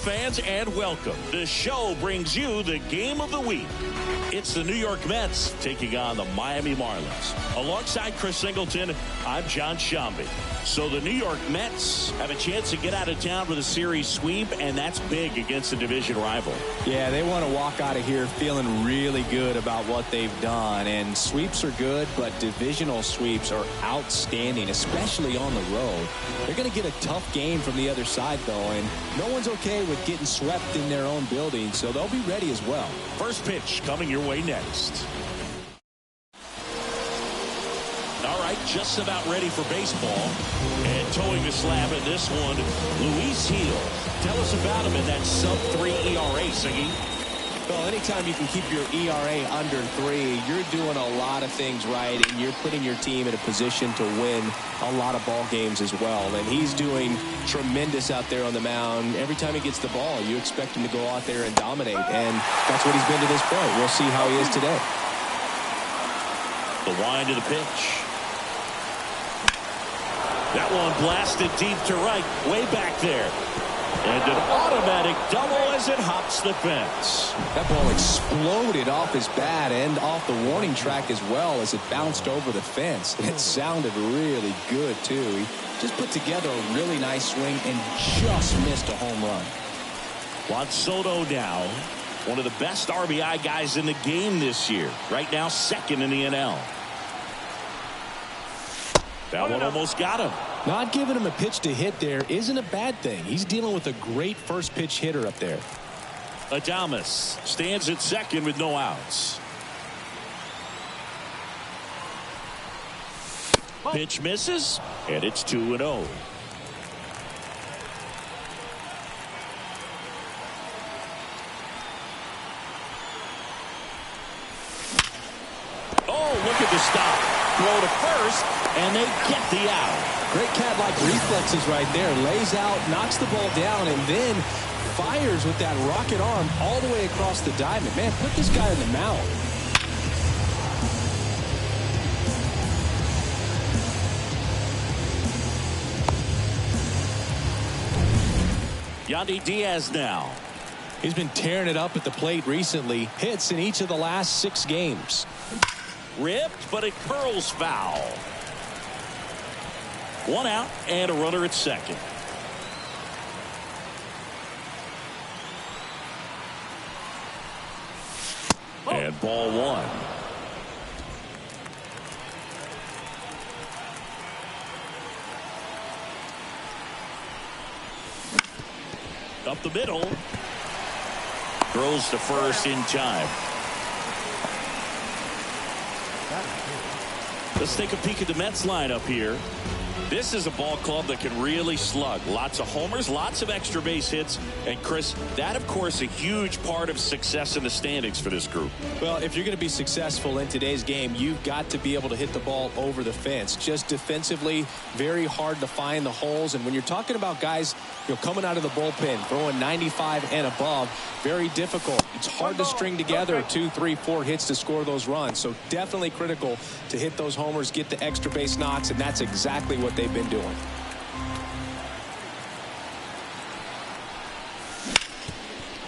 fans, and welcome. The show brings you the game of the week. It's the New York Mets taking on the Miami Marlins. Alongside Chris Singleton, I'm John Shambi. So the New York Mets have a chance to get out of town with a series sweep, and that's big against a division rival. Yeah, they want to walk out of here feeling really good about what they've done. And sweeps are good, but divisional sweeps are outstanding, especially on the road. They're going to get a tough game from the other side, though, and no one's okay with getting swept in their own building, so they'll be ready as well. First pitch coming your way next. All right, just about ready for baseball. And towing the slab in this one, Luis Gil. Tell us about him in that sub-3 ERA, Siggy. Well, anytime you can keep your ERA under 3, you're doing a lot of things right, and you're putting your team in a position to win a lot of ball games as well. And he's doing tremendous out there on the mound. Every time he gets the ball, you expect him to go out there and dominate, and that's what he's been to this point. We'll see how he is today. The wind of the pitch. That one blasted deep to right, way back there. And an automatic double as it hops the fence. That ball exploded off his bat and off the warning track as well as it bounced over the fence. It sounded really good, too. He just put together a really nice swing and just missed a home run. Juan Soto now, one of the best RBI guys in the game this year. Right now, second in the NL. That one almost got him. Not giving him a pitch to hit there isn't a bad thing. He's dealing with a great first pitch hitter up there. Adames stands at second with no outs. Pitch misses, and it's 2-0. Oh, look at the stop. Throw to first, and they get the out. Great cat-like reflexes right there. Lays out, knocks the ball down, and then fires with that rocket arm all the way across the diamond. Man, put this guy in the mound. Yandy Diaz now. He's been tearing it up at the plate recently. Hits in each of the last 6 games. Ripped, but it curls foul. 1 out and a runner at second. And ball 1. Up the middle. Throws to first in time. Let's take a peek at the Mets lineup here. This is a ball club that can really slug. Lots of homers, lots of extra base hits. And Chris, that of course a huge part of success in the standings for this group. Well, if you're going to be successful in today's game, you've got to be able to hit the ball over the fence. Just defensively, very hard to find the holes. And when you're talking about guys, coming out of the bullpen, throwing 95 and above, very difficult. It's hard to string together 2, 3, 4 hits to score those runs. So definitely critical to hit those homers, get the extra base knocks, and that's exactly what they've been doing.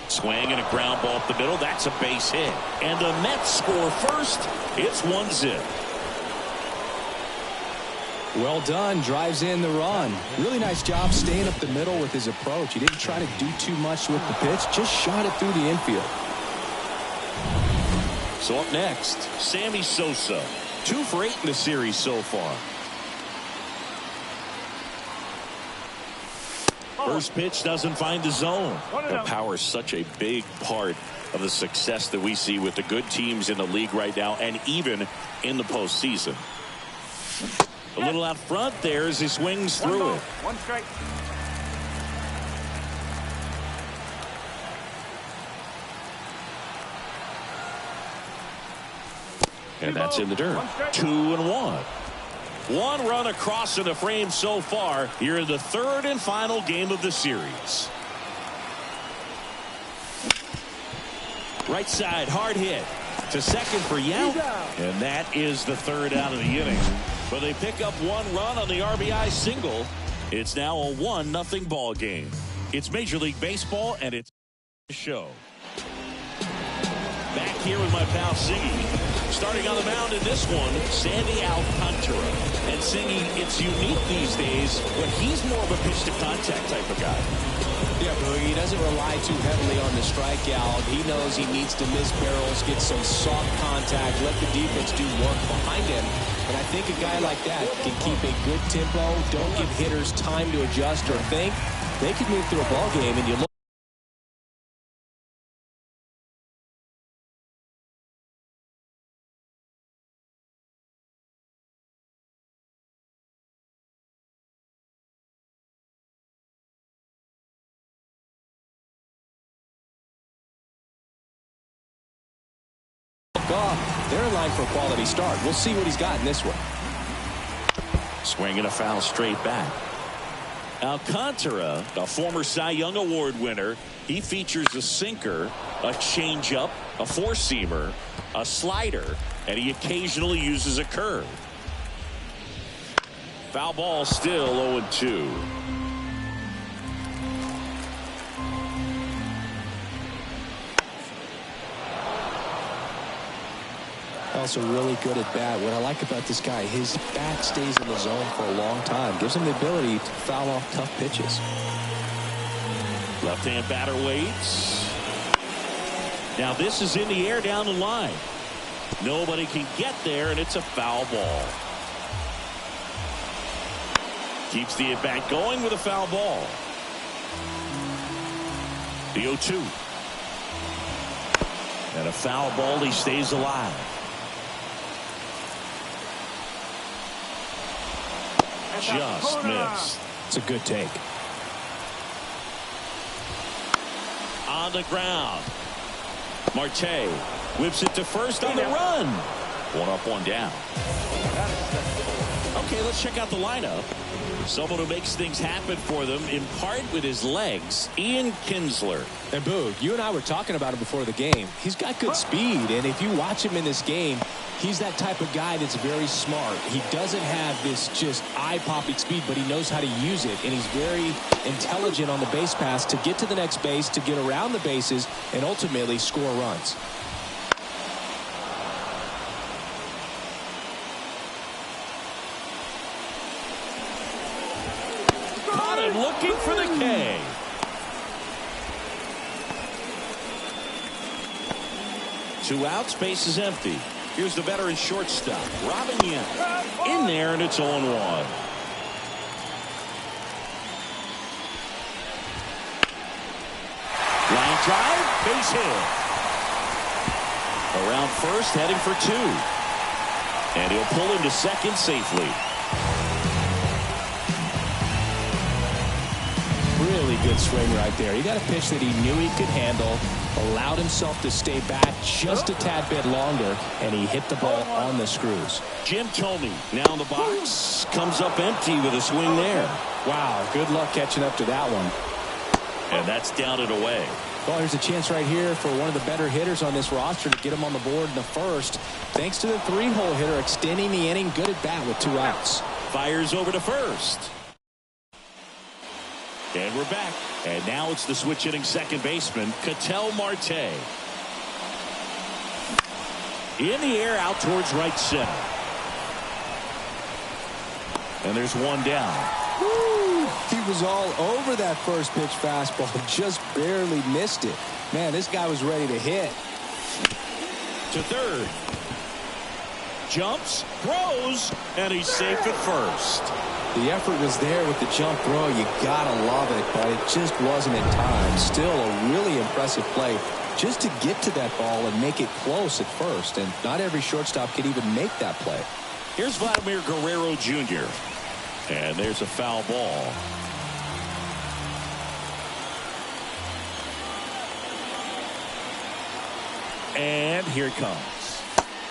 Swing and a ground ball up the middle. That's a base hit. And the Mets score first. It's 1-0. Well done. Drives in the run. Really nice job staying up the middle with his approach. He didn't try to do too much with the pitch. Just shot it through the infield. So up next, Sammy Sosa. 2 for 8 in the series so far. First pitch doesn't find the zone. The power is such a big part of the success that we see with the good teams in the league right now and even in the postseason. A little out front there as he swings through it. 1 strike. And that's in the dirt. 2-1. 1 run across in the frame so far here in the 3rd and final game of the series. Right side, hard hit to second for Yount, and that is the 3rd out of the inning. But they pick up 1 run on the RBI single. It's now a 1-0 ball game. It's Major League Baseball, and it's the show. Back here with my pal Siggy. Starting on the mound in this one, Sandy Alcantara. And Siggy, it's unique these days, but he's more of a pitch-to-contact type of guy. Yeah, Boogie, he doesn't rely too heavily on the strikeout. He knows he needs to miss barrels, get some soft contact, let the defense do work behind him. And I think a guy like that can keep a good tempo, don't give hitters time to adjust or think. They could move through a ball game, and you look. They're in line for a quality start. We'll see what he's got in this one. Swinging a foul straight back. Alcantara, a former Cy Young Award winner, he features a sinker, a changeup, a four-seamer, a slider, and he occasionally uses a curve. Foul ball, still 0-2. Also really good at bat. What I like about this guy, his bat stays in the zone for a long time. Gives him the ability to foul off tough pitches. Left-hand batter waits. Now this is in the air down the line. Nobody can get there, and it's a foul ball. Keeps the at-bat going with a foul ball. The 0-2. And a foul ball, he stays alive. Just missed. It's a good take. On the ground. Marte whips it to first on the run. One up, one down. Okay, let's check out the lineup. Someone who makes things happen for them, in part with his legs, Ian Kinsler. And Boo, you and I were talking about him before the game. He's got good speed, and if you watch him in this game, he's that type of guy that's very smart. He doesn't have this just eye-popping speed, but he knows how to use it, and he's very intelligent on the base pass to get to the next base, to get around the bases, and ultimately score runs. Caught him looking for the K. Two outs, base is empty. Here's the veteran shortstop, Robin Yen. In there, and it's 0-1. Line drive, base hit. Around first, heading for two. And he'll pull him to second safely. Really good swing right there. He got a pitch that he knew he could handle, allowed himself to stay back just a tad bit longer, and he hit the ball on the screws. Jim Thome now in the box, comes up empty with a swing there. Wow, good luck catching up to that one. And that's down and away. Well, here's a chance right here for one of the better hitters on this roster to get him on the board in the first. Thanks to the three-hole hitter extending the inning. Good at bat with two outs. Fires over to first. And we're back. And now it's the switch hitting second baseman, Ketel Marte. In the air out towards right center. And there's one down. Woo! He was all over that first pitch fastball, just barely missed it. Man, this guy was ready to hit. To third. Jumps, throws, and he's safe at first. The effort was there with the jump throw. You gotta love it, but it just wasn't in time. Still a really impressive play just to get to that ball and make it close at first. And not every shortstop can even make that play. Here's Vladimir Guerrero Jr. And there's a foul ball. And here it comes.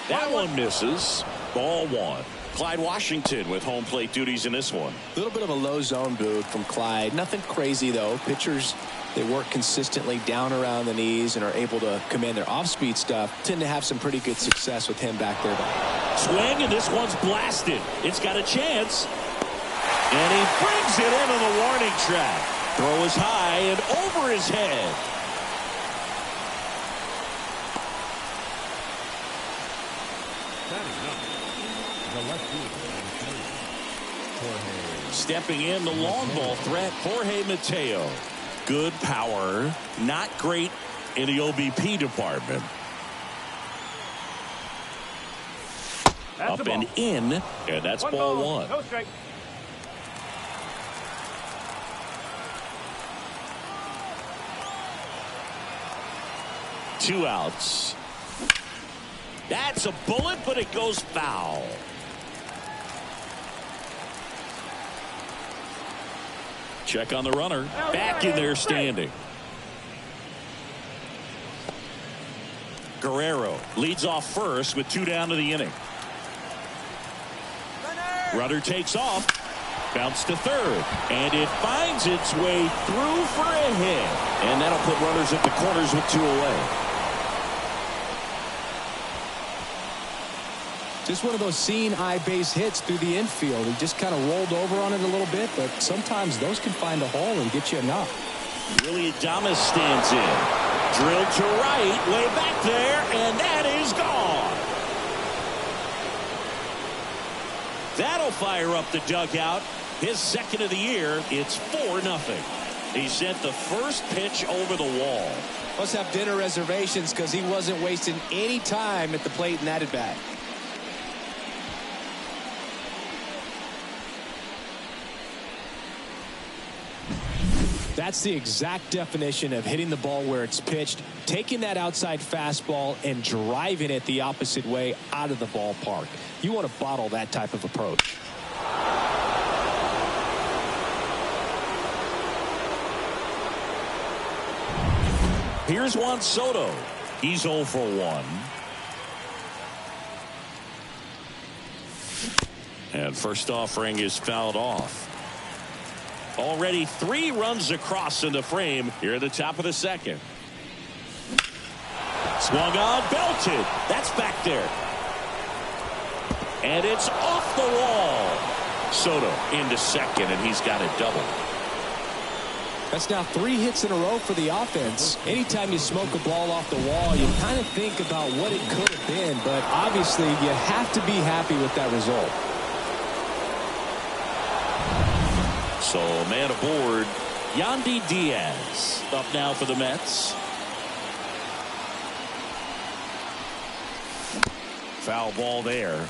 That one misses. Ball one. Clyde Washington with home plate duties in this one. A little bit of a low zone boot from Clyde. Nothing crazy, though. Pitchers, they work consistently down around the knees and are able to command their off-speed stuff. Tend to have some pretty good success with him back there. Swing, and this one's blasted. It's got a chance. And he brings it into the warning track. Throw is high and over his head. Stepping in, the long ball threat, Jorge Mateo. Good power, not great in the OBP department. Up and in, and that's ball one. No strike. Two outs. That's a bullet, but it goes foul. Check on the runner. Back in there standing. Guerrero leads off first with 2 down to the inning. Runner takes off. Bounce to third. And it finds its way through for a hit. And that'll put runners at the corners with 2 away. Just one of those seeing eye base hits through the infield. He just kind of rolled over on it a little bit, but sometimes those can find a hole and get you a knock. Willie Adames stands in. Drilled to right, way back there, and that is gone. That'll fire up the dugout. His second of the year. It's 4-0. He sent the first pitch over the wall. Must have dinner reservations because he wasn't wasting any time at the plate in that at bat. That's the exact definition of hitting the ball where it's pitched, taking that outside fastball and driving it the opposite way out of the ballpark. You want to bottle that type of approach. Here's Juan Soto. He's 0 for 1. And first offering is fouled off. Already 3 runs across in the frame here at the top of the second. Swung on, belted. That's back there. And it's off the wall. Soto into second, and he's got a double. That's now 3 hits in a row for the offense. Anytime you smoke a ball off the wall, you kind of think about what it could have been, but obviously you have to be happy with that result. So, man aboard, Yandy Diaz up now for the Mets. Foul ball there.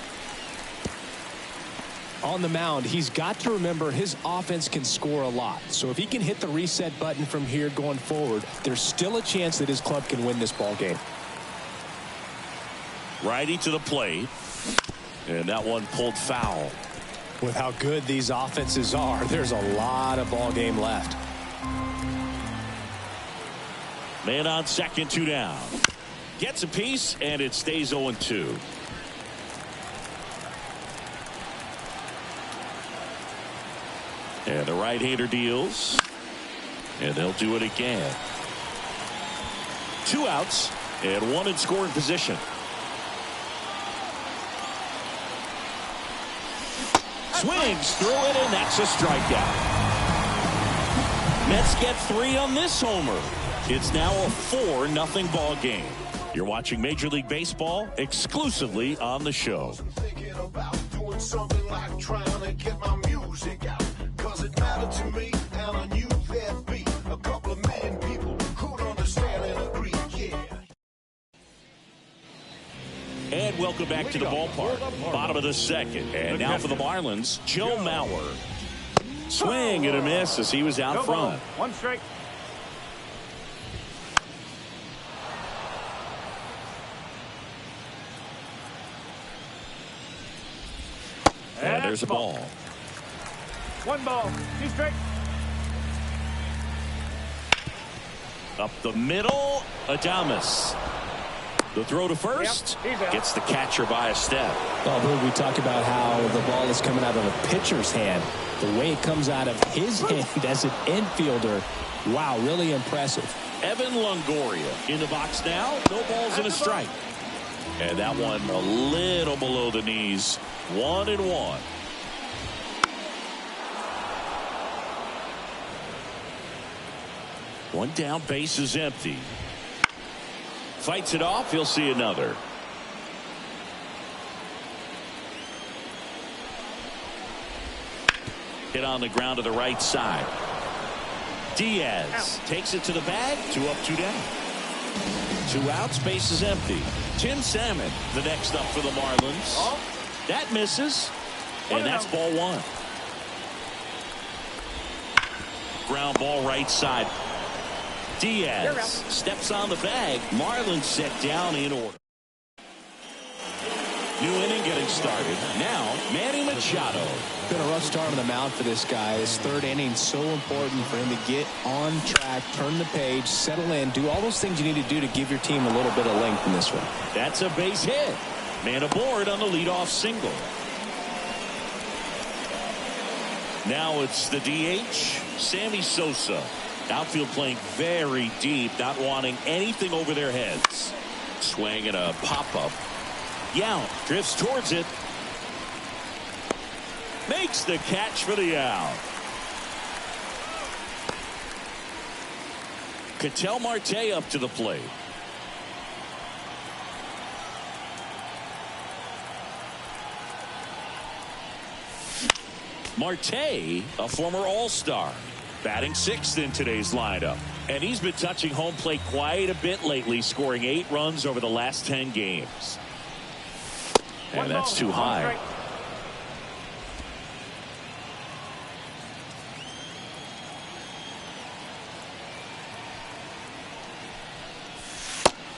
On the mound, he's got to remember his offense can score a lot. So if he can hit the reset button from here going forward, there's still a chance that his club can win this ball game. Righty to the plate. And that one pulled foul. With how good these offenses are, there's a lot of ball game left. Man on second, 2 down. Gets a piece, and it stays 0-2. And the right-hander deals. And they'll do it again. 2 outs, and 1 in scoring position. Swings through it, and that's a strikeout. Mets get 3 on this homer. It's now a 4-0 ball game. You're watching Major League Baseball exclusively on the show. Thinking about doing something like trying to get my music out, 'cause it mattered to me, and I knew there'd be a couple of million people who'd understand and agree. Yeah. And welcome back to the ballpark. Bottom of the second. And now for the Marlins, Joe Mauer. Swing and a miss as he was out front. 1 strike. And there's a ball. 1 ball, 2 strikes. Up the middle, Adames. The throw to first. Yep, he's out. Gets the catcher by a step. Well, we talk about how the ball is coming out of a pitcher's hand. The way it comes out of his hand as an infielder, wow, really impressive. Evan Longoria in the box now. No balls and a strike. And that one a little below the knees. 1-1. One down, base is empty. Fights it off. He'll see another. Hit on the ground to the right side. Diaz takes it to the bag. 2 up, 2 down. 2 outs, base is empty. Tim Salmon, the next up for the Marlins. That misses, and that's ball 1. Ground ball right side. Diaz steps on the bag. Marlins set down in order. New inning getting started. Now, Manny Machado. Been a rough start on the mound for this guy. His 3rd inning so important for him to get on track, turn the page, settle in, do all those things you need to do to give your team a little bit of length in this one. That's a base hit. Man aboard on the leadoff single. Now it's the DH, Sammy Sosa. Outfield playing very deep, not wanting anything over their heads. Swing and a pop-up. Yount drifts towards it. Makes the catch for the out. Ketel Marte up to the plate. Marte, a former All-Star, batting 6th in today's lineup. And he's been touching home plate quite a bit lately, scoring 8 runs over the last 10 games. And that's too high.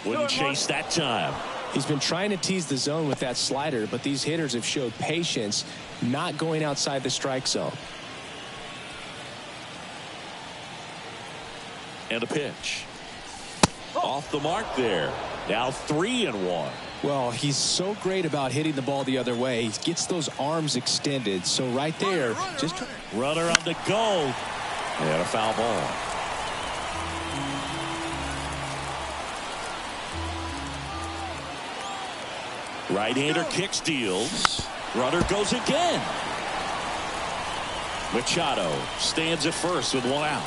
Wouldn't chase that time. He's been trying to tease the zone with that slider, but these hitters have showed patience, not going outside the strike zone. And a pitch. Off the mark there. Now 3-1. Well, he's so great about hitting the ball the other way. He gets those arms extended. So right there, just runner on the go. And a foul ball. Right-hander kicks, deals. Runner goes again. Machado stands at first with 1 out.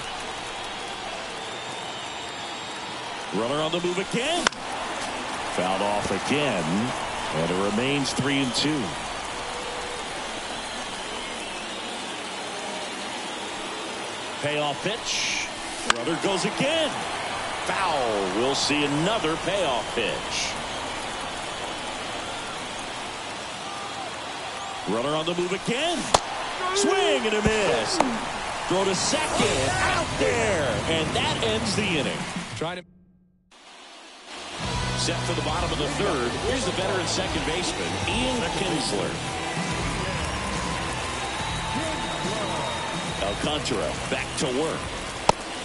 Runner on the move again. Fouled off again. And it remains 3-2. Payoff pitch. Runner goes again. Foul. We'll see another payoff pitch. Runner on the move again. Swing and a miss. Throw to second. Out there. And that ends the inning. trying to. Set for the bottom of the 3rd. Here's the veteran second baseman, Ian Kinsler. Alcantara back to work.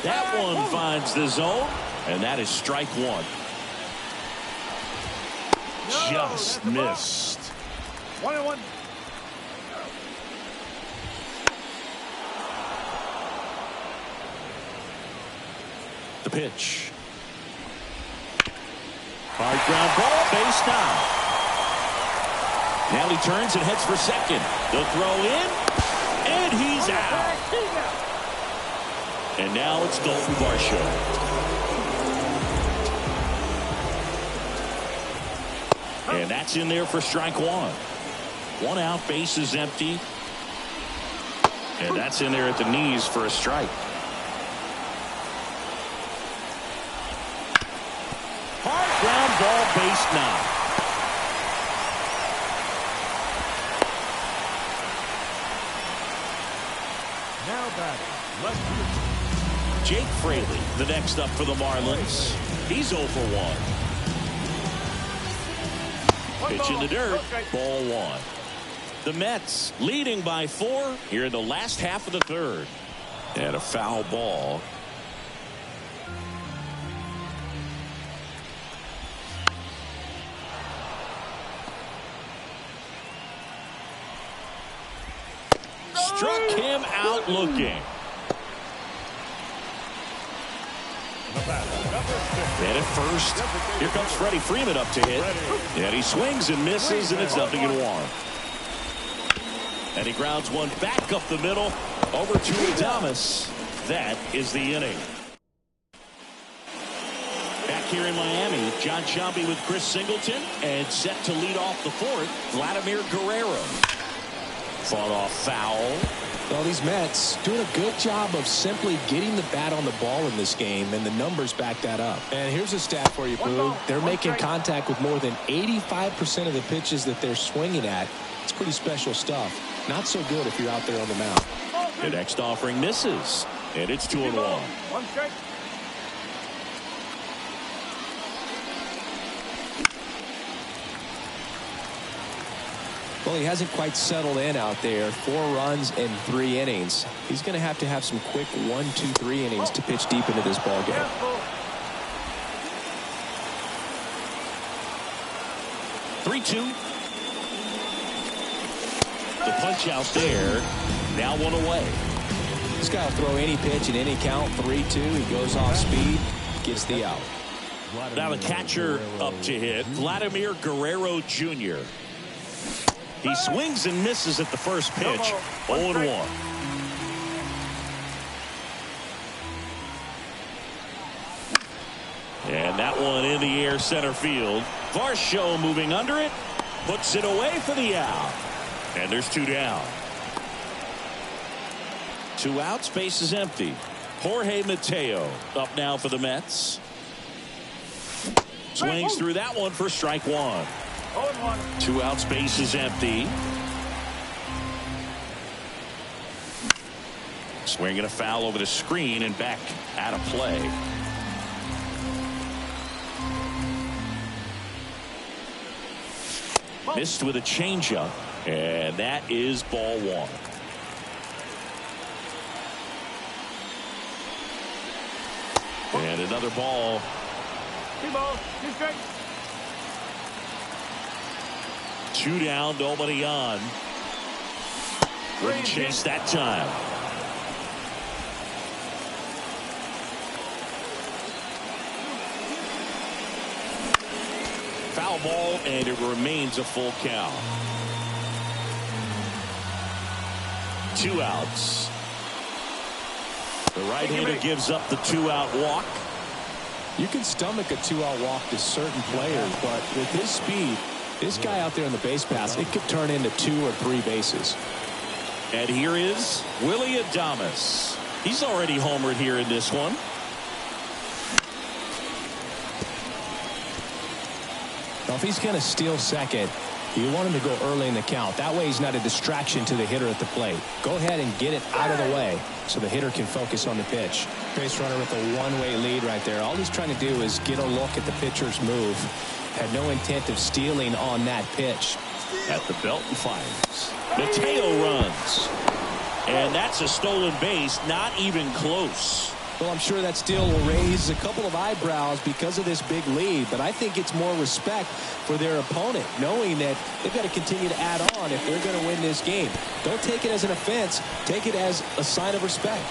That one finds the zone, and that is strike 1. Just missed. 1-1. The pitch. Hard ground ball, base now. Now he turns and heads for second. The throw in, and he's out. And now it's Dalton Varsho. And that's in there for strike 1. 1 out, base is empty. And that's in there at the knees for a strike. Hard ground ball, base now. Now batting, left field. Jake Fraley, the next up for the Marlins. He's 0 for 1. Pitch in the dirt, ball 1. The Mets leading by 4 here in the last half of the 3rd. And a foul ball. Struck him out looking. And at first, here comes Freddie Freeman up to hit. And he swings and misses, and it's 0-1. And he grounds one back up the middle over to Thomas. That is the inning. here in Miami. John Shambi with Chris Singleton, and set to lead off the fourth, Vladimir Guerrero. Fought off foul. Well, these Mets doing a good job of simply getting the bat on the ball in this game, and the numbers back that up. And here's a stat for you, Boo. They're making contact with more than 85% of the pitches that they're swinging at. It's pretty special stuff. Not so good if you're out there on the mound. The next offering misses, and it's 2-1. One strike. Well, he hasn't quite settled in out there. 4 runs in 3 innings. He's going to have some quick 1, 2, 3 innings to pitch deep into this ball game. 3-2. The punch out there. Now 1 away. This guy will throw any pitch in any count. 3-2. He goes off speed. Gets the out. Now the catcher up to hit. Vladimir Guerrero Jr. He swings and misses at the first pitch. 0-1. And that one in the air center field. Varsho moving under it. Puts it away for the out. And there's 2 down. 2 outs. Base is empty. Jorge Mateo up now for the Mets. Swings through that one for strike 1. 2 outs, base is empty. Swinging a foul over the screen and back out of play. Missed with a changeup, and that is ball 1. And another ball. 2 balls, 2 strikes. 2 down, nobody on. Wouldn't chase that time. Foul ball, and it remains a full count. 2 outs. The right-hander gives up the 2-out walk. You can stomach a 2-out walk to certain players, but with his speed, this guy out there in the base paths, it could turn into 2 or 3 bases. And here is Willie Adames. He's already homered here in this one. Now, if he's going to steal second, you want him to go early in the count. That way he's not a distraction to the hitter at the plate. Go ahead and get it out of the way so the hitter can focus on the pitch. Base runner with a one-way lead right there. All he's trying to do is get a look at the pitcher's move. Had no intent of stealing on that pitch. At the belt and fires. Mateo runs. And that's a stolen base, not even close. Well, I'm sure that steal will raise a couple of eyebrows because of this big lead, but I think it's more respect for their opponent, knowing that they've got to continue to add on if they're going to win this game. Don't take it as an offense. Take it as a sign of respect.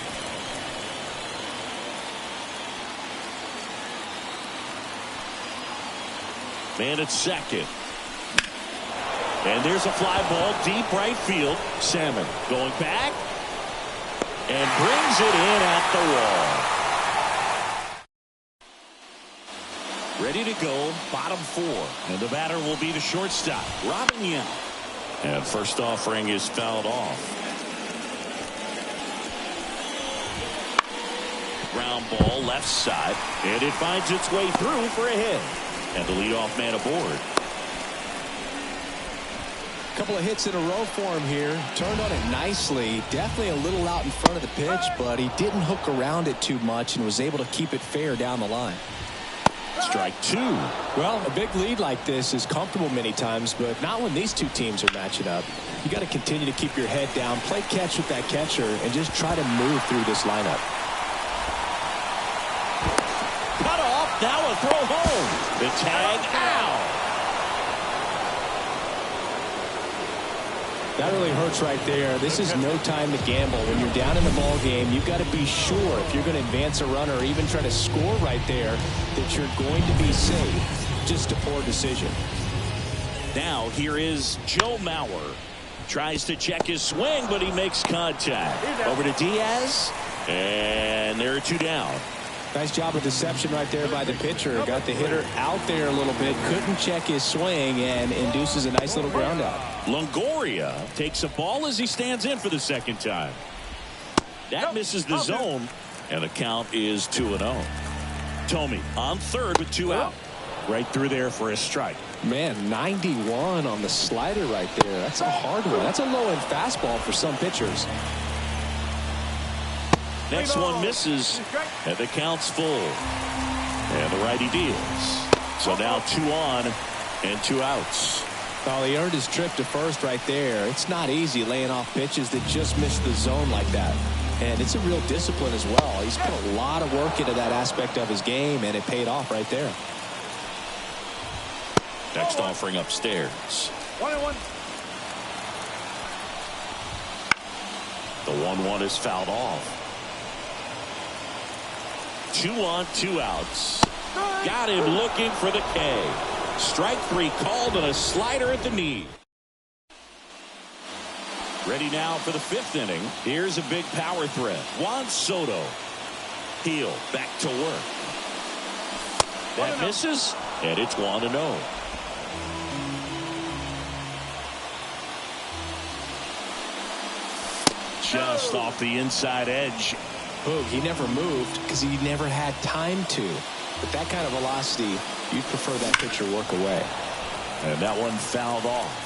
Man at second. And there's a fly ball deep right field. Salmon going back and brings it in at the wall. Ready to go, bottom 4. And the batter will be the shortstop, Robin Yount. And first offering is fouled off. Ground ball left side, and it finds its way through for a hit. And the leadoff man aboard. Couple of hits in a row for him here. Turned on it nicely. Definitely a little out in front of the pitch, but he didn't hook around it too much and was able to keep it fair down the line. Strike 2. Well, a big lead like this is comfortable many times, but not when these two teams are matching up. You got to continue to keep your head down, play catch with that catcher, and just try to move through this lineup. Cut off. Now a throw home. The tag out. That really hurts right there. This is no time to gamble. When you're down in the ball game, you've got to be sure if you're going to advance a runner or even try to score right there that you're going to be safe. Just a poor decision. Now here is Joe Mauer. Tries to check his swing, but he makes contact. Over to Diaz. And there are 2 down. Nice job of deception right there by the pitcher. Got the hitter out there a little bit. Couldn't check his swing and induces a nice little ground out. Longoria takes a ball as he stands in for the second time. That misses the zone, and the count is 2-0. Tomey on third with 2 out. Right through there for a strike. Man, 91 on the slider right there. That's a hard one. That's a low-end fastball for some pitchers. Next one misses, and the count's full. And the righty deals. So now 2 on and 2 outs. Well, he earned his trip to first right there. It's not easy laying off pitches that just miss the zone like that. And it's a real discipline as well. He's put a lot of work into that aspect of his game, and it paid off right there. Next offering upstairs. 1-1. The 1-1 is fouled off. 2 on, 2 outs. Got him looking for the K. Strike 3 called and a slider at the knee. Ready now for the 5th inning. Here's a big power threat. Juan Soto. Heel back to work. That misses, and it's 1-0. Just off the inside edge. Boog, he never moved because he never had time to. But that kind of velocity, you'd prefer that pitcher work away. And that one fouled off.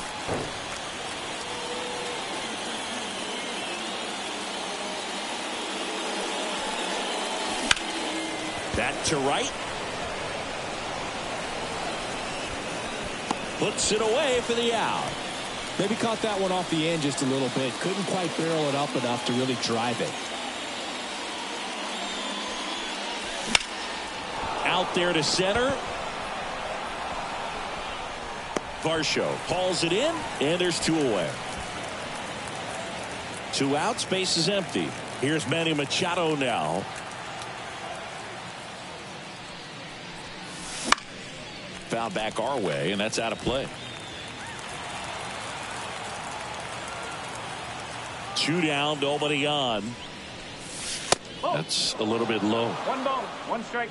Back to right. Puts it away for the out. Maybe caught that one off the end just a little bit. Couldn't quite barrel it up enough to really drive it. Out there to center. Varsho hauls it in, and there's 2 away. 2 outs, base is empty. Here's Manny Machado now. Foul back our way, and that's out of play. 2 down, nobody on. That's a little bit low. 1 ball, 1 strike.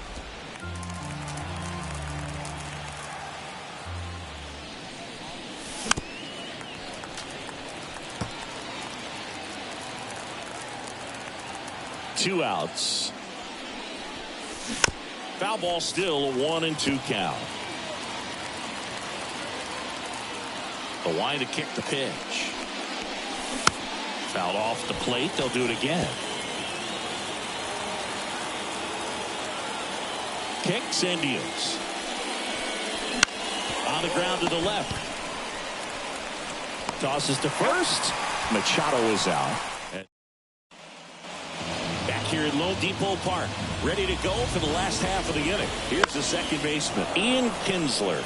Two outs. Foul ball still, a 1-2 count. The line to kick the pitch. Fouled off the plate. They'll do it again. Kicks and deals. On the ground to the left. Tosses to first. Machado is out. Back here at Lone Depot Park. Ready to go for the last half of the inning. Here's the second baseman, Ian Kinsler.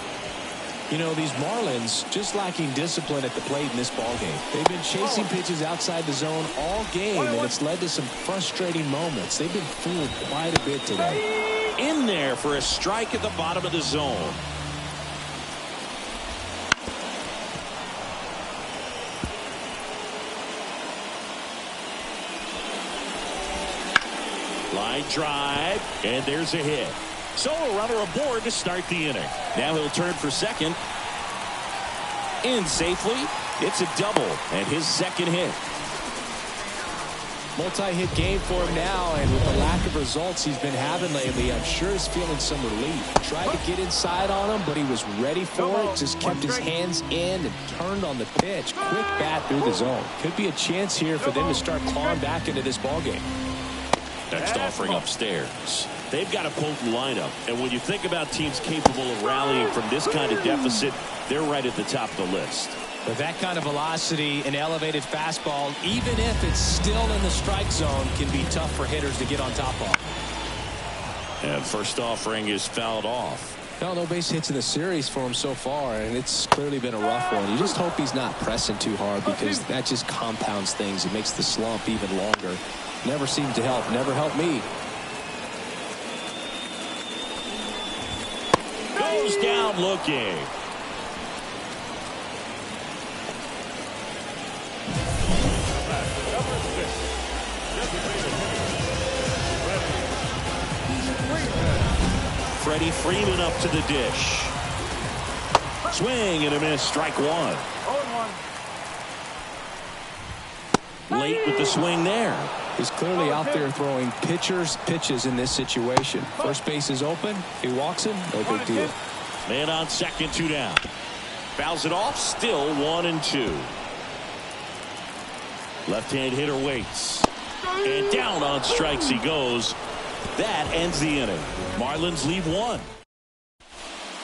You know, these Marlins just lacking discipline at the plate in this ballgame. They've been chasing pitches outside the zone all game, and it's led to some frustrating moments. They've been fooled quite a bit today. In there for a strike at the bottom of the zone. Line drive, and there's a hit. So a runner aboard to start the inning. Now he'll turn for second. In safely. It's a double and his second hit. Multi-hit game for him now, and with the lack of results he's been having lately, I'm sure he's feeling some relief. Tried to get inside on him, but he was ready for it. Just kept his hands in and turned on the pitch. Quick bat through the zone. Could be a chance here for them to start clawing back into this ballgame. Next offering upstairs. They've got a potent lineup, and when you think about teams capable of rallying from this kind of deficit, they're right at the top of the list. With that kind of velocity, an elevated fastball, even if it's still in the strike zone, can be tough for hitters to get on top of. And first offering is fouled off. No base hits in the series for him so far, and it's clearly been a rough one. You just hope he's not pressing too hard, because that just compounds things. It makes the slump even longer. Never seemed to help. Never helped me. Goes down looking. Freddie Freeman up to the dish. Swing and a miss. Strike one. 0-1. Late with the swing there. He's clearly out there throwing pitches in this situation. First base is open. If he walks him, no big deal. Man on second, 2 down. Fouls it off. Still 1-2. Left-hand hitter waits. And down on strikes he goes. That ends the inning. Marlins leave 1.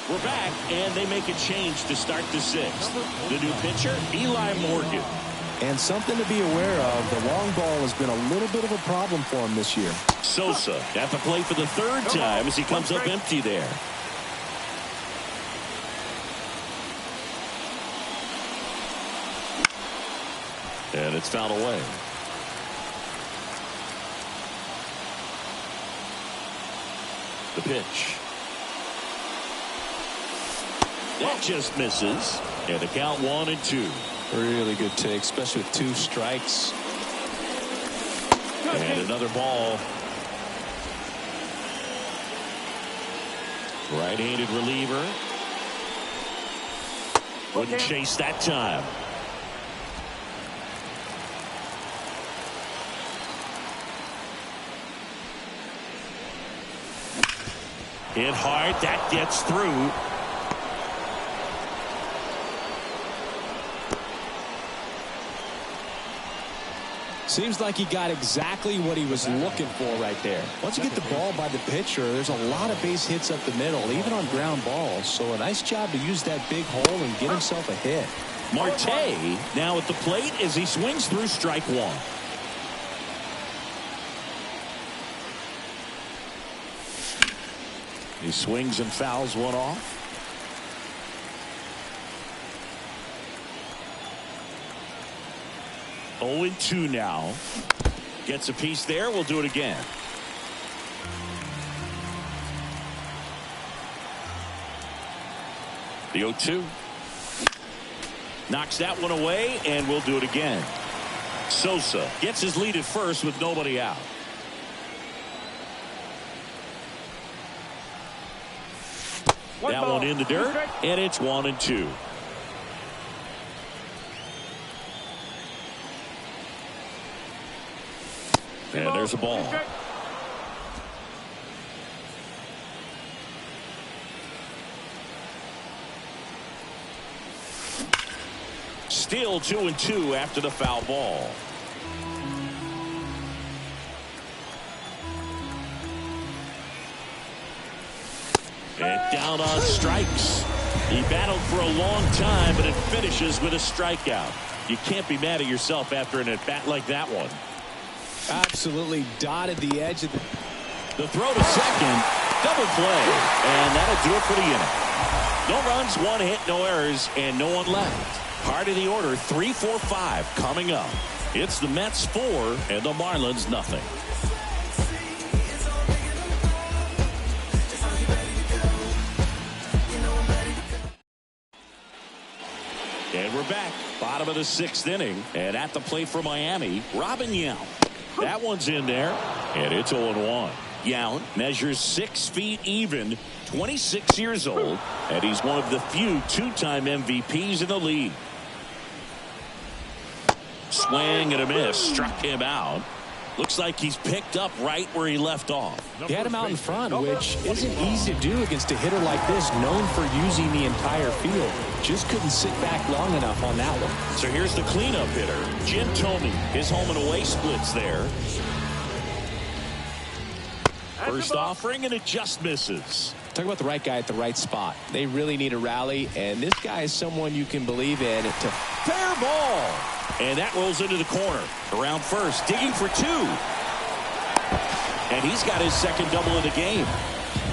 We're back, and they make a change to start the 6th. The new pitcher, Eli Morgan. And something to be aware of, the long ball has been a little bit of a problem for him this year. Sosa at the plate for the 3rd time as he comes up empty there. And it's fouled away. The pitch. That just misses. And the count 1-2. Really good take, especially with 2 strikes. And another ball. Right-handed reliever. Wouldn't chase that time. Hit hard. That gets through. Seems like he got exactly what he was looking for right there. Once you get the ball by the pitcher, there's a lot of base hits up the middle, even on ground balls. So a nice job to use that big hole and get himself a hit. Marte now at the plate as he swings through strike 1. He swings and fouls one off. Oh, 0-2 now. Gets a piece there. We'll do it again. The 0-2. Knocks that one away, and we'll do it again. Sosa gets his lead at first with nobody out. That one in the dirt, and it's 1-2. And there's a ball. Still 2-2 after the foul ball. And down on strikes. He battled for a long time, but it finishes with a strikeout. You can't be mad at yourself after an at-bat like that one. Absolutely dotted the edge of the throw to second. Double play. And that'll do it for the inning. No runs, 1 hit, no errors, and no one left. Part of the order, 3, 4, 5 coming up. It's the Mets 4 and the Marlins nothing. And we're back. Bottom of the 6th inning. And at the plate for Miami, Robin Yount. That one's in there. And it's 0-1. Yount measures 6 feet even, 26 years old, and he's one of the few 2-time MVPs in the league. Swing and a miss. Struck him out. Looks like he's picked up right where he left off. He had him out in front, which isn't easy to do against a hitter like this, known for using the entire field. Just couldn't sit back long enough on that one. So here's the cleanup hitter, Jim Thome. His home and away splits there. First offering, and it just misses. Talk about the right guy at the right spot. They really need a rally, and this guy is someone you can believe in. To fair ball. And that rolls into the corner. Around first, digging for 2. And he's got his second double of the game.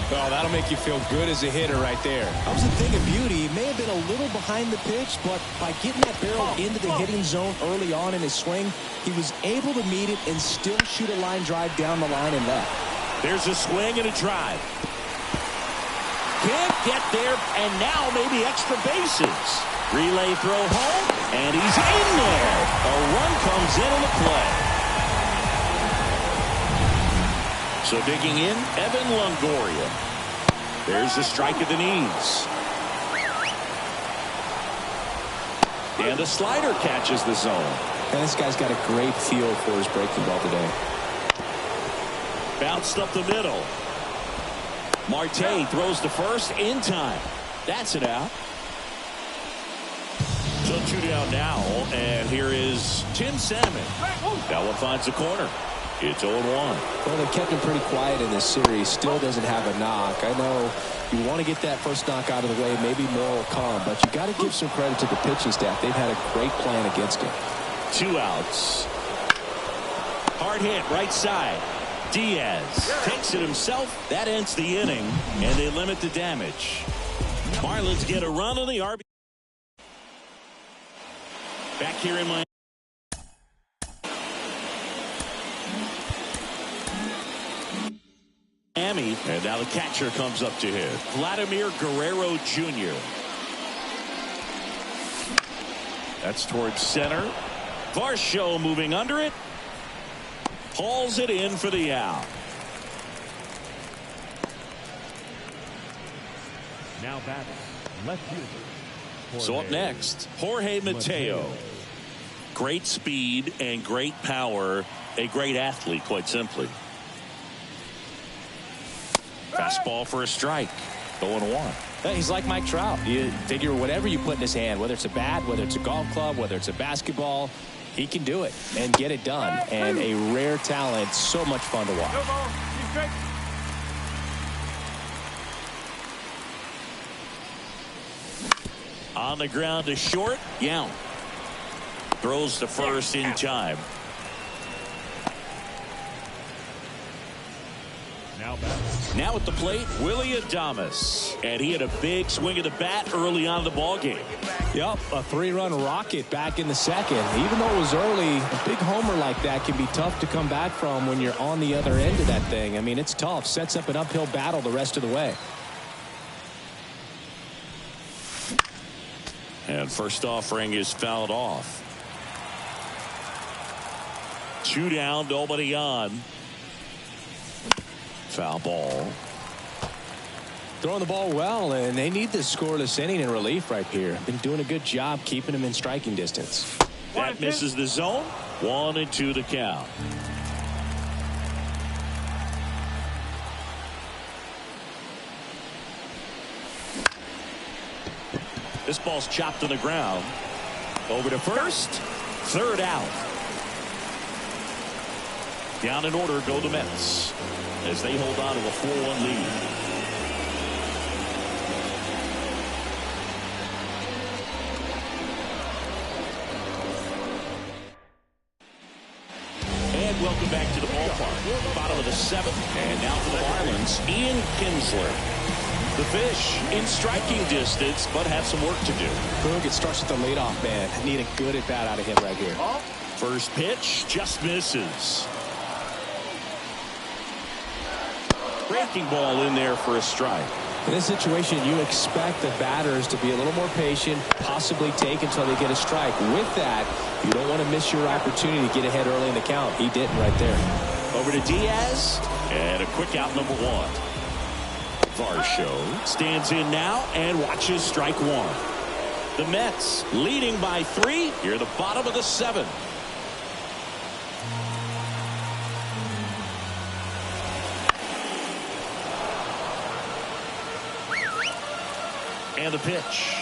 Oh, that'll make you feel good as a hitter right there. That was a thing of beauty. He may have been a little behind the pitch, but by getting that barrel into the hitting zone early on in his swing, he was able to meet it and still shoot a line drive down the line and left. There's a swing and a drive. Can't get there, and now maybe extra bases. Relay throw home, and he's in there. A run comes in on the play. So digging in, Evan Longoria. There's a strike at the knees. And a slider catches the zone. And this guy's got a great feel for his breaking ball today. Bounced up the middle. Marte throws to first in time. That's it out. So 2 down now, and here is Tim Salmon. That one finds the corner. It's 0-1. Well, they kept him pretty quiet in this series. Still doesn't have a knock. I know you want to get that first knock out of the way. Maybe more will come, but you got to give some credit to the pitching staff. They've had a great plan against him. 2 outs. Hard hit right side. Diaz takes it himself. That ends the inning, and they limit the damage. Marlins get a run on the RB. Back here in Miami. And now the catcher comes up to hit. Vladimir Guerrero Jr. That's towards center. Varsho moving under it. Hauls it in for the out. Now batting, left fielder. So up next, Jorge Mateo. Great speed and great power. A great athlete, quite simply. Fastball for a strike. 0-1. He's like Mike Trout. You figure whatever you put in his hand, whether it's a bat, whether it's a golf club, whether it's a basketball, he can do it and get it done. And a rare talent, so much fun to watch. On the ground to short. Yount throws to first in time. Now at the plate, Willie Adames. And he had a big swing of the bat early on in the ball game. Yep, a 3-run rocket back in the second. Even though it was early, a big homer like that can be tough to come back from when you're on the other end of that thing. I mean, it's tough. Sets up an uphill battle the rest of the way. And first offering is fouled off. 2 down, nobody on. Foul ball. Throwing the ball well, and they need this scoreless inning in relief right here. Been doing a good job keeping him in striking distance. That misses the zone. 1-2 the count. This ball's chopped to the ground. Over to first. Third out. Down in order go the Mets as they hold on to a 4-1 lead. And welcome back to the ballpark. Bottom of the 7th. And now for the Marlins, Ian Kinsler. The Fish in striking distance, but have some work to do. Boog, it starts with the leadoff man. Need a good at bat out of him right here. First pitch just misses. Breaking ball in there for a strike. In this situation, you expect the batters to be a little more patient, possibly take until they get a strike. With that, you don't want to miss your opportunity to get ahead early in the count. He didn't right there. Over to Diaz, and a quick out number 1. Varsho stands in now and watches strike 1. The Mets leading by 3 here at the bottom of the 7th. And the pitch.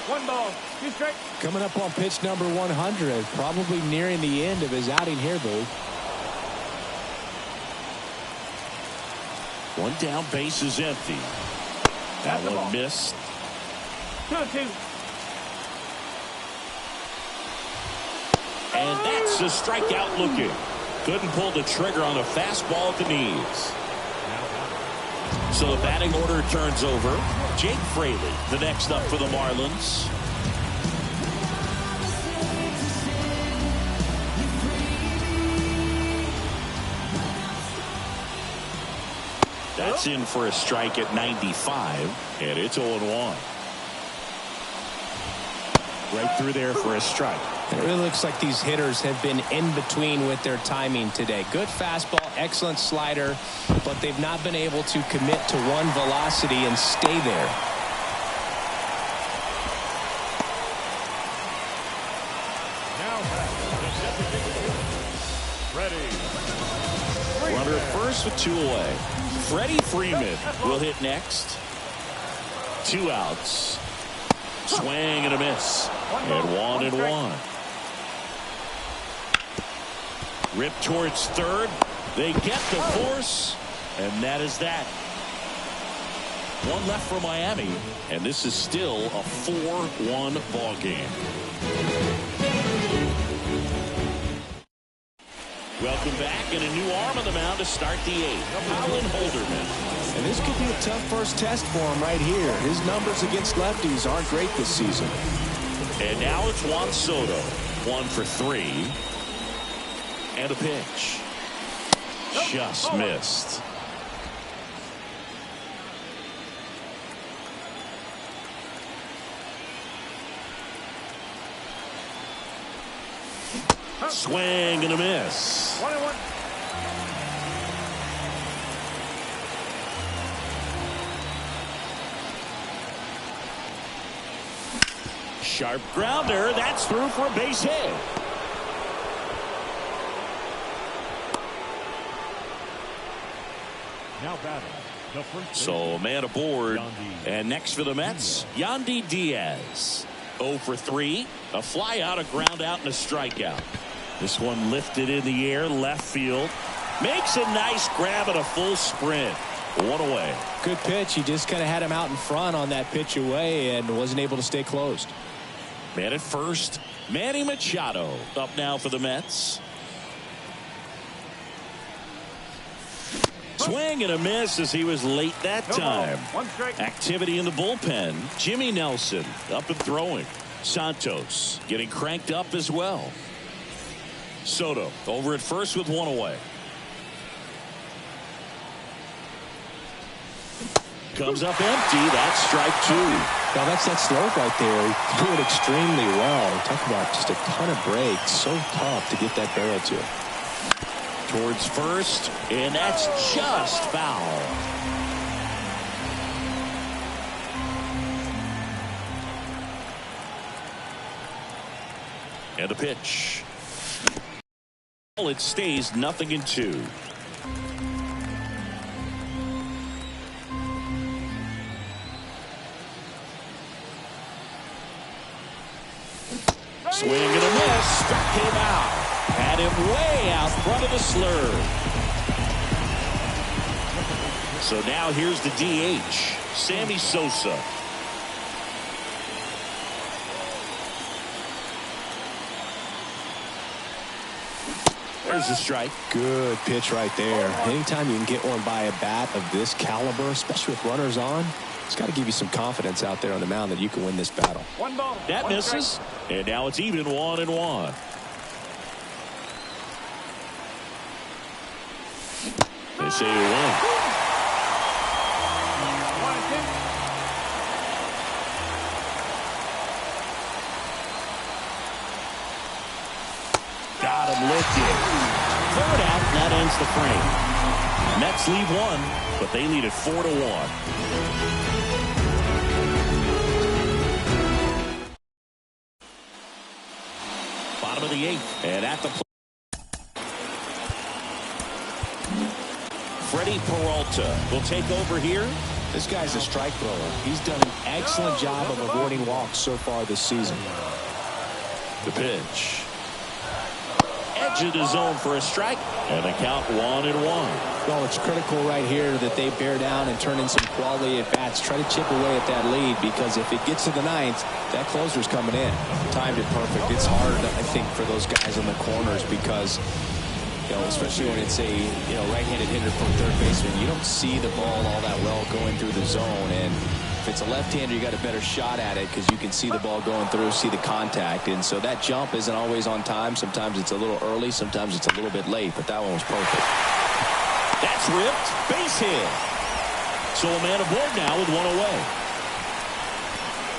1 ball, 2 strikes. Coming up on pitch number 100, probably nearing the end of his outing here, Boog. 1 down, base is empty. That one missed. 2-2. And that's a strikeout looking. Couldn't pull the trigger on a fastball at the knees. So the batting order turns over. Jake Fraley, the next up for the Marlins. That's in for a strike at 95, and it's 0-1. Right through there for a strike. It really looks like these hitters have been in between with their timing today. Good fastball excellent slider, but they've not been able to commit to one velocity and stay there. Runner at first with 2 away. Freddie Freeman will hit next. 2 outs. Swing and a miss. And 1-1. Rip towards third. They get the force. And that is that. 1 left for Miami. And this is still a 4-1 ball game. Welcome back, and a new arm on the mound to start the 8th. Colin Holderman. And this could be a tough first test for him right here. His numbers against lefties aren't great this season. And now it's Juan Soto. 1 for 3. And a pitch. Just missed. Swing and a miss. 1-1. Sharp grounder. That's through for a base hit. Now batting. The first So a man aboard. And next for the Mets, Yandy Diaz. 0 for 3. A fly out, a ground out, and a strikeout. This one lifted in the air, left field. Makes a nice grab at a full sprint. 1 away. Good pitch. He just kind of had him out in front on that pitch away and wasn't able to stay closed. Man at first, Manny Machado up now for the Mets. Swing and a miss as he was late that time. 1 strike. Activity in the bullpen. Jimmy Nelson up and throwing. Santos getting cranked up as well. Soto over at first with 1 away. Comes up empty. That's strike 2. Now that's that slope right there. He threw it extremely well. Talk about just a ton of breaks. So tough to get that barrel to. Towards first, and that's just foul. And a pitch. It stays 0-2. Swing and a miss. Struck him out. Had him way out front of the slurve. So now here's the DH, Sammy Sosa. There's a strike. Good pitch right there. Anytime you can get one by a bat of this caliber, especially with runners on, it's got to give you some confidence out there on the mound that you can win this battle. 1 ball. That 1 misses. strike. And now it's even 1-1. They say you win. 1-2. Got him lifted. 3rd out, and that ends the frame. Mets lead 1, but they lead it 4-1. Bottom of the 8th, and at the plate, Freddie Peralta will take over here. This guy's a strike thrower. He's done an excellent job of avoiding walks so far this season. The pitch. Edge of the zone for a strike, and the count 1-1. Well, it's critical right here that they bear down and turn in some quality at bats. Try to chip away at that lead, because if it gets to the 9th, that closer's coming in. Timed it perfect. It's hard, I think, for those guys in the corners, because especially when it's a right-handed hitter from third baseman, you don't see the ball all that well going through the zone. And if it's a left-hander, you got a better shot at it because you can see the ball going through, see the contact. And so that jump isn't always on time. Sometimes it's a little early, sometimes it's a little bit late, but that one was perfect. That's ripped. Base hit. So a man aboard now with 1 away.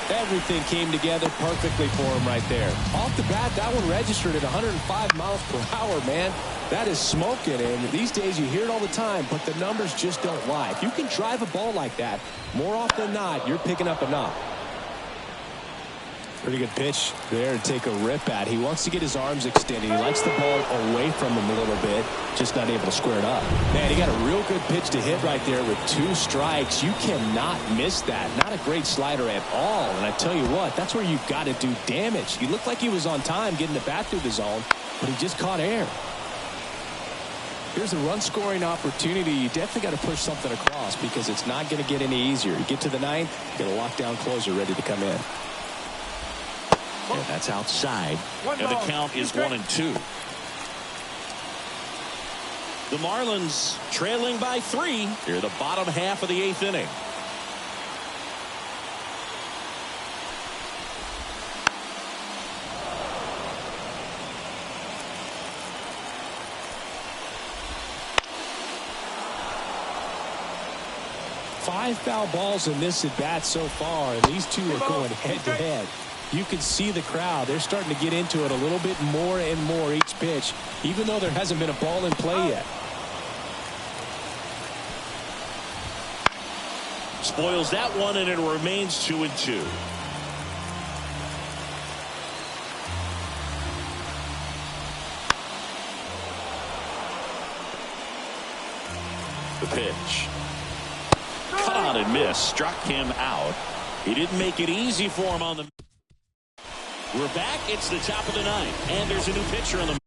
Everything came together perfectly for him right there. Off the bat, that one registered at 105 miles per hour, man. That is smoking, and these days you hear it all the time, but the numbers just don't lie. If you can drive a ball like that, more often than not, you're picking up a knock. Pretty good pitch there to take a rip at. He wants to get his arms extended. He likes the ball away from him a little bit, just not able to square it up. Man, he got a real good pitch to hit right there with 2 strikes. You cannot miss that. Not a great slider at all. And I tell you what, that's where you've got to do damage. He looked like he was on time getting the bat through the zone, but he just caught air. Here's a run-scoring opportunity. You definitely got to push something across because it's not going to get any easier. You get to the 9th, you got a lockdown closer ready to come in. And that's outside. And the count is 1-2. The Marlins trailing by 3 here the bottom half of the 8th inning. Five foul balls in this at bat so far, and these two are going head to head. You can see the crowd. They're starting to get into it a little bit more and more each pitch, even though there hasn't been a ball in play yet. Spoils that one, and it remains 2-2. The pitch. Cut on and miss. Struck him out. He didn't make it easy for him on the... We're back. It's the top of the 9th, and there's a new pitcher on the...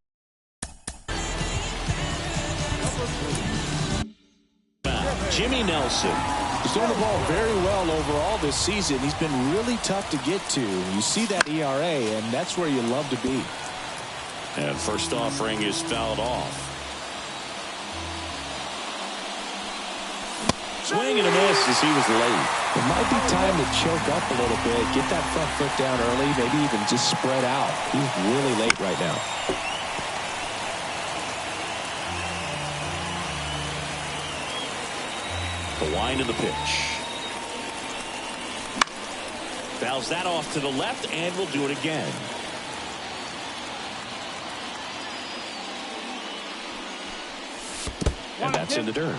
Jimmy Nelson. He's throwing the ball very well overall this season. He's been really tough to get to. You see that ERA, and that's where you love to be. And first offering is fouled off. Swing and a miss as he was late. It might be time to choke up a little bit, get that front foot down early, maybe even just spread out. He's really late right now. The wind of the pitch. Fouls that off to the left, and will do it again. And that's in the dirt.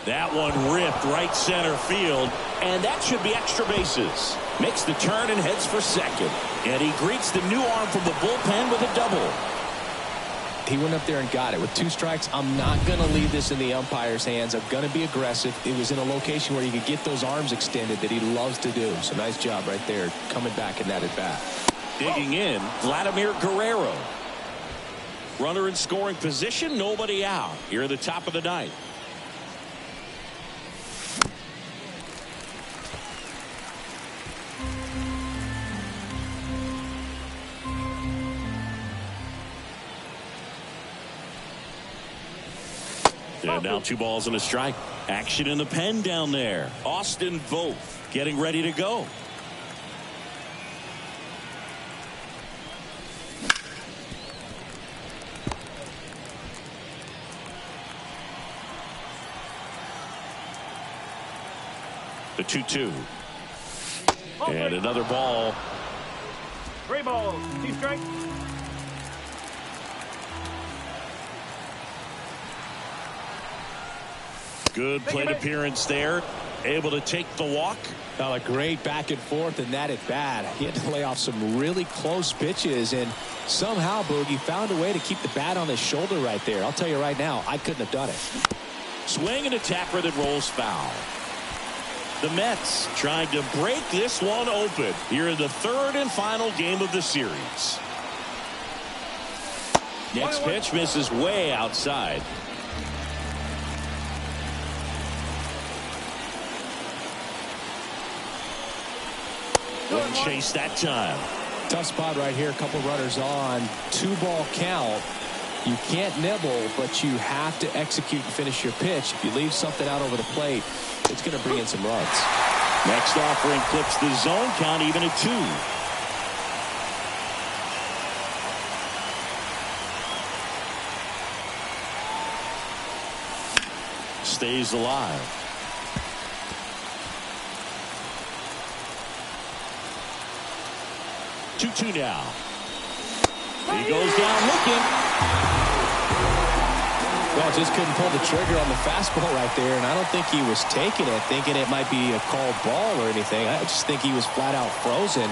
That one ripped right center field, and that should be extra bases. Makes the turn and heads for second. And he greets the new arm from the bullpen with a double. He went up there and got it. With 2 strikes, I'm not going to leave this in the umpire's hands. I'm going to be aggressive. It was in a location where he could get those arms extended that he loves to do. So nice job right there, coming back in that at bat. Digging in, Vladimir Guerrero. Runner in scoring position, nobody out. Here at the top of the 9th. And now 2 balls and a strike. Action in the pen down there. Austin Vogt getting ready to go. The 2-2. And another ball. 3 balls, 2 strikes. Good plate appearance there. Able to take the walk. A great back and forth in that at bat. He had to lay off some really close pitches, and somehow Boogie found a way to keep the bat on his shoulder right there. I'll tell you right now, I couldn't have done it. Swing and a tapper that rolls foul. The Mets trying to break this one open here in the 3rd and final game of the series. Next pitch misses way outside. Wouldn't chase that time. Tough spot right here. A couple runners on. 2-ball count. You can't nibble, but you have to execute and finish your pitch. If you leave something out over the plate, it's going to bring in some runs. Next offering clips the zone count even at 2. stays alive. Two now. He goes down looking. Well, just couldn't pull the trigger on the fastball right there, and I don't think he was taking it, thinking it might be a called ball or anything. I just think he was flat out frozen.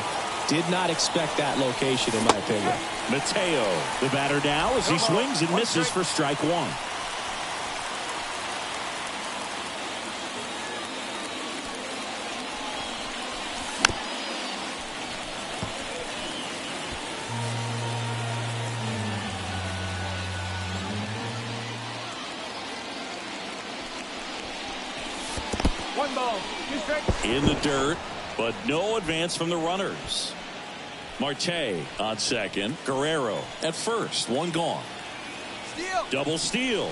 Did not expect that location, in my opinion. Mateo, the batter now, as he swings and misses for strike one. One ball, 2 strikes. In the dirt, but no advance from the runners. Marte on second. Guerrero at first. One gone. Steal. Double steal.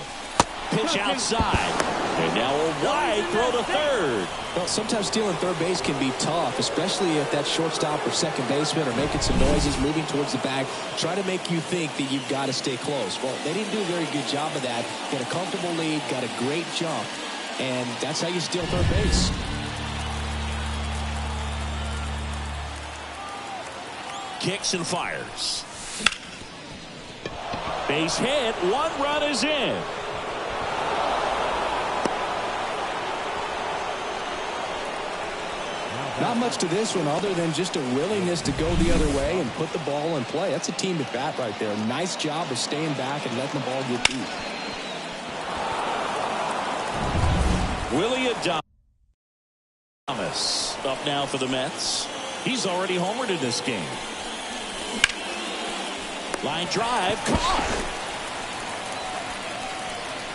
Pitch outside. And now a wide throw to third. Well, sometimes stealing third base can be tough, especially if that shortstop or second baseman are making some noises, moving towards the bag, try to make you think that you've got to stay close. Well, they didn't do a very good job of that. Got a comfortable lead, got a great jump, and that's how you steal third base. Kicks and fires. Base hit. One run is in. Not much to this one other than just a willingness to go the other way and put the ball in play. That's a team at bat right there. Nice job of staying back and letting the ball get deep. Willie Adames up now for the Mets. He's already homered in this game. Line drive, caught.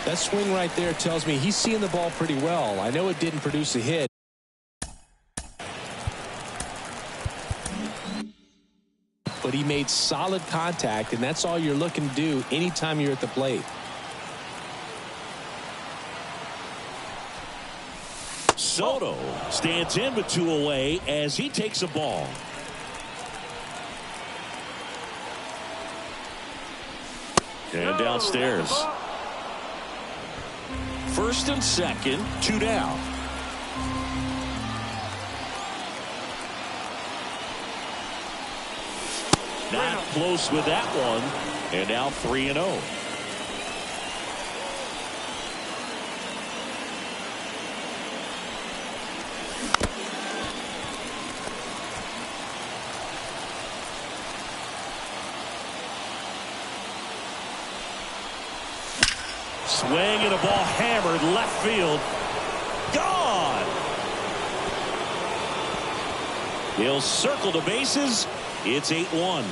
That swing right there tells me he's seeing the ball pretty well. I know it didn't produce a hit, but he made solid contact, and that's all you're looking to do anytime you're at the plate. Soto stands in with 2 away as he takes a ball. And downstairs. First and second, 2 down. Not close with that one. And now 3-0. Swing and a ball hammered left field. Gone. He'll circle the bases. It's 8-1.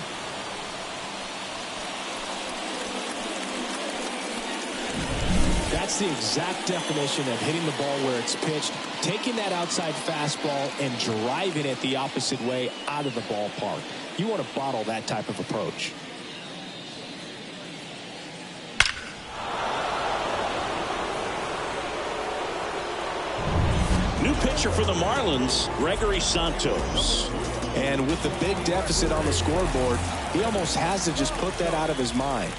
That's the exact definition of hitting the ball where it's pitched, taking that outside fastball and driving it the opposite way out of the ballpark. You want to bottle that type of approach. New pitcher for the Marlins, Gregory Santos. And with the big deficit on the scoreboard, he almost has to just put that out of his mind.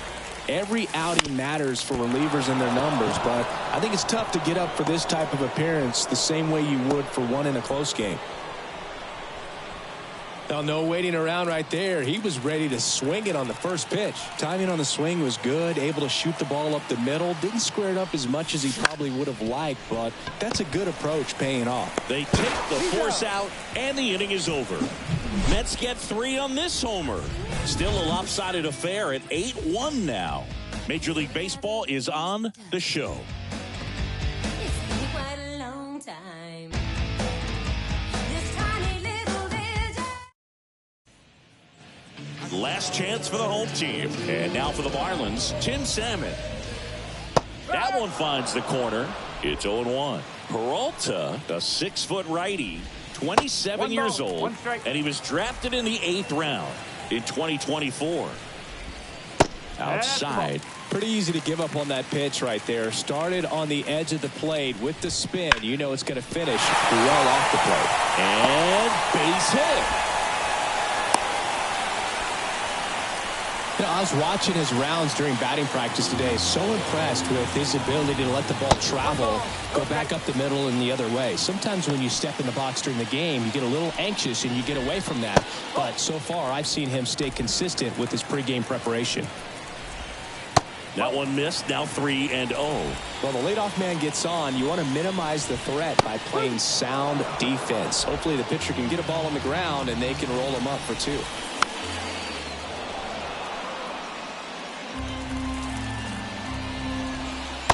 Every outing matters for relievers and their numbers, but I think it's tough to get up for this type of appearance the same way you would for one in a close game. Now, no waiting around right there. He was ready to swing it on the first pitch. Timing on the swing was good, able to shoot the ball up the middle. Didn't square it up as much as he probably would have liked, but that's a good approach paying off. They take the force out, and the inning is over. Mets get 3 on this homer. Still a lopsided affair at 8-1 now. Major League Baseball is on the show. It's been quite a long time. This tiny little vision. Last chance for the home team. And now for the Marlins, Tim Salmon. That one finds the corner. It's 0-1. Peralta, a 6-foot righty, 27 years old, and he was drafted in the 8th round in 2024. Outside. Pretty easy to give up on that pitch right there. Started on the edge of the plate with the spin. You know it's going to finish well off the plate. And base hit. You know, I was watching his rounds during batting practice today. So impressed with his ability to let the ball travel, go back up the middle and the other way. Sometimes when you step in the box during the game, you get a little anxious and you get away from that. But so far, I've seen him stay consistent with his pregame preparation. That one missed. Now 3-0. Well, the leadoff man gets on. You want to minimize the threat by playing sound defense. Hopefully the pitcher can get a ball on the ground and they can roll him up for 2.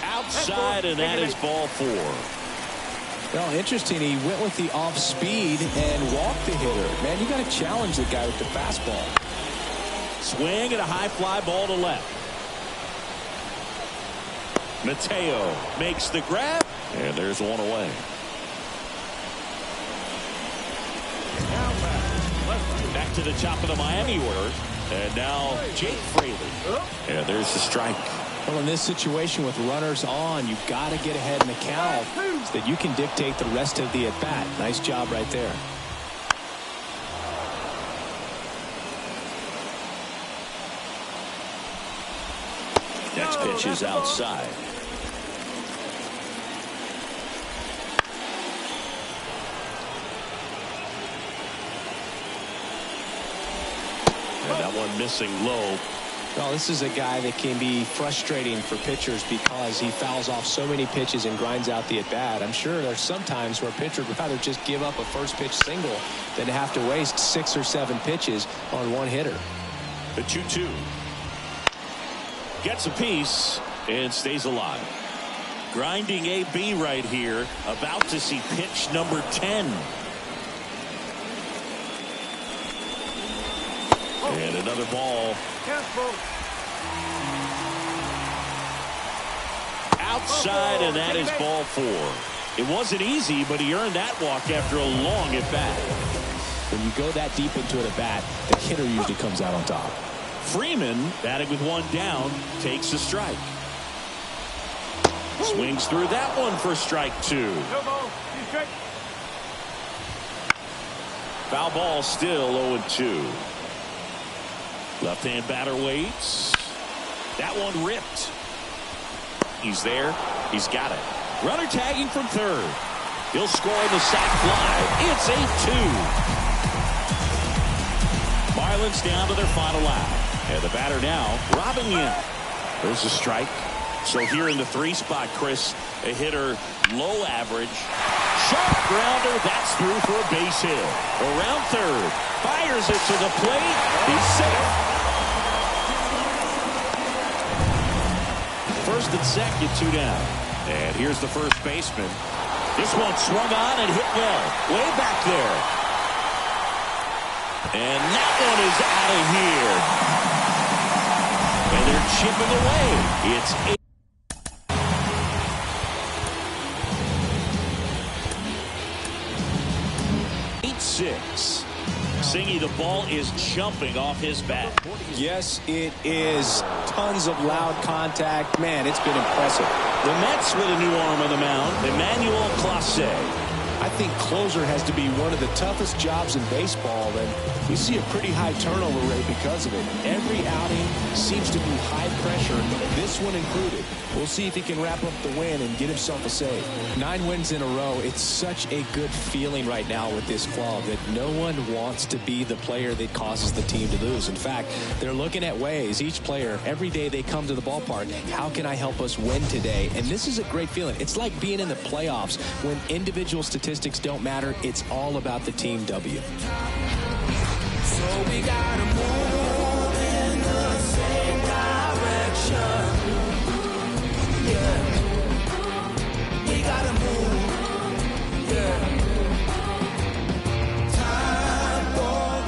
Outside, and that is ball 4. Well, interesting. He went with the off speed and walked the hitter. Man, you got to challenge the guy with the fastball. Swing and a high fly ball to left. Mateo makes the grab, and there's one away. Back to the top of the Miami order, and now Jake Fraley. And there's the strike. Well, in this situation with runners on, you've got to get ahead in the count so that you can dictate the rest of the at-bat. Nice job right there. Next pitch is outside. And that one missing low. Well, this is a guy that can be frustrating for pitchers because he fouls off so many pitches and grinds out the at-bat. I'm sure there's some times where a pitcher would rather just give up a first pitch single than to have to waste 6 or 7 pitches on one hitter. The 2-2. Gets a piece and stays alive. Grinding AB right here. About to see pitch number 10. And another ball. Outside, and that is ball 4. It wasn't easy, but he earned that walk after a long at-bat. When you go that deep into an at-bat, the hitter usually comes out on top. Freeman, batting with 1 down, takes a strike. Swings through that one for strike 2. Foul ball, still 0-2. Left-hand batter waits. That one ripped. He's there. He's got it. Runner tagging from third. He'll score on the sac fly. It's 8-2. Marlins down to their final out. And the batter now, Robin Yin. There's a strike. So here in the 3 spot, Chris, a hitter low average. Sharp grounder. That's through for a base hit. Around third. Fires it to the plate. He's safe. First and second, 2 down. And here's the first baseman. This one swung on and hit well. Way back there. And that one is out of here. And they're chipping away. It's 8-6. Singy, the ball is jumping off his bat. Yes, it is. Tons of loud contact. Man, it's been impressive. The Mets with a new arm on the mound, Emmanuel Clase. I think closer has to be one of the toughest jobs in baseball, and we see a pretty high turnover rate because of it. Every outing seems to be high pressure, this one included. We'll see if he can wrap up the win and get himself a save. 9 wins in a row. It's such a good feeling right now with this club that no one wants to be the player that causes the team to lose. In fact, they're looking at ways, each player, every day they come to the ballpark, how can I help us win today? And this is a great feeling. It's like being in the playoffs when individual statistics don't matter. It's all about the team W. So we gotta move in the same direction. Yeah. We gotta move. Yeah. Time for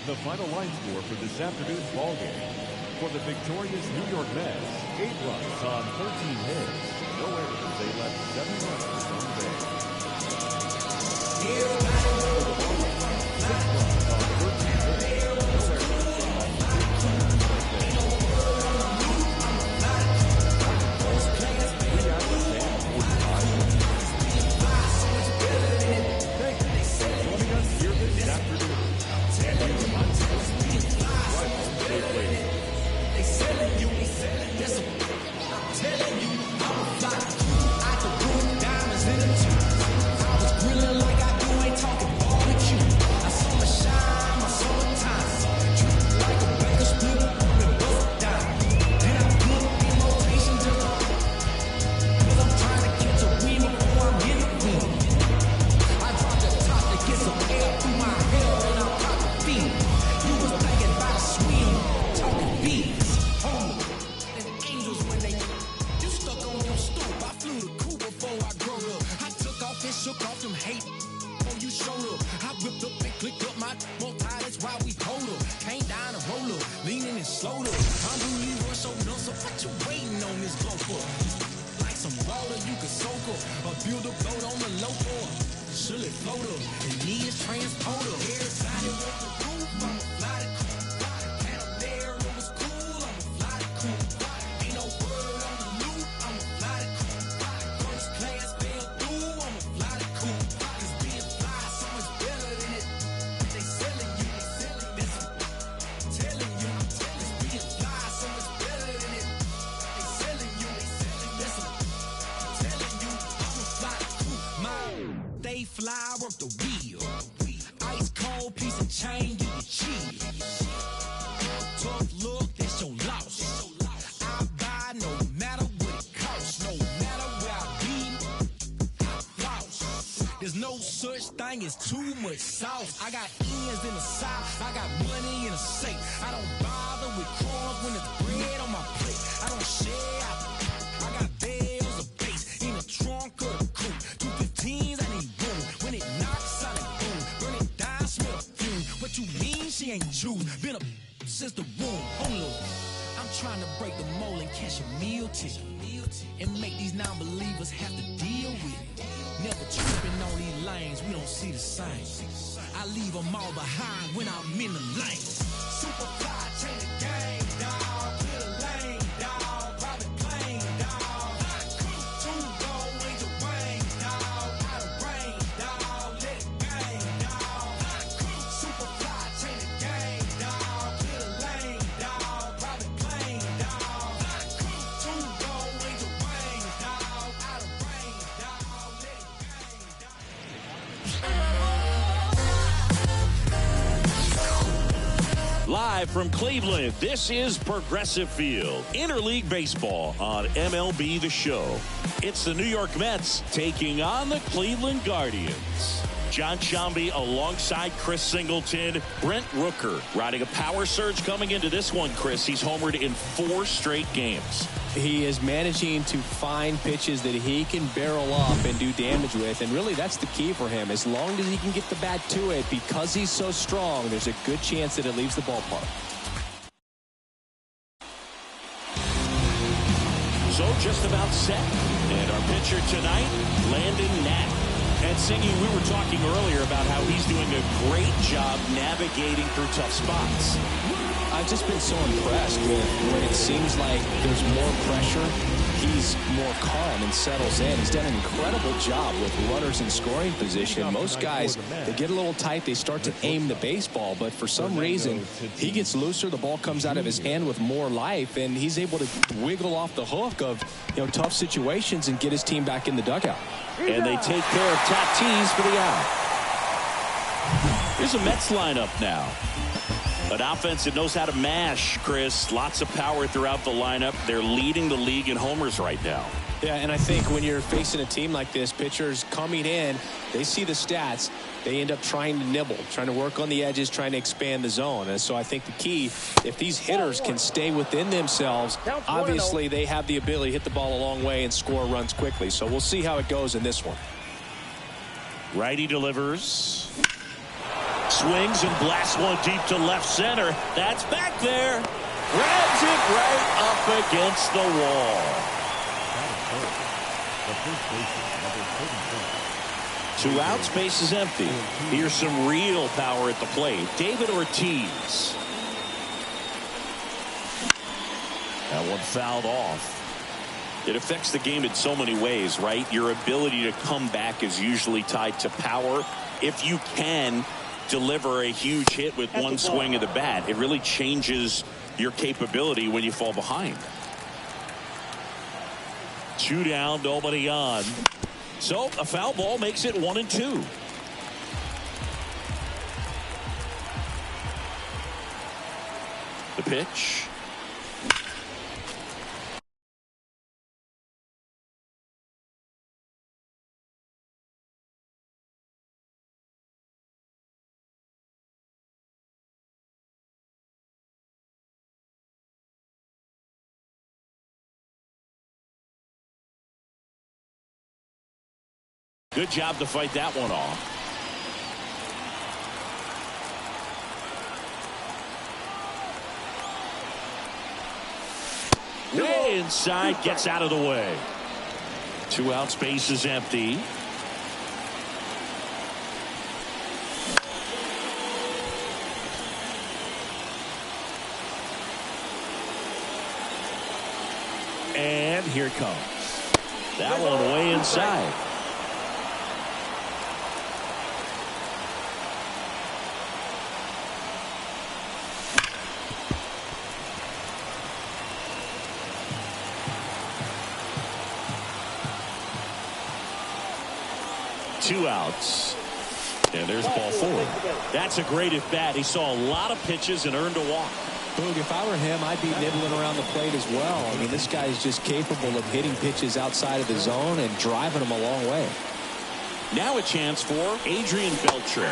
the final line score for this afternoon's ball game. For the victorious New York Mets, 8 runs on 13 hits. No errors, they left 7 runners on base. 6 runs on 13 hits. No errors, they left 6 runners on base. 3 out of 10, 45. Thank you for joining us here this afternoon. And we remind you, motor. The need a transporter. Everybody want the roof, I'ma fly the coop. Panamera was cool, I'ma fly the coop. Ain't no word on the loop, I'ma fly the coop. First class fell through, I'ma fly the coop. Cause being fly so much better than it. They selling you, listen. Telling you, it's being fly so much better than it. They selling you, listen. Telling you, I'ma fly the coop. They fly, work the wheel. Ice cold piece of chain, give you chill. Tough look, that's your loss. I buy no matter what it costs. No matter where I be, I lost. There's no such thing as too much sauce. I got ends in the south, I got money in the safe. I don't bother with crumbs when it's bread on my plate. I don't share, I got bells of bass in the trunk of the coupe. 215s, I need room. When it knocks, I like boom. Burn it down, smell the fume. What you mean she ain't true? Been a since the womb. Hold on, I'm trying to break the mold and catch a meal ticket. And make these non-believers have to deal with it. Never tripping on these lanes, we don't see the same. I leave them all behind when I'm in the lane. Super fly, change the game, dawg. Clear the lane, dawg. Private plane, dawg. Two gold wings of rain, dawg. Out of rain, dawg. Let it bang, dawg. Super fly, change the game, dawg. Clear the lane, dawg. Private plane, dawg. Two gold wings of rain, dawg. Out of rain, dawg. Let it bang, dawg. Live from Cleveland, this is Progressive Field. Interleague Baseball on MLB The Show. It's the New York Mets taking on the Cleveland Guardians. John Shambi alongside Chris Singleton. Brent Rooker riding a power surge coming into this one, Chris. He's homered in 4 straight games. He is managing to find pitches that he can barrel up and do damage with, and really that's the key for him. As long as he can get the bat to it, because he's so strong, there's a good chance that it leaves the ballpark. So just about set. And our pitcher tonight, Landon Knapp. And Singy, we were talking earlier about how he's doing a great job navigating through tough spots. I've just been so impressed with when it seems like there's more pressure, he's more calm and settles in. He's done an incredible job with runners in scoring position. Most guys, they get a little tight, they start to aim the baseball, but for some reason, he gets looser, the ball comes out of his hand with more life, and he's able to wiggle off the hook of tough situations and get his team back in the dugout. And they take care of Tatis for the out. Here's a Mets lineup now. An offense that knows how to mash, Chris. Lots of power throughout the lineup. They're leading the league in homers right now. Yeah, and I think when you're facing a team like this, pitchers coming in, they see the stats. They end up trying to nibble, trying to work on the edges, trying to expand the zone. And so I think the key, if these hitters can stay within themselves, obviously they have the ability to hit the ball a long way and score runs quickly. So we'll see how it goes in this one. Righty delivers. Swings and blasts one deep to left center. That's back there. Grabs it right up against the wall. Two outs, base is empty. Here's some real power at the plate. David Ortiz. That one fouled off. It affects the game in so many ways, right? Your ability to come back is usually tied to power. If you can deliver a huge hit with one swing of the bat, it really changes your capability when you fall behind. 2 down, nobody on. So a foul ball makes it 1-2. The pitch. Good job to fight that one off. Way inside, gets out of the way. 2 outs, base is empty. And here it comes. That one way inside. Two outs. And there's ball four. That's a great at bat. He saw a lot of pitches and earned a walk. Boog, if I were him, I'd be nibbling around the plate as well. I mean, this guy is just capable of hitting pitches outside of the zone and driving them a long way. Now a chance for Adrian Beltre.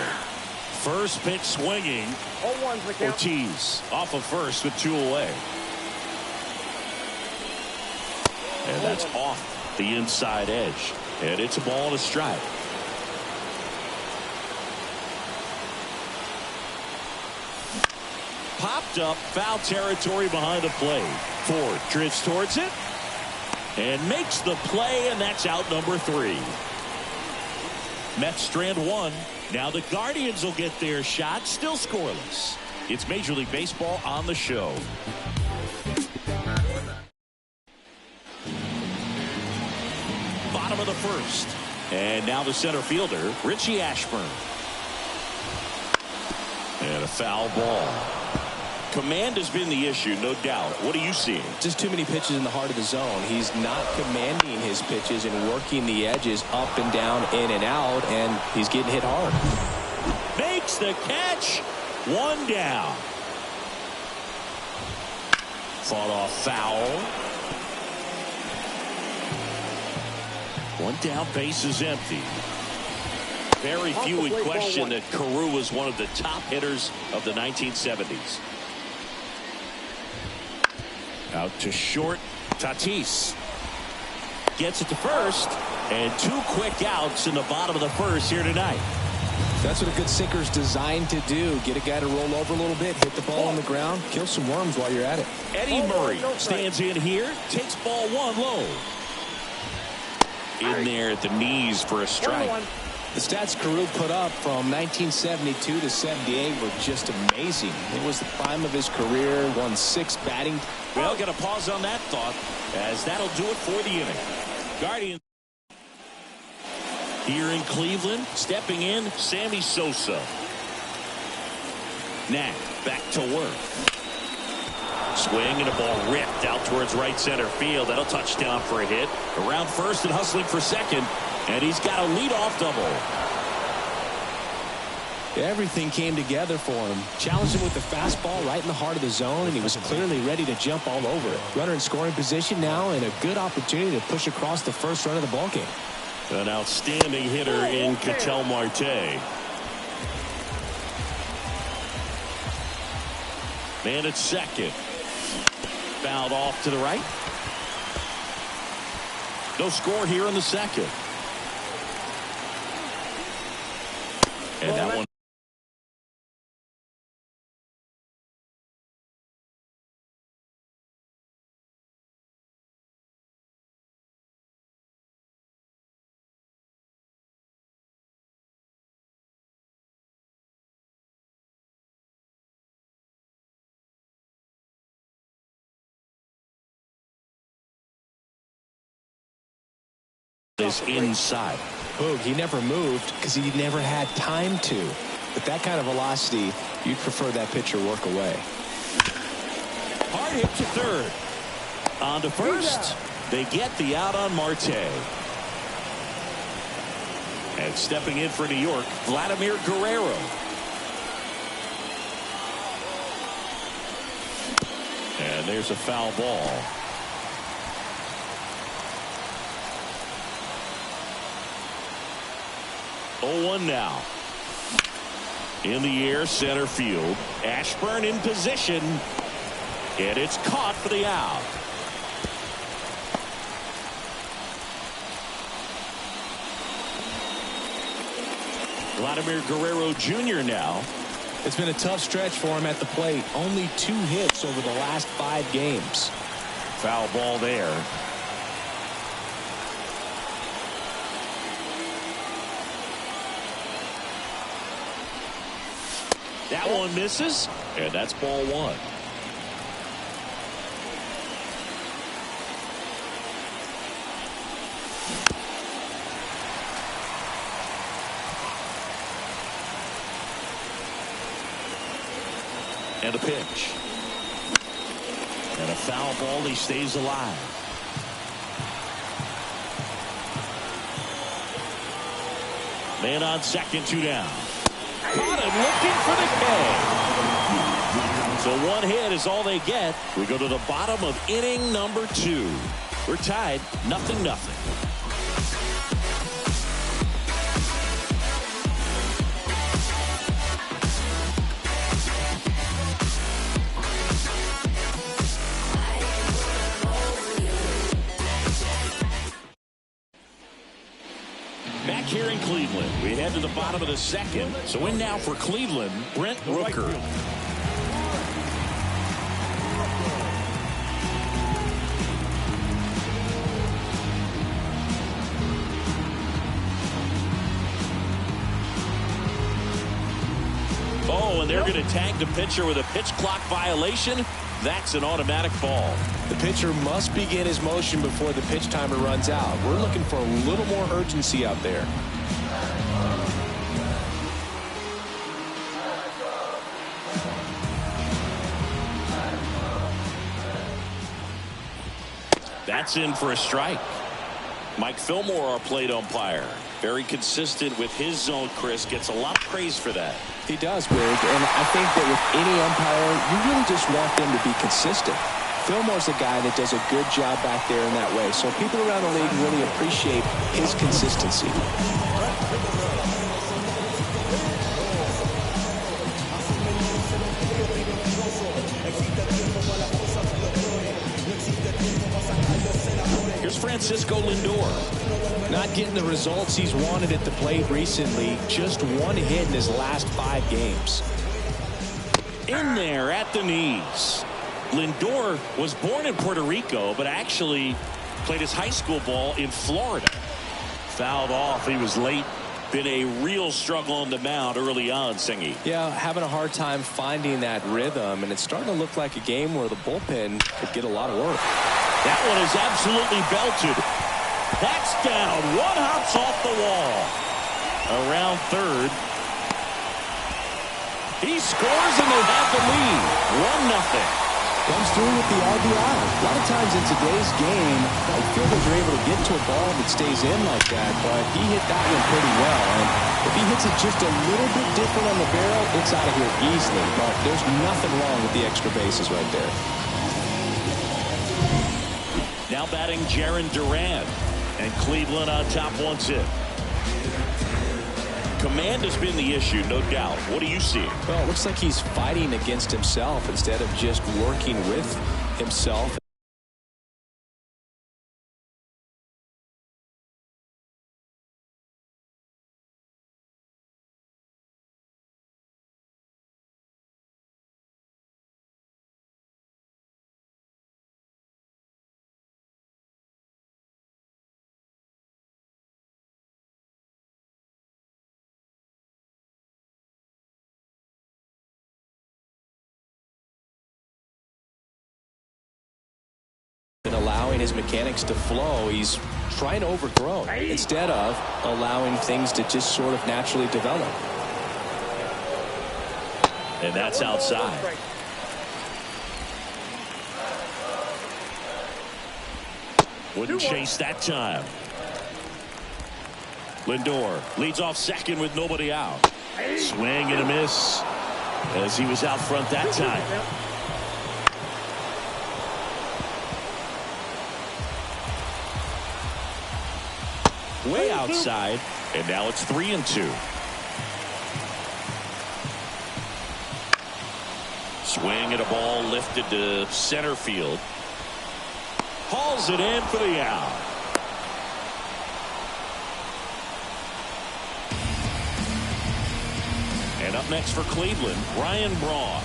First pitch swinging. Ortiz off of first with two away. And that's off the inside edge. And it's a ball and a strike. Popped up, foul territory behind the plate. Ford drifts towards it and makes the play, and that's out number 3. Mets strand one. Now the Guardians will get their shot, still scoreless. It's Major League Baseball on the show. Bottom of the first. And now the center fielder, Richie Ashburn. And a foul ball. Command has been the issue, no doubt. What are you seeing? Just too many pitches in the heart of the zone. He's not commanding his pitches and working the edges up and down, in and out, and he's getting hit hard. Makes the catch. One down. Fought off foul. One down, base is empty. Very few would question that Carew was one of the top hitters of the 1970s. Out to short. Tatis gets it to first, and 2 quick outs in the bottom of the first here tonight. That's what a good sinker's designed to do. Get a guy to roll over a little bit, hit the ball on the ground, kill some worms while you're at it. Eddie Murray stands in here, takes ball 1 low. In there at the knees for a strike. The stats Carew put up from 1972 to 78 were just amazing. It was the prime of his career, won 6 batting. Well, got to pause on that thought, as that'll do it for the inning. Guardians here in Cleveland, stepping in, Sammy Sosa. Now back to work. Swing and a ball ripped out towards right center field. That'll touch down for a hit. Around first and hustling for second. And he's got a leadoff double. Everything came together for him. Challenged him with the fastball right in the heart of the zone, and he was clearly ready to jump all over it. Runner in scoring position now, and a good opportunity to push across the first run of the ballgame. An outstanding hitter in Ketel Marte. Man at second. Fouled off to the right. No score here in the second. And that one. Is inside. Boog, he never moved because he never had time to. With that kind of velocity, you'd prefer that pitcher work away. Hard hit to third. On to first. They get the out on Marte. And stepping in for New York, Vladimir Guerrero. And there's a foul ball. Oh, 1 now. In the air, center field. Ashburn in position. And it's caught for the out. Vladimir Guerrero Jr. now. It's been a tough stretch for him at the plate. Only 2 hits over the last 5 games. Foul ball there. That one misses, and that's ball 1. And a pitch. And a foul ball. He stays alive. Man on second, 2 down. Caught him looking for the K. So 1 hit is all they get. We go to the bottom of inning number 2. We're tied 0-0. Back here in Cleveland, we head to the bottom of the second. So in now for Cleveland, Brent Rooker. Oh, and they're going to tag the pitcher with a pitch clock violation. That's an automatic ball. The pitcher must begin his motion before the pitch timer runs out. We're looking for a little more urgency out there. That's in for a strike. Mike Fillmore, our plate umpire. Very consistent with his zone, Chris. Gets a lot of praise for that. He does, Greg, and I think that with any umpire, you really just want them to be consistent. Fillmore's a guy that does a good job back there in that way, so people around the league really appreciate his consistency. Here's Francisco Lindor. Not getting the results he's wanted at the plate recently. Just 1 hit in his last 5 games. In there at the knees. Lindor was born in Puerto Rico, but actually played his high school ball in Florida. Fouled off. He was late. Been a real struggle on the mound early on, Singy. Yeah, having a hard time finding that rhythm, and it's starting to look like a game where the bullpen could get a lot of work. That one is absolutely belted. That's down. 1 hops off the wall. Around third. He scores and they have the lead. 1-0. Comes through with the RBI. A lot of times in today's game, outfielders are able to get to a ball that stays in like that, but he hit that one pretty well. And if he hits it just a little bit different on the barrel, it's out of here easily. But there's nothing wrong with the extra bases right there. Now batting Jarren Duran, and Cleveland on top 1-0. Command has been the issue, no doubt. What do you see? Well, it looks like he's fighting against himself instead of just working with himself. Allowing his mechanics to flow, he's trying to overthrow instead of allowing things to just sort of naturally develop. And that's outside. Wouldn't chase that time. Lindor leads off second with nobody out. Swing and a miss as he was out front that time. Way outside, and now it's 3-2. Swing and a ball lifted to center field. Hauls it in for the out. And up next for Cleveland, Ryan Braun.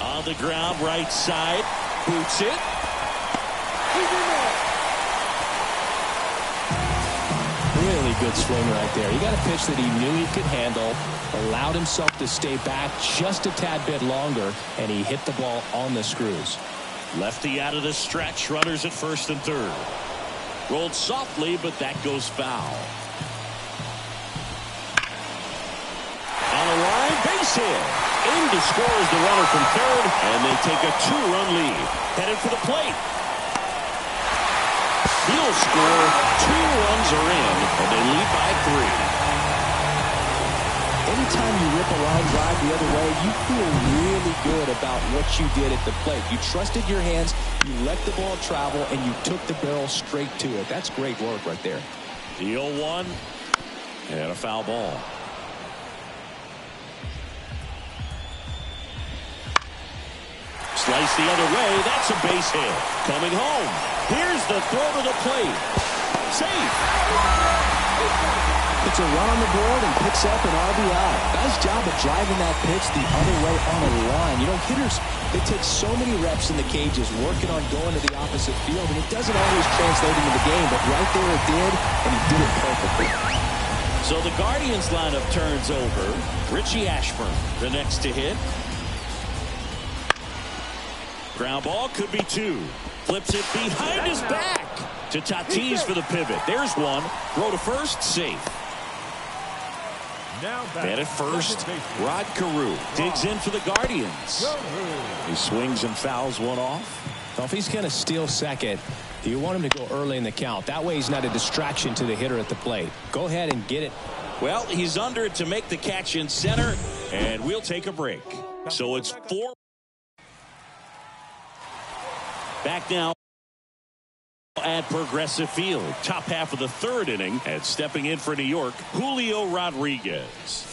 On the ground, right side, boots it. Really good swing right there. He got a pitch that he knew he could handle, allowed himself to stay back just a tad bit longer, and he hit the ball on the screws. Lefty out of the stretch, runners at first and third. Rolled softly, but that goes foul. On the line, base hit. In to score is the runner from third, and they take a 2-run lead. Headed for the plate. He'll score. 2 runs are in, and they lead by 3. Anytime you rip a line drive the other way, you feel really good about what you did at the plate. You trusted your hands, you let the ball travel, and you took the barrel straight to it. That's great work right there. The 0-1 and a foul ball. Slice the other way. That's a base hit. Coming home. Here's the throw to the plate. Safe. It's a run on the board and picks up an RBI. Nice job of driving that pitch the other way on a line. You know, hitters, they take so many reps in the cages working on going to the opposite field, and it doesn't always translate into the game, but right there it did, and he did it perfectly. So the Guardians lineup turns over. Richie Ashburn, the next to hit. Ground ball could be 2. Flips it behind his back to Tatis for the pivot. There's one. Throw to first, safe. And at first, Rod Carew digs in for the Guardians. He swings and fouls one off. Well, if he's going to steal second, you want him to go early in the count. That way he's not a distraction to the hitter at the plate. Go ahead and get it. Well, he's under it to make the catch in center, and we'll take a break. So it's 4. Back now at Progressive Field. Top half of the 3rd inning, and stepping in for New York, Julio Rodriguez.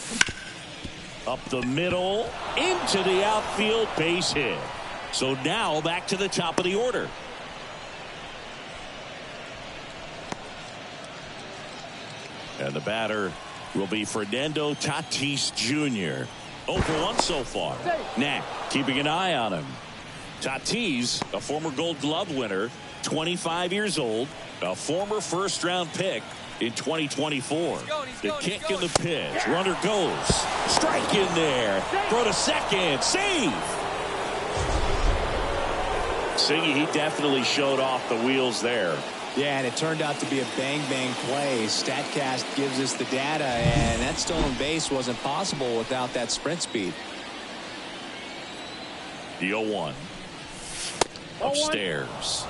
Up the middle, into the outfield, base hit. So now back to the top of the order. And the batter will be Fernando Tatis Jr. 0-for-1 so far. Knack keeping an eye on him. Tatis, a former Gold Glove winner, 25 years old, a former first-round pick in 2024. The kick and the pitch. Runner goes. Strike in there. Throw to second. Save. Siggy, he definitely showed off the wheels there. Yeah, and it turned out to be a bang-bang play. StatCast gives us the data, and that stolen base wasn't possible without that sprint speed. The 0-1. Upstairs.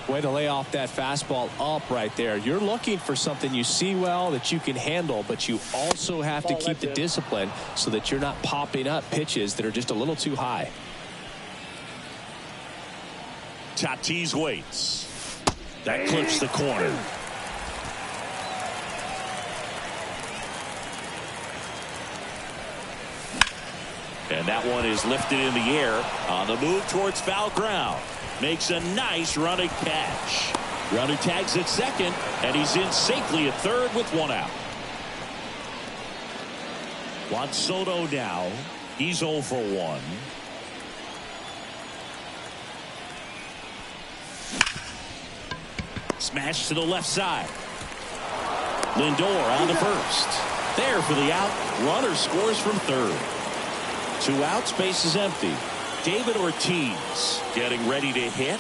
Way to lay off that fastball up right there. You're looking for something you see well that you can handle, but you also have to keep the discipline so that you're not popping up pitches that are just a little too high. Tatis waits. That clips the corner. And that one is lifted in the air on the move towards foul ground. Makes a nice running catch. Runner tags at second, and he's in safely at third with 1 out. Juan Soto now. He's 0 for 1. Smash to the left side. Lindor on the first. There for the out. Runner scores from third. 2 outs, base is empty. David Ortiz getting ready to hit.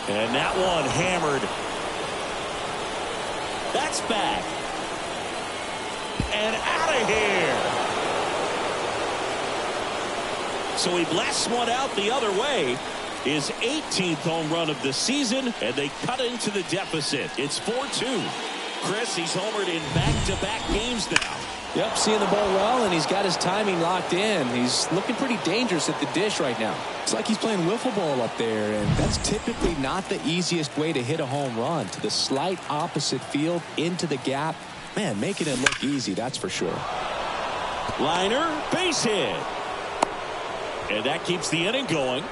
And that one hammered. That's back. And out of here. So he blasts one out the other way. His 18th home run of the season, and they cut into the deficit. It's 4-2. Chris, he's homered in back-to-back games now. Yep, seeing the ball well, and he's got his timing locked in. He's looking pretty dangerous at the dish right now. It's like he's playing wiffle ball up there, and that's typically not the easiest way to hit a home run. To the slight opposite field, into the gap. Man, making it look easy, that's for sure. Liner, base hit. And that keeps the inning going.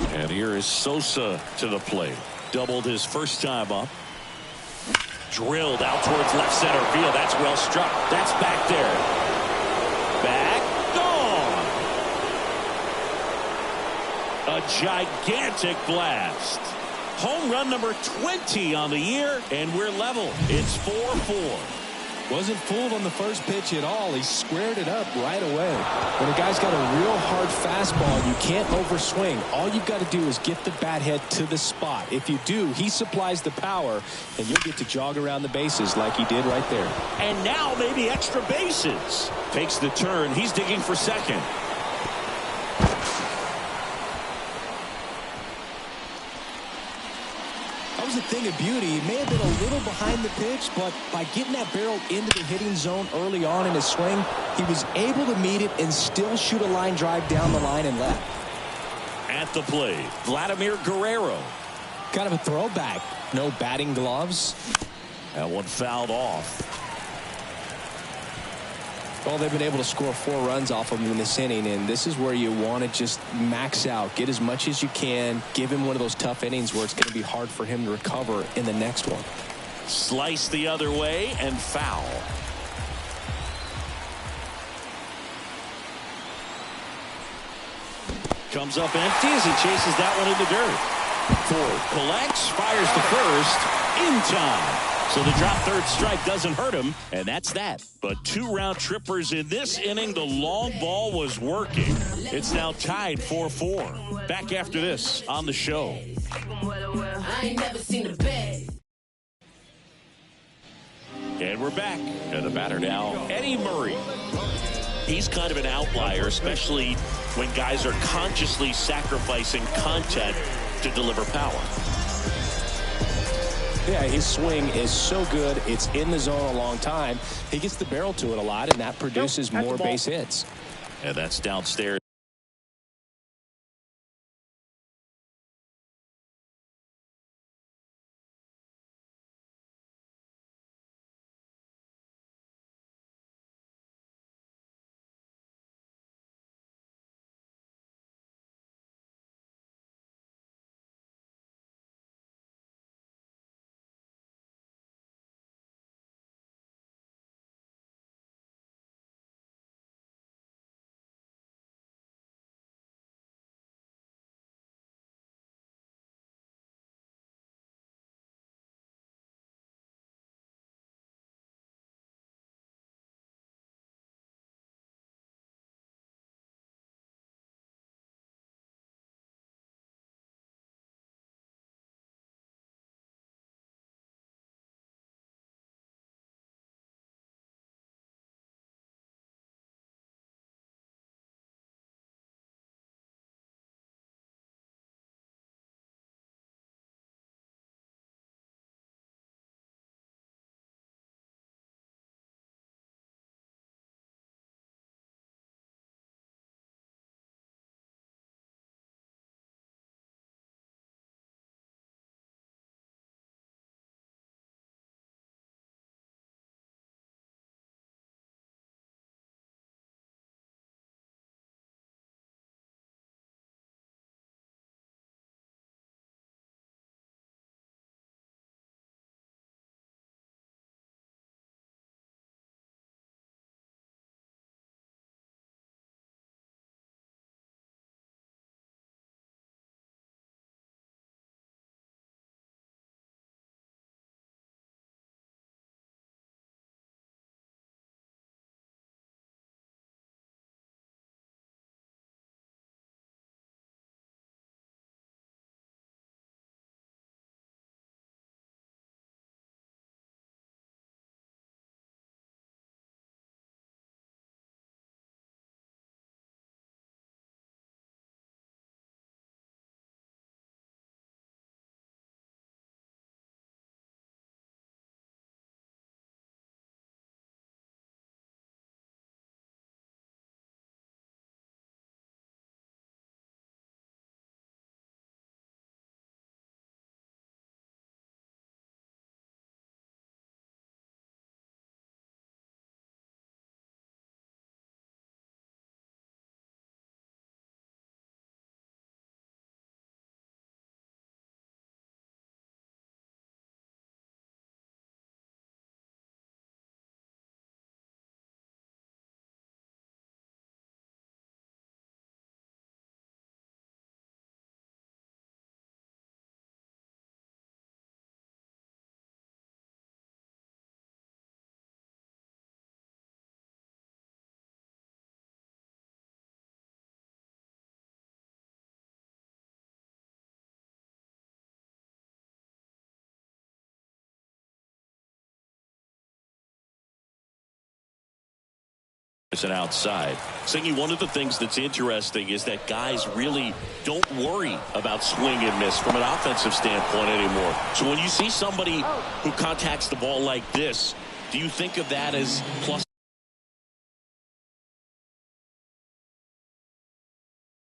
And here is Sosa to the plate. Doubled his first time up. Drilled out towards left center field. That's well struck. That's back there. Back. Gone. A gigantic blast. Home run number 20 on the year, and we're level. It's 4-4. Wasn't fooled on the first pitch at all. He squared it up right away. When a guy's got a real hard fastball, you can't overswing. All you've got to do is get the bat head to the spot. If you do, he supplies the power, and you'll get to jog around the bases like he did right there. And now maybe extra bases. Takes the turn. He's digging for second. That was a thing of beauty. He may have been a little behind the pitch, but by getting that barrel into the hitting zone early on in his swing, he was able to meet it and still shoot a line drive down the line and left. At the plate, Vladimir Guerrero. Kind of a throwback. No batting gloves. That one fouled off. Well, they've been able to score 4 runs off of him in this inning, and this is where you want to just max out. Get as much as you can. Give him one of those tough innings where it's going to be hard for him to recover in the next one. Slice the other way and foul. Comes up empty as he chases that one in the dirt. Ford collects, fires to first, in time. So the drop third strike doesn't hurt him, and that's that. But 2 round trippers in this inning. The long ball was working. It's now tied 4-4. Back after this on the show. I ain't never seen a bed. And we're back. And the batter now, Eddie Murray. He's kind of an outlier, especially when guys are consciously sacrificing content to deliver power. Yeah, his swing is so good. It's in the zone a long time. He gets the barrel to it a lot, and that produces more base hits. And that's downstairs. and outside. Saying one of the things that's interesting is that guys really don't worry about swing and miss from an offensive standpoint anymore. So when you see somebody who contacts the ball like this, do you think of that as plus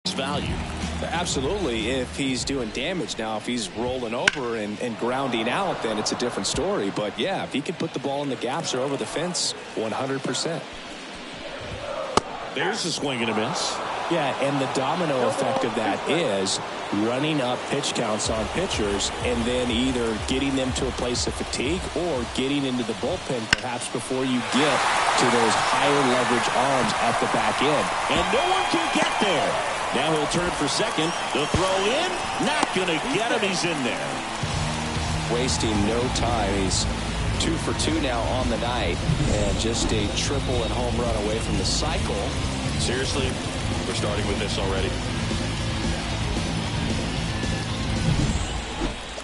value? Absolutely, if he's doing damage. Now, if he's rolling over and grounding out, then it's a different story. But, yeah, if he can put the ball in the gaps or over the fence, 100%. There's a swing and a miss. Yeah, and the domino effect of that is running up pitch counts on pitchers and then either getting them to a place of fatigue or getting into the bullpen perhaps before you get to those higher leverage arms at the back end. And no one can get there. Now he'll turn for second. The throw in. Not going to get him. He's in there. Wasting no time. He's 2 for 2 now on the night. And just a triple and home run away from the cycle. Seriously, we're starting with this already.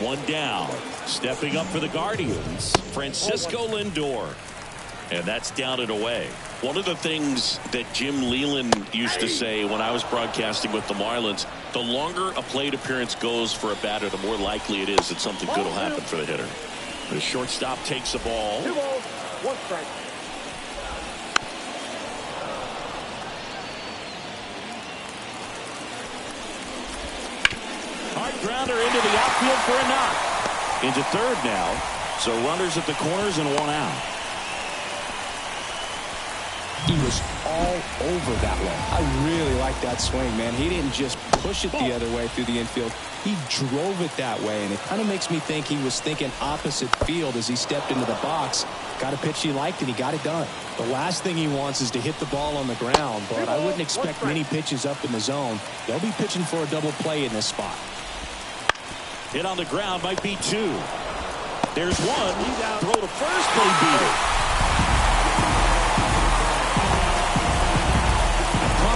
One down. Stepping up for the Guardians, Francisco Lindor. And that's down and away. One of the things that Jim Leland used to say when I was broadcasting with the Marlins, the longer a plate appearance goes for a batter, the more likely it is that something good will happen for the hitter. The shortstop takes the ball. 2 balls, 1 strike. Hard grounder into the outfield for a knock. Into third now. So runners at the corners and 1 out. He was all over that one. I really like that swing, man. He didn't just push it the other way through the infield. He drove it that way, and it kind of makes me think he was thinking opposite field as he stepped into the box. Got a pitch he liked, and he got it done. The last thing he wants is to hit the ball on the ground, but I wouldn't expect many pitches up in the zone. They'll be pitching for a double play in this spot. Hit on the ground might be 2. There's 1. Throw to first, but he beat it.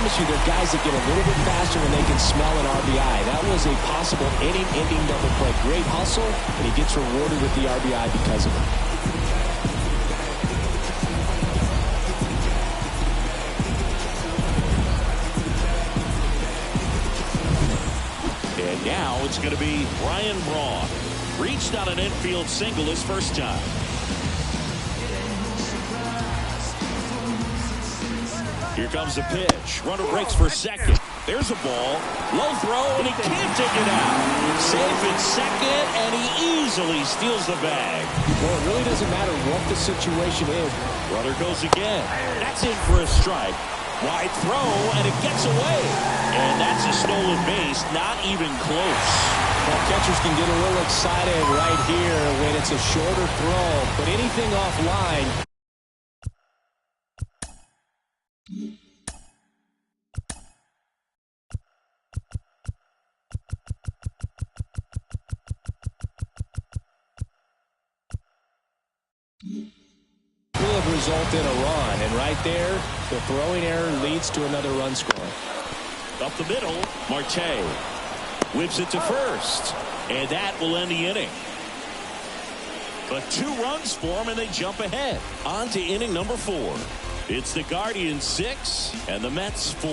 You, there are guys that get a little bit faster when they can smell an RBI. That was a possible inning-ending double play. Great hustle, and he gets rewarded with the RBI because of it. And now it's going to be Brian Braun. Reached on an infield single his first time. Here comes the pitch. Runner breaks for second. There's a ball. Low throw, and he can't take it out. Safe at second, and he easily steals the bag. Well, it really doesn't matter what the situation is. Runner goes again. That's in for a strike. Wide throw, and it gets away. And that's a stolen base, not even close. Well, catchers can get a little excited right here when it's a shorter throw, but anything offline. Will have resulted in a run, and right there, the throwing error leads to another run scoring. Up the middle, Marte whips it to first, and that will end the inning. But 2 runs for him, and they jump ahead. On to inning number 4. It's the Guardians 6 and the Mets 4.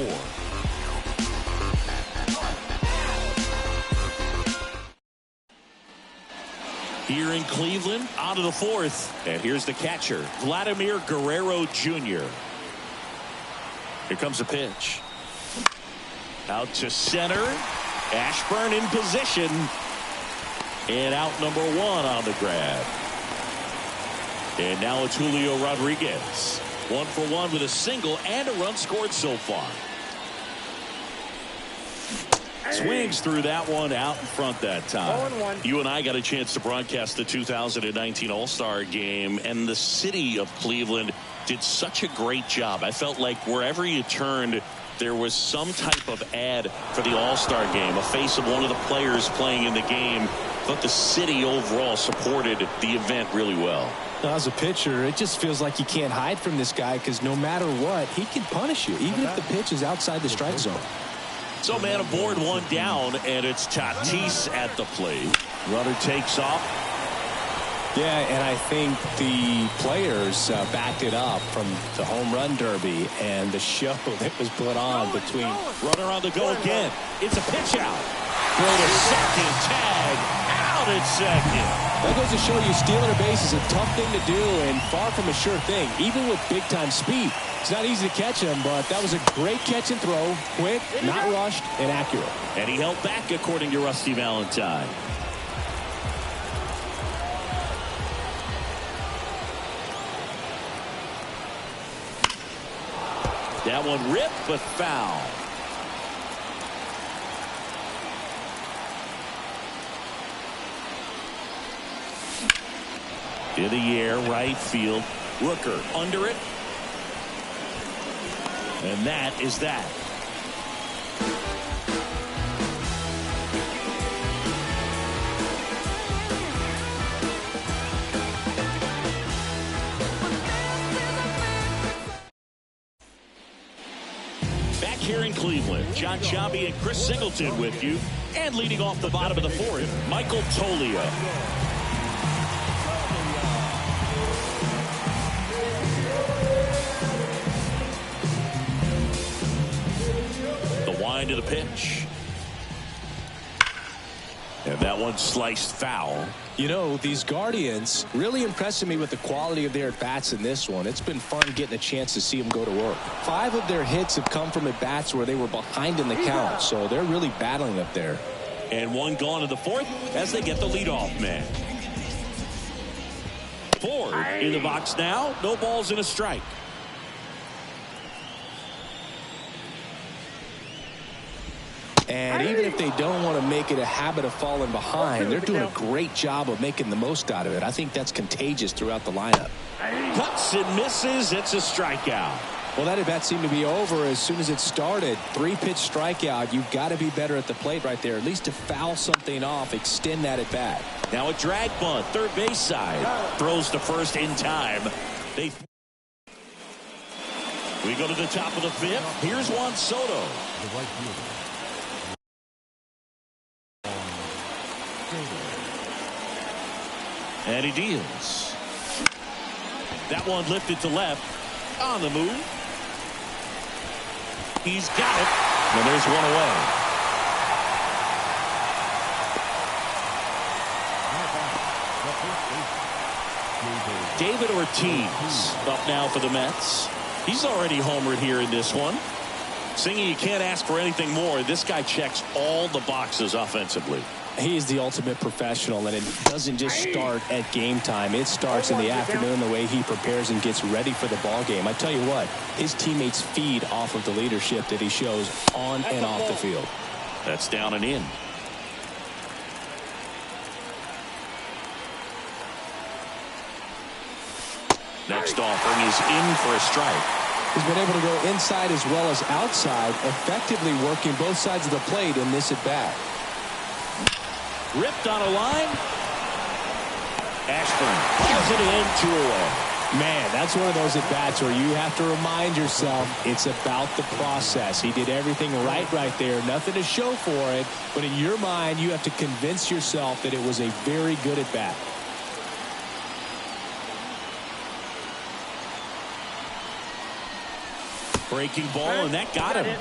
Here in Cleveland, on to the 4th. And here's the catcher, Vladimir Guerrero Jr. Here comes a pitch. Out to center. Ashburn in position. And out number 1 on the grab. And now it's Julio Rodriguez. 1 for 1 with a single and a run scored so far. Swings through that one out in front that time. You and I got a chance to broadcast the 2019 All-Star Game, and the city of Cleveland did such a great job. I felt like wherever you turned, there was some type of ad for the All-Star Game, a face of one of the players playing in the game. But the city overall supported the event really well. Now, as a pitcher, it just feels like you can't hide from this guy because no matter what, he can punish you, even if the pitch is outside the strike zone. So man aboard, 1 down, and it's Tatis at the plate. Runner takes off. Yeah, and I think the players backed it up from the home run derby and the show that was put on between. Runner on the go again. It's a pitch out. Throw to second. Tag out at second. That goes to show you stealing a base is a tough thing to do and far from a sure thing, even with big-time speed. It's not easy to catch him, but that was a great catch and throw. Quick, not rushed, and accurate. And he held back, according to Rusty Valentine. That one ripped, but foul. In the air, right field. Rooker under it. And that is that. Back here in Cleveland, John Sciambi and Chris Singleton with you. And leading off the bottom of the fourth, Michael Toglia. To the pitch. And that one sliced foul. You know, these Guardians really impressing me with the quality of their at-bats in this one. It's been fun getting a chance to see them go to work. 5 of their hits have come from at-bats where they were behind in the count, so they're really battling up there. And one gone in the fourth as they get the leadoff man. Ford in the box now. No balls and a strike. And even if they don't want to make it a habit of falling behind, they're doing a great job of making the most out of it. I think that's contagious throughout the lineup. Cuts and misses. It's a strikeout. Well, that at-bat seemed to be over as soon as it started. 3-pitch strikeout. You've got to be better at the plate right there, at least to foul something off, extend that at-bat. Now a drag bunt, third base side. Throws to first in time. We go to the top of the fifth. Here's Juan Soto. The right fielder. And he deals. That one lifted to left. On the move. He's got it. And there's one away. David Ortiz up now for the Mets. He's already homered here in this one. Singing, you can't ask for anything more. This guy checks all the boxes offensively. He is the ultimate professional, and it doesn't just start at game time. It starts in the afternoon, the way he prepares and gets ready for the ball game. I tell you what, his teammates feed off of the leadership that he shows on and off the field. That's down and in. Next offering is in for a strike. He's been able to go inside as well as outside, effectively working both sides of the plate in this at-bat. Ripped on a line. Ashburn pulls it in, 2 away. Man, that's one of those at-bats where you have to remind yourself it's about the process. He did everything right there. Nothing to show for it. But in your mind, you have to convince yourself that it was a very good at-bat. Breaking ball, and that got him.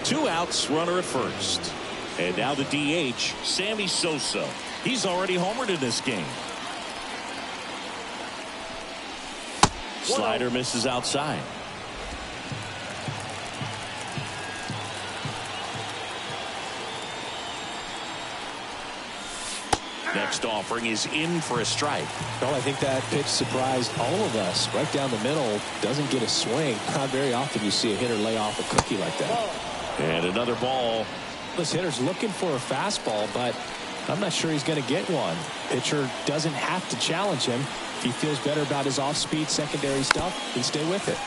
2 outs, runner at first. And now the DH, Sammy Sosa. He's already homered in this game. Slider misses outside. Next offering is in for a strike. Well, I think that pitch surprised all of us. Right down the middle, doesn't get a swing. Not very often you see a hitter lay off a cookie like that. And another ball. This hitter's looking for a fastball, but I'm not sure he's going to get one. Pitcher doesn't have to challenge him. If he feels better about his off-speed secondary stuff, then stay with it.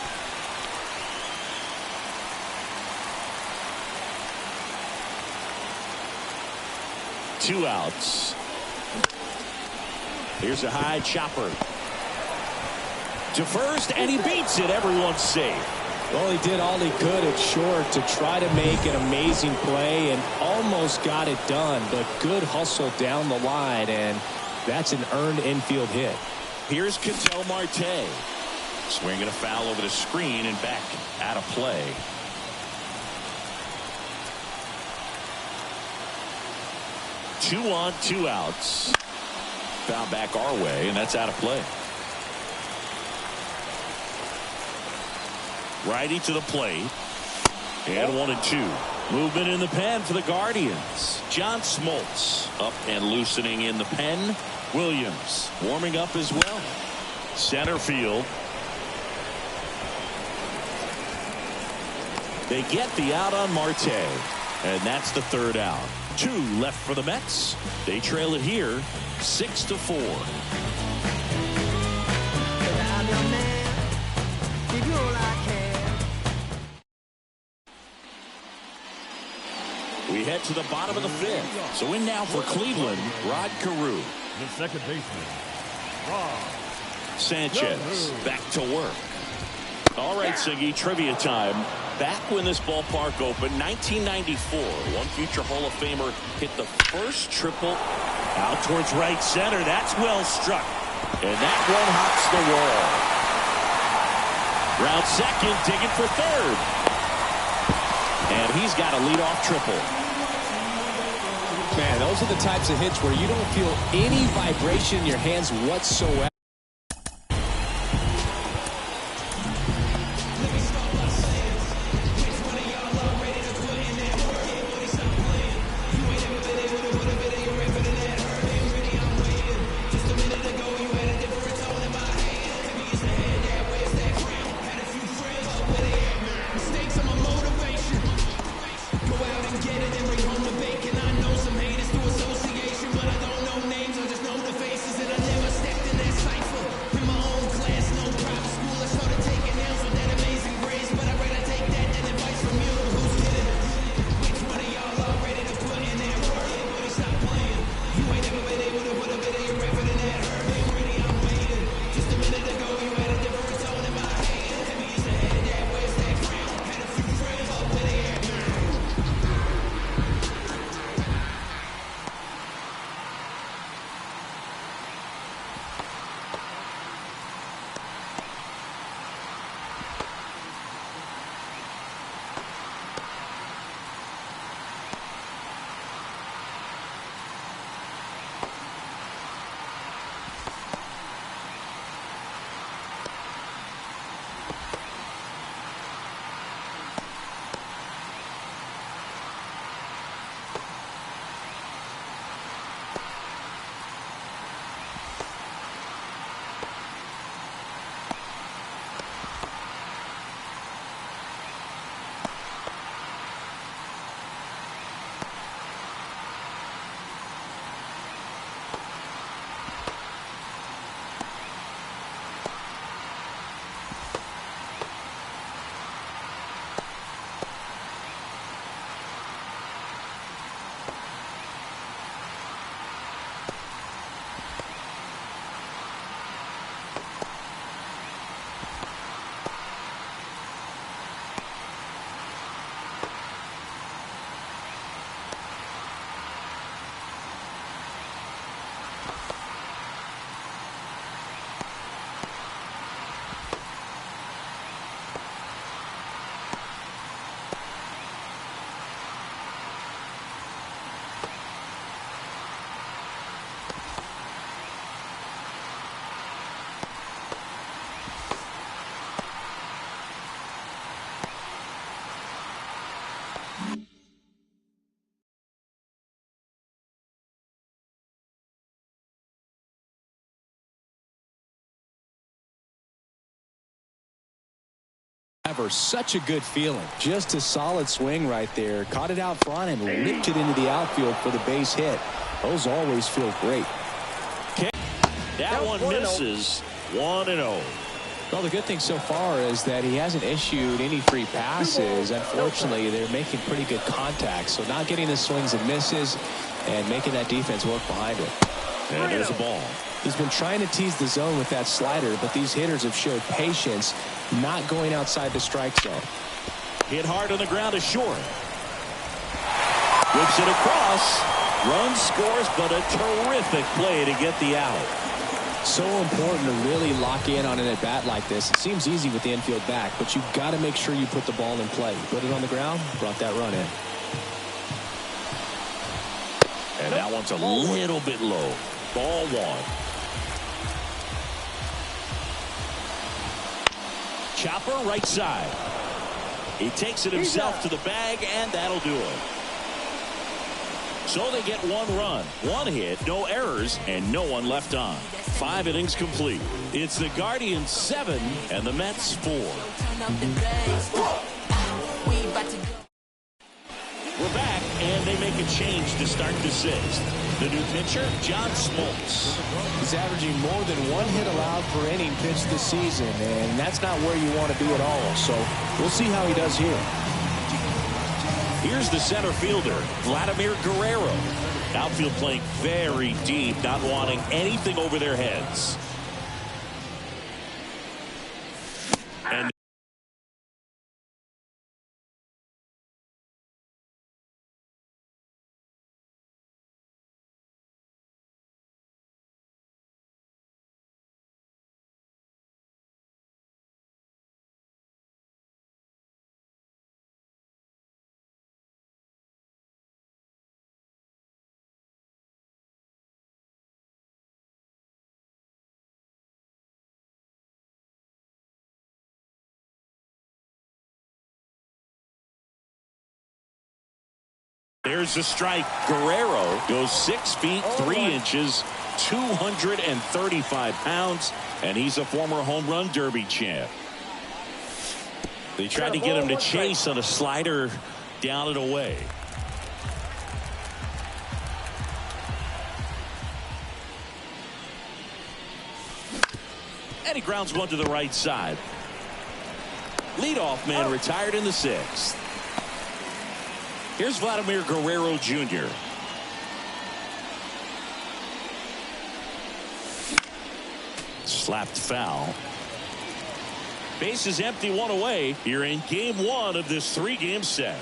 Two outs. Here's a high chopper. To first, and he beats it. Everyone's safe. Well, he did all he could at short to try to make an amazing play and almost got it done, but good hustle down the line, and that's an earned infield hit. Here's Ketel Marte. Swinging a foul over the screen and back out of play. Two on, two outs. Foul back our way, and that's out of play. Righty to the plate. And 1-2. Movement in the pen for the Guardians. John Smoltz up and loosening in the pen. Williams warming up as well. Center field. They get the out on Marte, and that's the third out. 2 left for the Mets. They trail it here 6-4. We head to the bottom of the 5th. So in now for Cleveland, Rod Carew. The second baseman, Rod Sanchez back to work. All right, Siggy, trivia time. Back when this ballpark opened, 1994, one future Hall of Famer hit the first triple out towards right center. That's well struck. And that one hops the wall. Round second, digging for third. And he's got a leadoff triple. Man, those are the types of hits where you don't feel any vibration in your hands whatsoever. Such a good feeling. Just a solid swing right there. Caught it out front and ripped it into the outfield for the base hit. Those always feel great. That one misses. 1-0. Well, the good thing so far is that he hasn't issued any free passes. Unfortunately, they're making pretty good contact. So not getting the swings and misses and making that defense work behind it. And there's a ball. He's been trying to tease the zone with that slider, but these hitters have showed patience, not going outside the strike zone. Hit hard on the ground to short. Whips it across. Run scores, but a terrific play to get the out. So important to really lock in on an at-bat like this. It seems easy with the infield back, but you've got to make sure you put the ball in play. Put it on the ground, brought that run in. And that one's a little bit low. Ball one. Chopper right side. He takes it himself to the bag, and that'll do it. So they get one run, one hit, no errors, and no one left on. 5 innings complete. It's the Guardians 7 and the Mets 4. We're back, and they make a change to start the 6th. The new pitcher, John Smoltz. He's averaging more than 1 hit allowed per inning pitched this season, and that's not where you want to be at all. So we'll see how he does here. Here's the center fielder, Vladimir Guerrero. Outfield playing very deep, not wanting anything over their heads. And there's a strike. Guerrero goes 6 feet 3 inches, 235 pounds, and he's a former home run derby champ. They tried to get him to chase on a slider down and away. And he grounds one to the right side. Leadoff man retired in the 6th. Here's Vladimir Guerrero Jr. Slapped foul. Base is empty, 1 away here in game 1 of this 3-game set.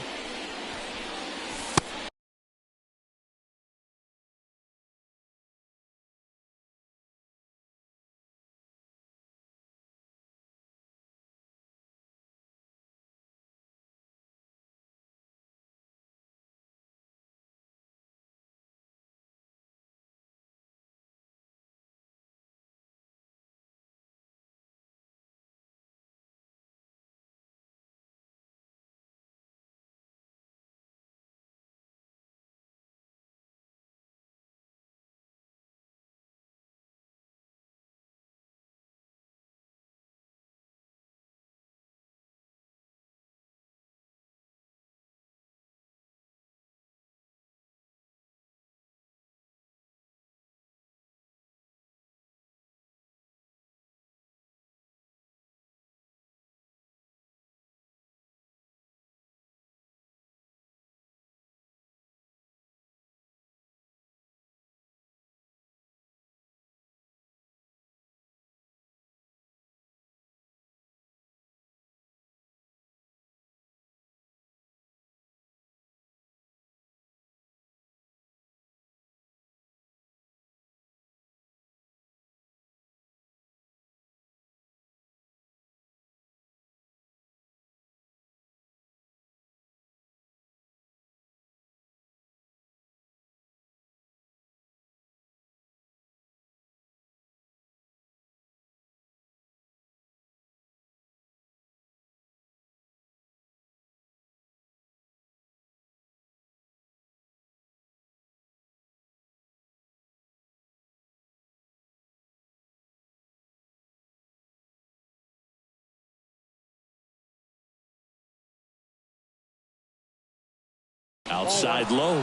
Outside low,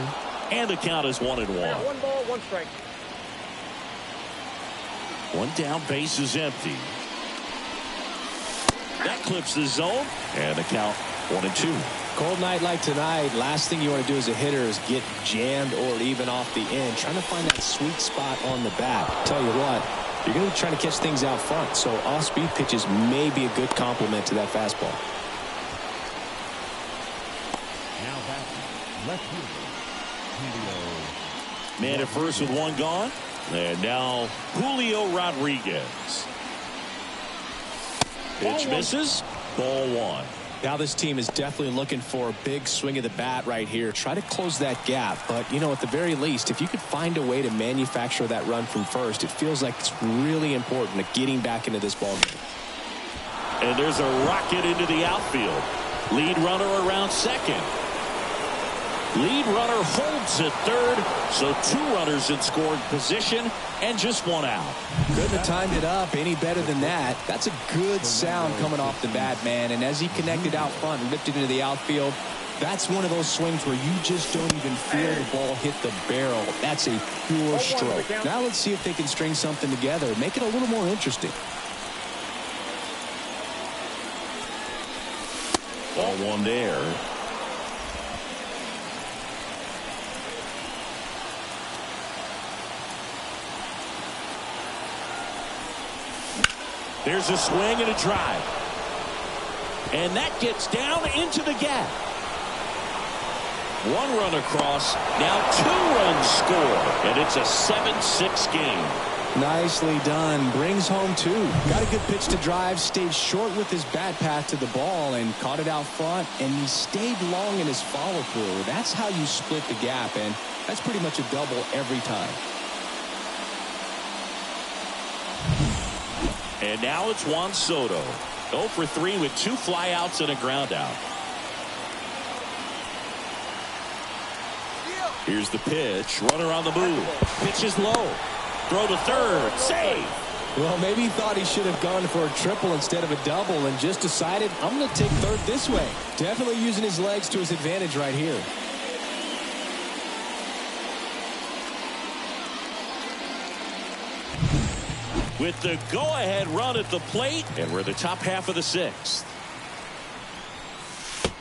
and the count is 1-1. 1 ball, 1 strike. One down, base is empty. That clips the zone, and the count 1-2. Cold night like tonight, last thing you want to do as a hitter is get jammed or even off the end. Trying to find that sweet spot on the bat. Tell you what, you're going to be trying to catch things out front, so off-speed pitches may be a good complement to that fastball. Now back, left fielder, Julio. Man at first with one gone. And now Julio Rodriguez. Pitch misses. Ball one. Now this team is definitely looking for a big swing of the bat right here. Try to close that gap. But, you know, at the very least, if you could find a way to manufacture that run from first, it feels like it's really important to getting back into this ball game. And there's a rocket into the outfield. Lead runner around second. Lead runner holds at third, so 2 runners in scoring position and just 1 out. Couldn't have timed it up any better than that. That's a good sound coming off the bat, man. And as he connected out front and lifted into the outfield, that's one of those swings where you just don't even feel the ball hit the barrel. That's a pure stroke. Now let's see if they can string something together, make it a little more interesting. Ball one there. There's a swing and a drive. And that gets down into the gap. 1 run across. Now 2 runs score. And it's a 7-6 game. Nicely done. Brings home 2. Got a good pitch to drive. Stayed short with his bat path to the ball and caught it out front. And he stayed long in his follow through. That's how you split the gap. And that's pretty much a double every time. And now it's Juan Soto. 0 for 3 with 2 flyouts and a ground out. Here's the pitch. Runner on the move. Pitch is low. Throw to third. Save. Well, maybe he thought he should have gone for a triple instead of a double and just decided, I'm going to take third this way. Definitely using his legs to his advantage right here. With the go-ahead run at the plate, and we're the top half of the 6th.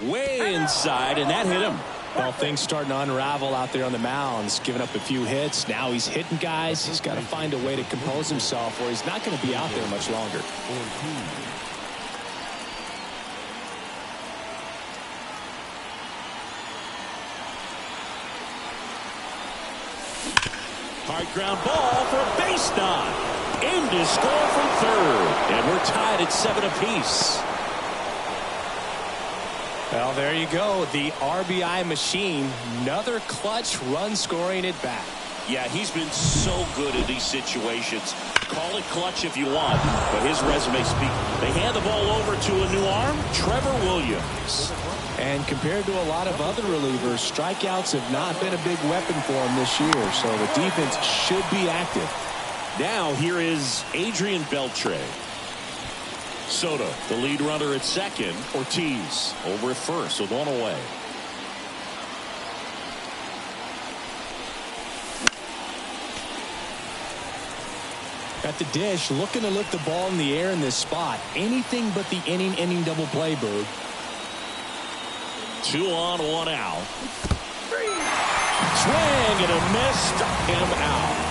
Way inside, and that hit him. Well, things starting to unravel out there on the mounds, giving up a few hits. Now he's hitting guys. He's got to find a way to compose himself, or he's not going to be out there much longer. Hard ground ball for a base knock. In to score from third. And we're tied at 7 apiece. Well, there you go. The RBI machine. Another clutch run scoring at bat. Yeah, he's been so good in these situations. Call it clutch if you want, but his resume speaks. They hand the ball over to a new arm, Trevor Williams. And compared to a lot of other relievers, strikeouts have not been a big weapon for him this year, so the defense should be active. Now here is Adrian Beltre. Soto, the lead runner at second. Ortiz over at first with 1 away. At the dish, looking to lift the ball in the air in this spot. Anything but the inning double play, Bird. 2 on, 1 out. Swing and a miss, struck him out.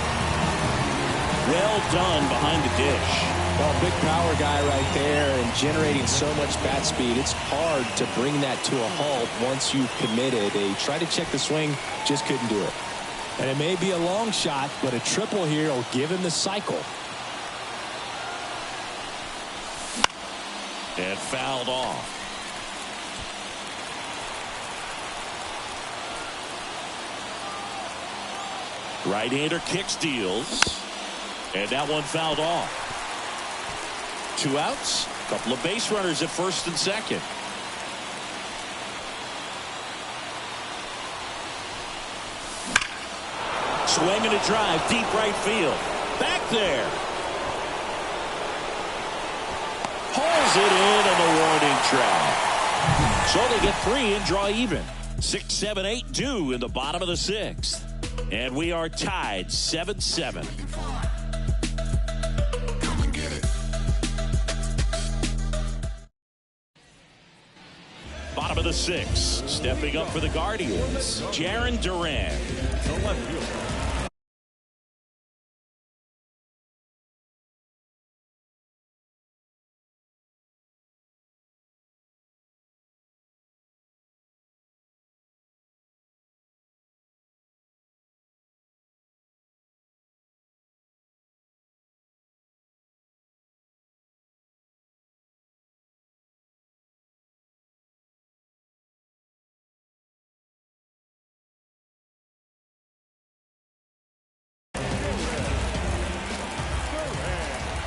Well done behind the dish. Well, big power guy right there and generating so much bat speed. It's hard to bring that to a halt once you've committed. They tried to check the swing, just couldn't do it. And it may be a long shot, but a triple here will give him the cycle. And fouled off. Right-hander kick steals. And that one fouled off. 2 outs. A couple of base runners at first and second. Swing and a drive, deep right field. Back there. Hauls it in on the warning track. So they get 3 and draw even. 6, 7, 8, 2 in the bottom of the 6th. And we are tied 7-7. Bottom of of the sixth. Stepping up for the Guardians, Jarren Duran. The left fielder.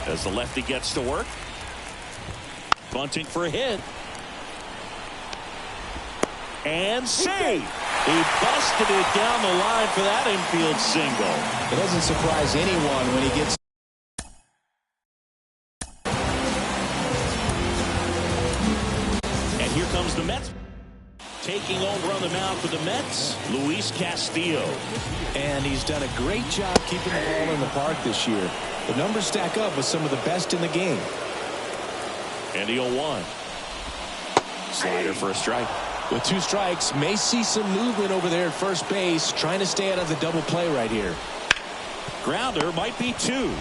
As the lefty gets to work. Bunting for a hit. And save. He busted it down the line for that infield single. It doesn't surprise anyone when he gets. And here comes the Mets. Taking over on the mound for the Mets, Luis Castillo. And he's done a great job keeping the ball in the park this year. The numbers stack up with some of the best in the game. And the 0-1. Slider for a strike. With 2 strikes, may see some movement over there at first base, trying to stay out of the double play right here. Grounder might be 2.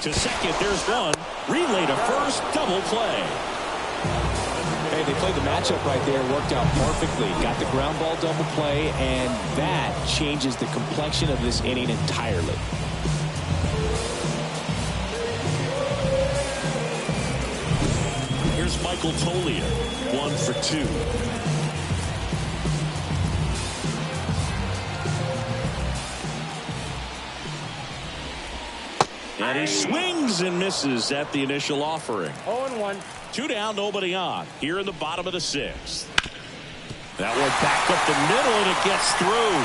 To second, there's 1. Relay to first, double play. Hey, they played the matchup right there, worked out perfectly. Got the ground ball double play, and that changes the complexion of this inning entirely. Here's Michael Tolia, 1 for 2. And he swings and misses at the initial offering. 0-1. 2 down, nobody on. Here in the bottom of the 6th. That one back up the middle, and it gets through.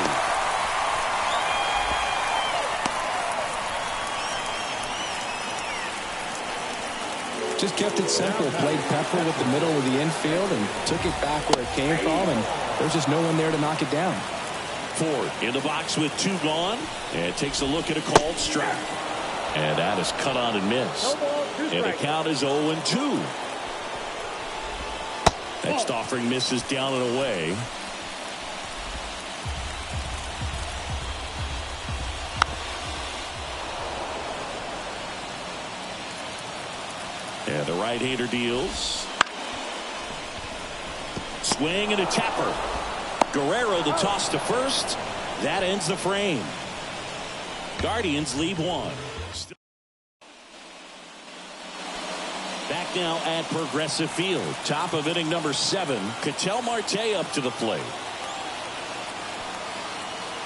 Just kept it simple. Played pepper with the middle of the infield and took it back where it came from, and there's just no one there to knock it down. Ford in the box with 2 gone, and takes a look at a called strike. And that is cut on and missed. And the count is 0-2. Next offering misses down and away. And the right-hander deals. Swing and a tapper. Guerrero the toss to first. That ends the frame. Guardians leave 1. Back now at Progressive Field. Top of inning number 7. Ketel Marte up to the plate.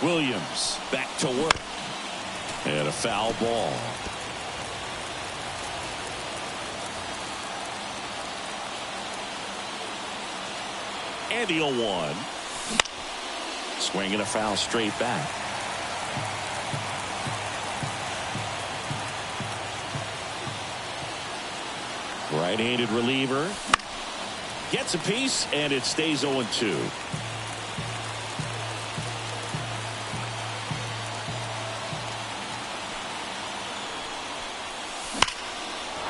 Williams back to work. And a foul ball. And the 0-1. Swinging a foul straight back. Right-handed reliever. Gets a piece, and it stays 0-2.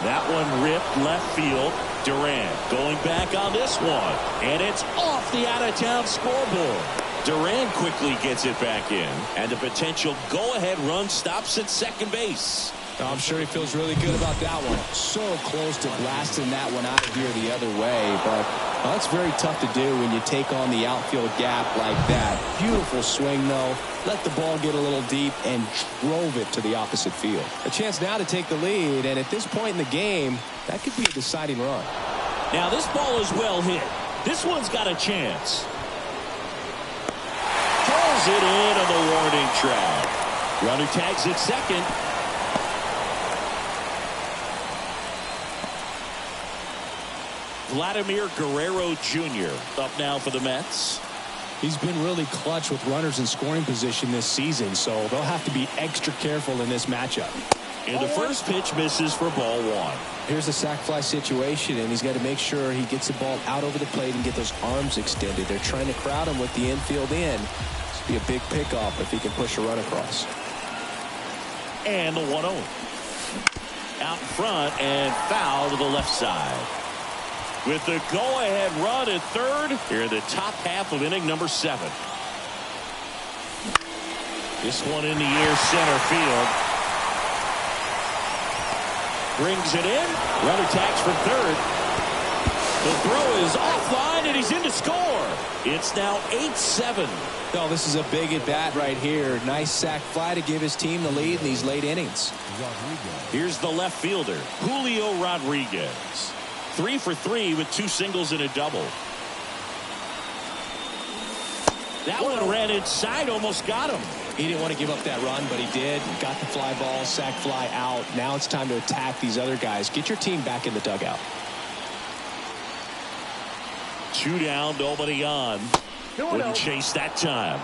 That one ripped left field. Durant going back on this one. And it's off the out-of-town scoreboard. Durant quickly gets it back in. And the potential go-ahead run stops at second base. I'm sure he feels really good about that one. So close to blasting that one out of here the other way, but that's very tough to do when you take on the outfield gap like that. Beautiful swing, though. Let the ball get a little deep and drove it to the opposite field. A chance now to take the lead, and at this point in the game, that could be a deciding run. Now this ball is well hit. This one's got a chance. Throws it in on the warning track. Runner tags at second. Vladimir Guerrero Jr. up now for the Mets. He's been really clutch with runners in scoring position this season, so they'll have to be extra careful in this matchup. And the first pitch misses for ball 1. Here's a sac fly situation, and he's got to make sure he gets the ball out over the plate and get those arms extended. They're trying to crowd him with the infield in. This would be a big pickoff if he can push a run across. And the 1-0. Out in front and foul to the left side. with the go-ahead run at third here in the top half of inning number 7. This one in the air center field. Brings it in. Runner tags for third. The throw is offline, and he's in to score. It's now 8-7. No, this is a big at-bat right here. Nice sac fly to give his team the lead in these late innings. Here's the left fielder, Julio Rodriguez. 3 for 3 with 2 singles and a double. That one ran inside, almost got him. He didn't want to give up that run, but he did. Got the fly ball, sac fly out. Now it's time to attack these other guys. Get your team back in the dugout. 2 down, nobody on. Wouldn't chase that time.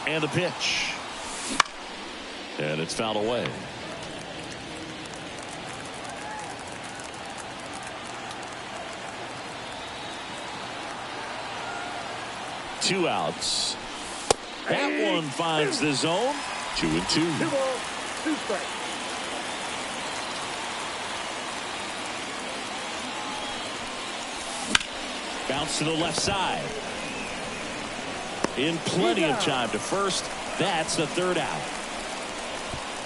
And the pitch. And it's fouled away. Two outs. That one finds the zone. 2-2. 2 balls, 2 strikes. Bounce to the left side. In plenty of time to first. That's the third out.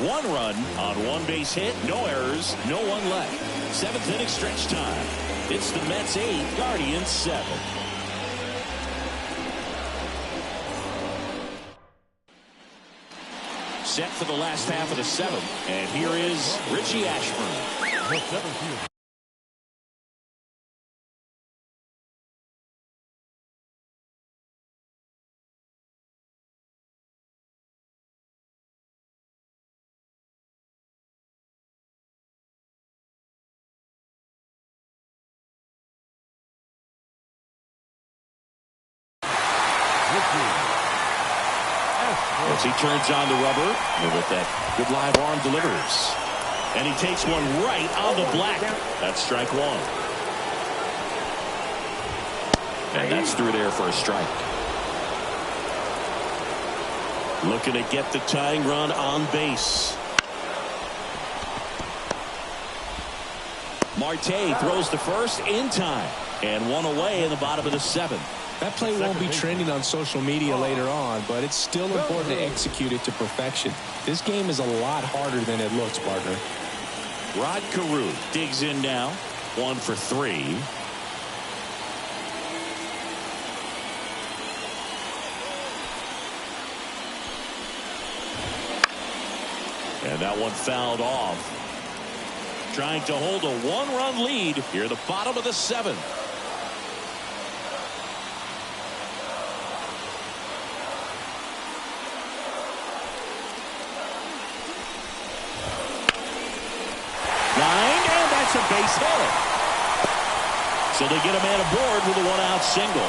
1 run on 1 base hit. No errors. No one left. 7th inning stretch time. It's the Mets 8, Guardians 7. Set for the last half of the 7th. And here is Richie Ashburn. As he turns on the rubber, and with that good live arm delivers. And he takes one right on the black. That's strike 1. And that's through there for a strike. Looking to get the tying run on base. Marte throws to first in time. And 1 away in the bottom of the 7th. That play won't be trending on social media later on, but it's still important to execute it to perfection. This game is a lot harder than it looks, partner. Rod Carew digs in now. 1 for 3. And that one fouled off. Trying to hold a 1-run lead here at the bottom of the 7th. A base hit. So they get a man aboard with a 1-out single.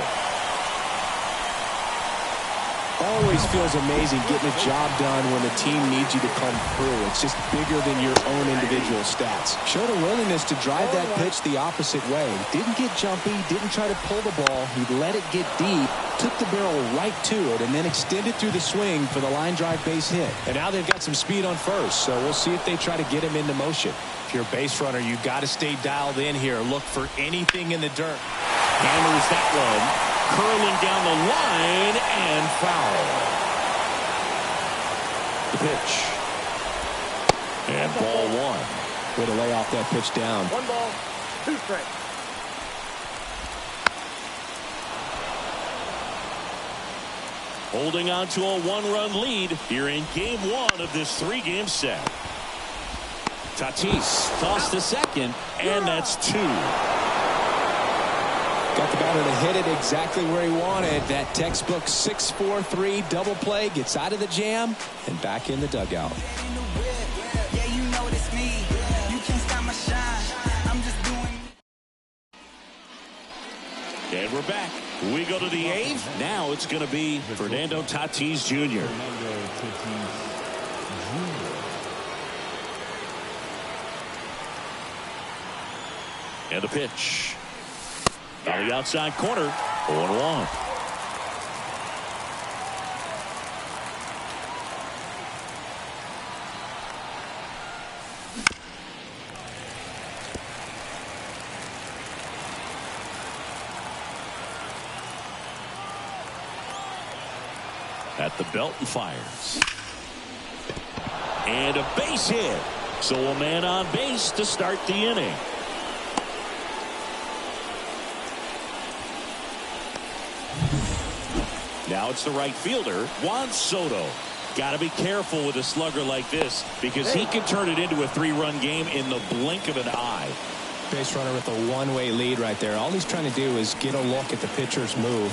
Always feels amazing getting a job done when the team needs you to come through. It's just bigger than your own individual stats. Showed a willingness to drive that pitch the opposite way. Didn't get jumpy, didn't try to pull the ball. He let it get deep, took the barrel right to it, and then extended through the swing for the line drive base hit. And now they've got some speed on first, so we'll see if they try to get him into motion. If you're a base runner, you've got to stay dialed in here. Look for anything in the dirt. Hammers that one. Curling down the line and foul. The pitch. And ball 1. Way to lay off that pitch down. 1 ball, 2 strikes. Holding on to a 1-run lead here in game 1 of this 3-game set. Tatis tossed to second, and that's 2. Got the batter to hit it exactly where he wanted. That textbook 6-4-3 double play, gets out of the jam and back in the dugout. And we're back. We go to the 8th. Now it's going to be Fernando Tatis Jr. And the pitch. On the outside corner, 0-1. At the belt and fires. And a base hit. So a man on base to start the inning. Now it's the right fielder, Juan Soto. Got to be careful with a slugger like this because he can turn it into a 3-run game in the blink of an eye. Base runner with a one-way lead right there. All he's trying to do is get a look at the pitcher's move.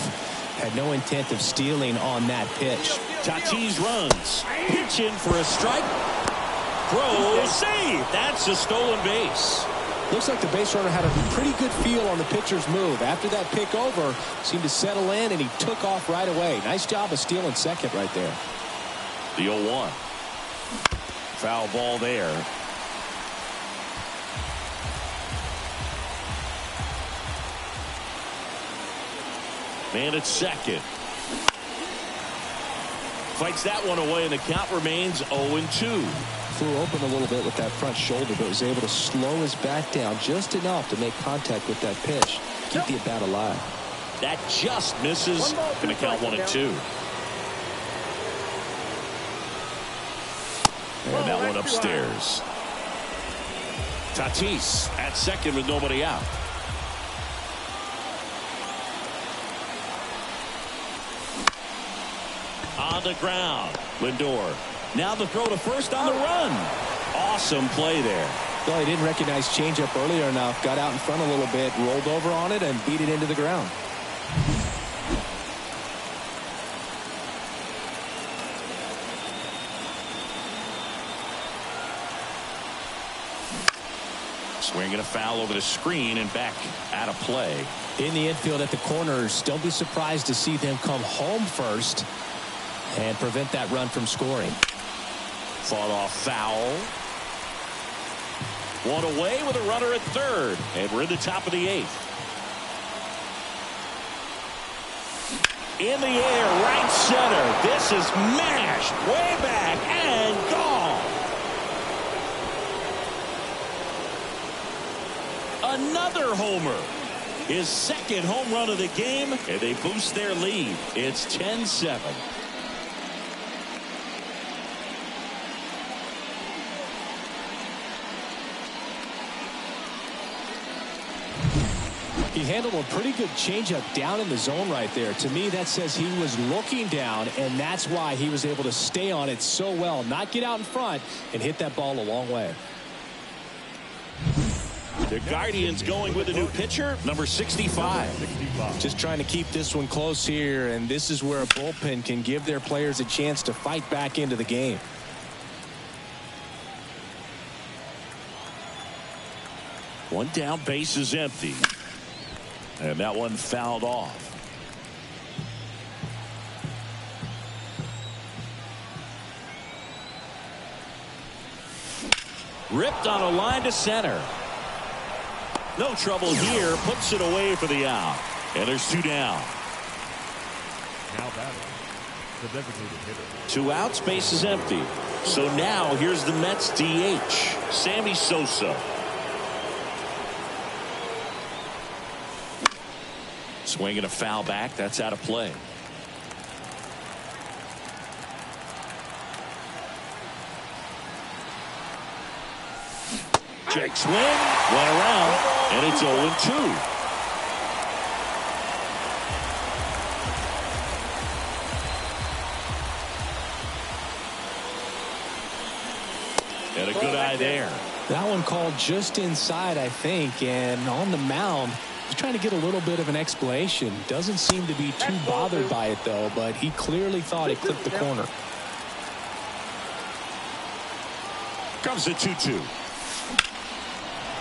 Had no intent of stealing on that pitch. Tatis runs. Pitch in for a strike. Throw, save. That's a stolen base. Looks like the base runner had a pretty good feel on the pitcher's move. After that pick over, seemed to settle in, and he took off right away. Nice job of stealing second right there. The 0-1. Foul ball there. Man at second. Fights that one away, and the count remains 0-2. Flew open a little bit with that front shoulder, but was able to slow his bat down just enough to make contact with that pitch. Keep the at-bat alive. That just misses. Going to count 1-2. And that one upstairs. Tatis at second with nobody out. On the ground, Lindor. Now the throw to first on the run. Awesome play there. Well, he didn't recognize changeup earlier enough. Got out in front a little bit, rolled over on it, and beat it into the ground. Swinging a foul over the screen and back out of play. In the infield at the corners, don't be surprised to see them come home first and prevent that run from scoring. Fought off foul. One away with a runner at third. And we're in the top of the 8th. In the air, right center. This is mashed way back and gone. Another homer. His second home run of the game, and they boost their lead. It's 10-7. He handled a pretty good changeup down in the zone right there. To me, that says he was looking down, and that's why he was able to stay on it so well, not get out in front, and hit that ball a long way. The Guardians going with a new pitcher, number 65. Just trying to keep this one close here, and this is where a bullpen can give their players a chance to fight back into the game. One down, base is empty. And that one fouled off. Ripped on a line to center. No trouble here. Puts it away for the out. And there's 2 down. Now batting, the designated hitter. 2 outs, base is empty. So now here's the Mets DH, Sammy Sosa. Swinging a foul back. That's out of play. Check swing. Went around. And it's 0-2. And a good eye there. That one called just inside, I think, and on the mound. He's trying to get a little bit of an explanation. Doesn't seem to be too bothered by it, though, but he clearly thought it clipped the corner. Comes the 2-2.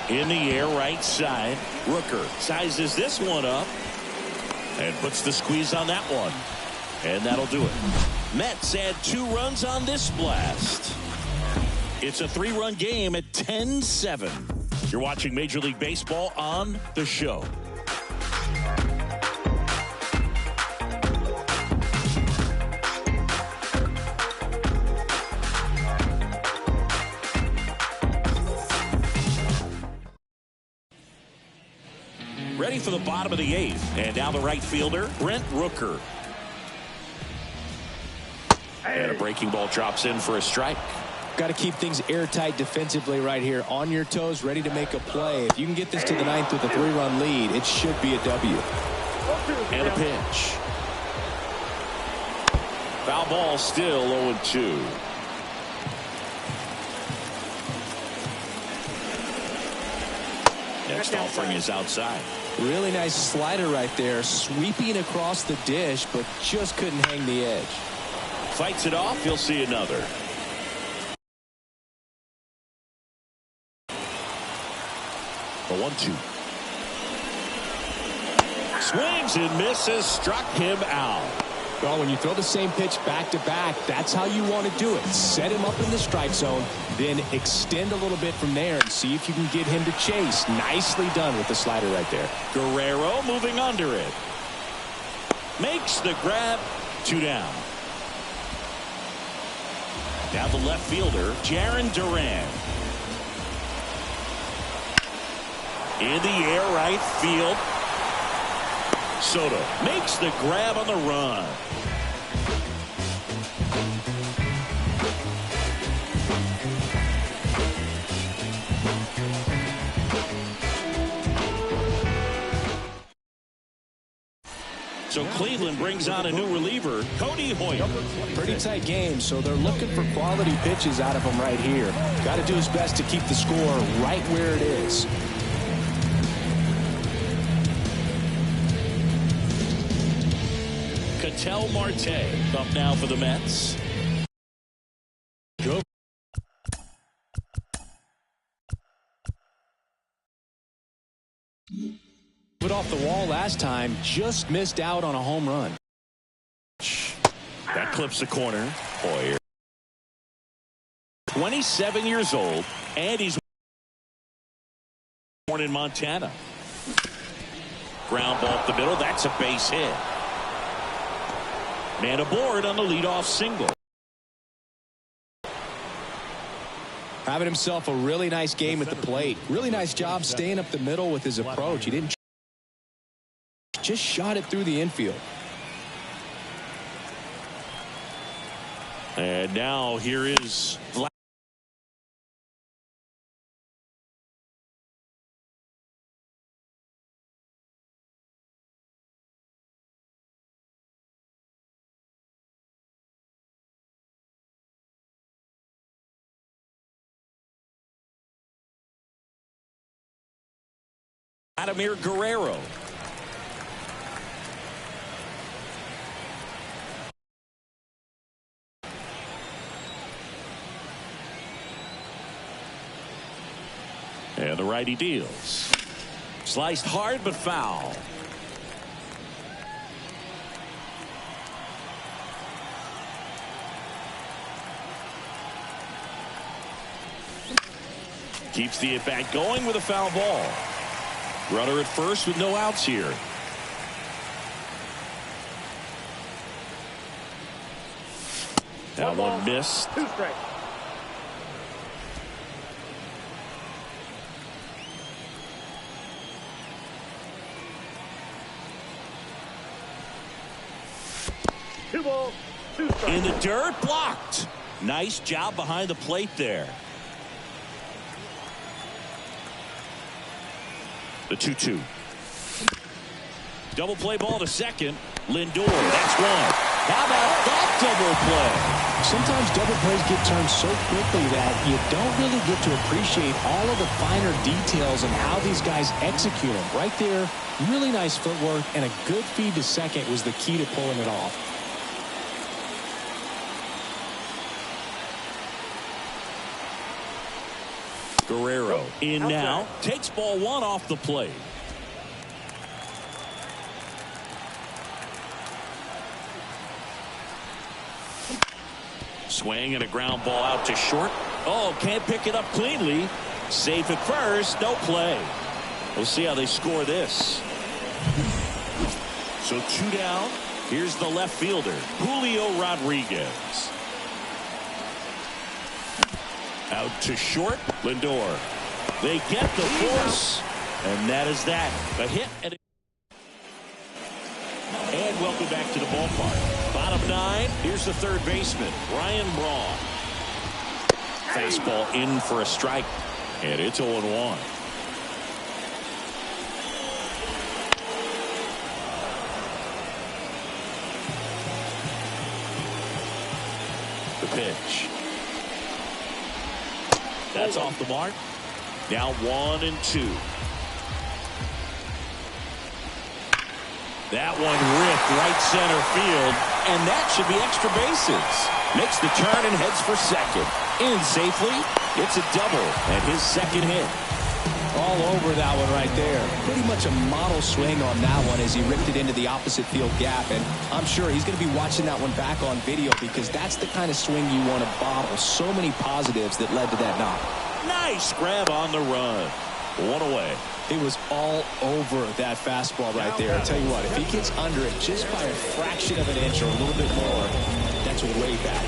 In the air, right side. Rooker sizes this one up and puts the squeeze on that one. And that'll do it. Mets add 2 runs on this blast. It's a 3-run game at 10-7. You're watching Major League Baseball on The Show. Ready for the bottom of the 8th. And now the right fielder, Brent Rooker. And a breaking ball drops in for a strike. Got to keep things airtight defensively right here. On your toes, ready to make a play. If you can get this to the ninth with a 3-run lead, it should be a W. And a pitch. Foul ball, still 0-2. Next offering is outside. Really nice slider right there, sweeping across the dish, but just couldn't hang the edge. Fights it off. He'll see another. The 1-2. Swings and misses. Struck him out. Well, when you throw the same pitch back to back, that's how you want to do it. Set him up in the strike zone, then extend a little bit from there and see if you can get him to chase. Nicely done with the slider right there. Guerrero moving under it. Makes the grab. 2 down. Now the left fielder, Jarren Duran. In the air, right field. Soto makes the grab on the run. So Cleveland brings on a new reliever, Cody Hoyt. Pretty tight game, so they're looking for quality pitches out of him right here. Got to do his best to keep the score right where it is. Ketel Marte up now for the Mets. Go. Put off the wall last time, just missed out on a home run. That clips the corner. Hoyer. 27 years old, and he's born in Montana. Ground ball up the middle. That's a base hit. Man aboard on the leadoff single. Having himself a really nice game at the plate. Really nice job staying up the middle with his approach. He didn't just shot it through the infield. And now here is Vladimir Guerrero. And the righty deals. Sliced hard but foul. Keeps the at-bat going with a foul ball. Runner at first with no outs here. That one missed. 2 strikes. Two balls, 2 strikes. In the dirt, blocked. Nice job behind the plate there. The 2-2. Double play ball to second. Lindor, that's one. How about that double play? Sometimes double plays get turned so quickly that you don't really get to appreciate all of the finer details and how these guys execute them. Right there, really nice footwork, and a good feed to second was the key to pulling it off. Guerrero in now. Takes ball 1 off the plate. Swing and a ground ball out to short. Oh, can't pick it up cleanly. Safe at first. No play. We'll see how they score this. So 2 down. Here's the left fielder, Julio Rodriguez. Out to short, Lindor. They get the force, and that is that. A hit and And welcome back to the ballpark. Bottom 9, here's the third baseman, Ryan Braun. Fastball in for a strike, and it's 0-1. The pitch. That's off the mark. Now 1-2. That one ripped right center field, and that should be extra bases. Makes the turn and heads for second. In safely. It's a double and his second hit. All over that one right there. Pretty much a model swing on that one as he ripped it into the opposite field gap. And I'm sure he's going to be watching that one back on video because that's the kind of swing you want to bottle. So many positives that led to that knock. Nice grab on the run. One away. It was all over that fastball right there. I'll tell you what, if he gets under it just by a fraction of an inch or a little bit more, that's way back.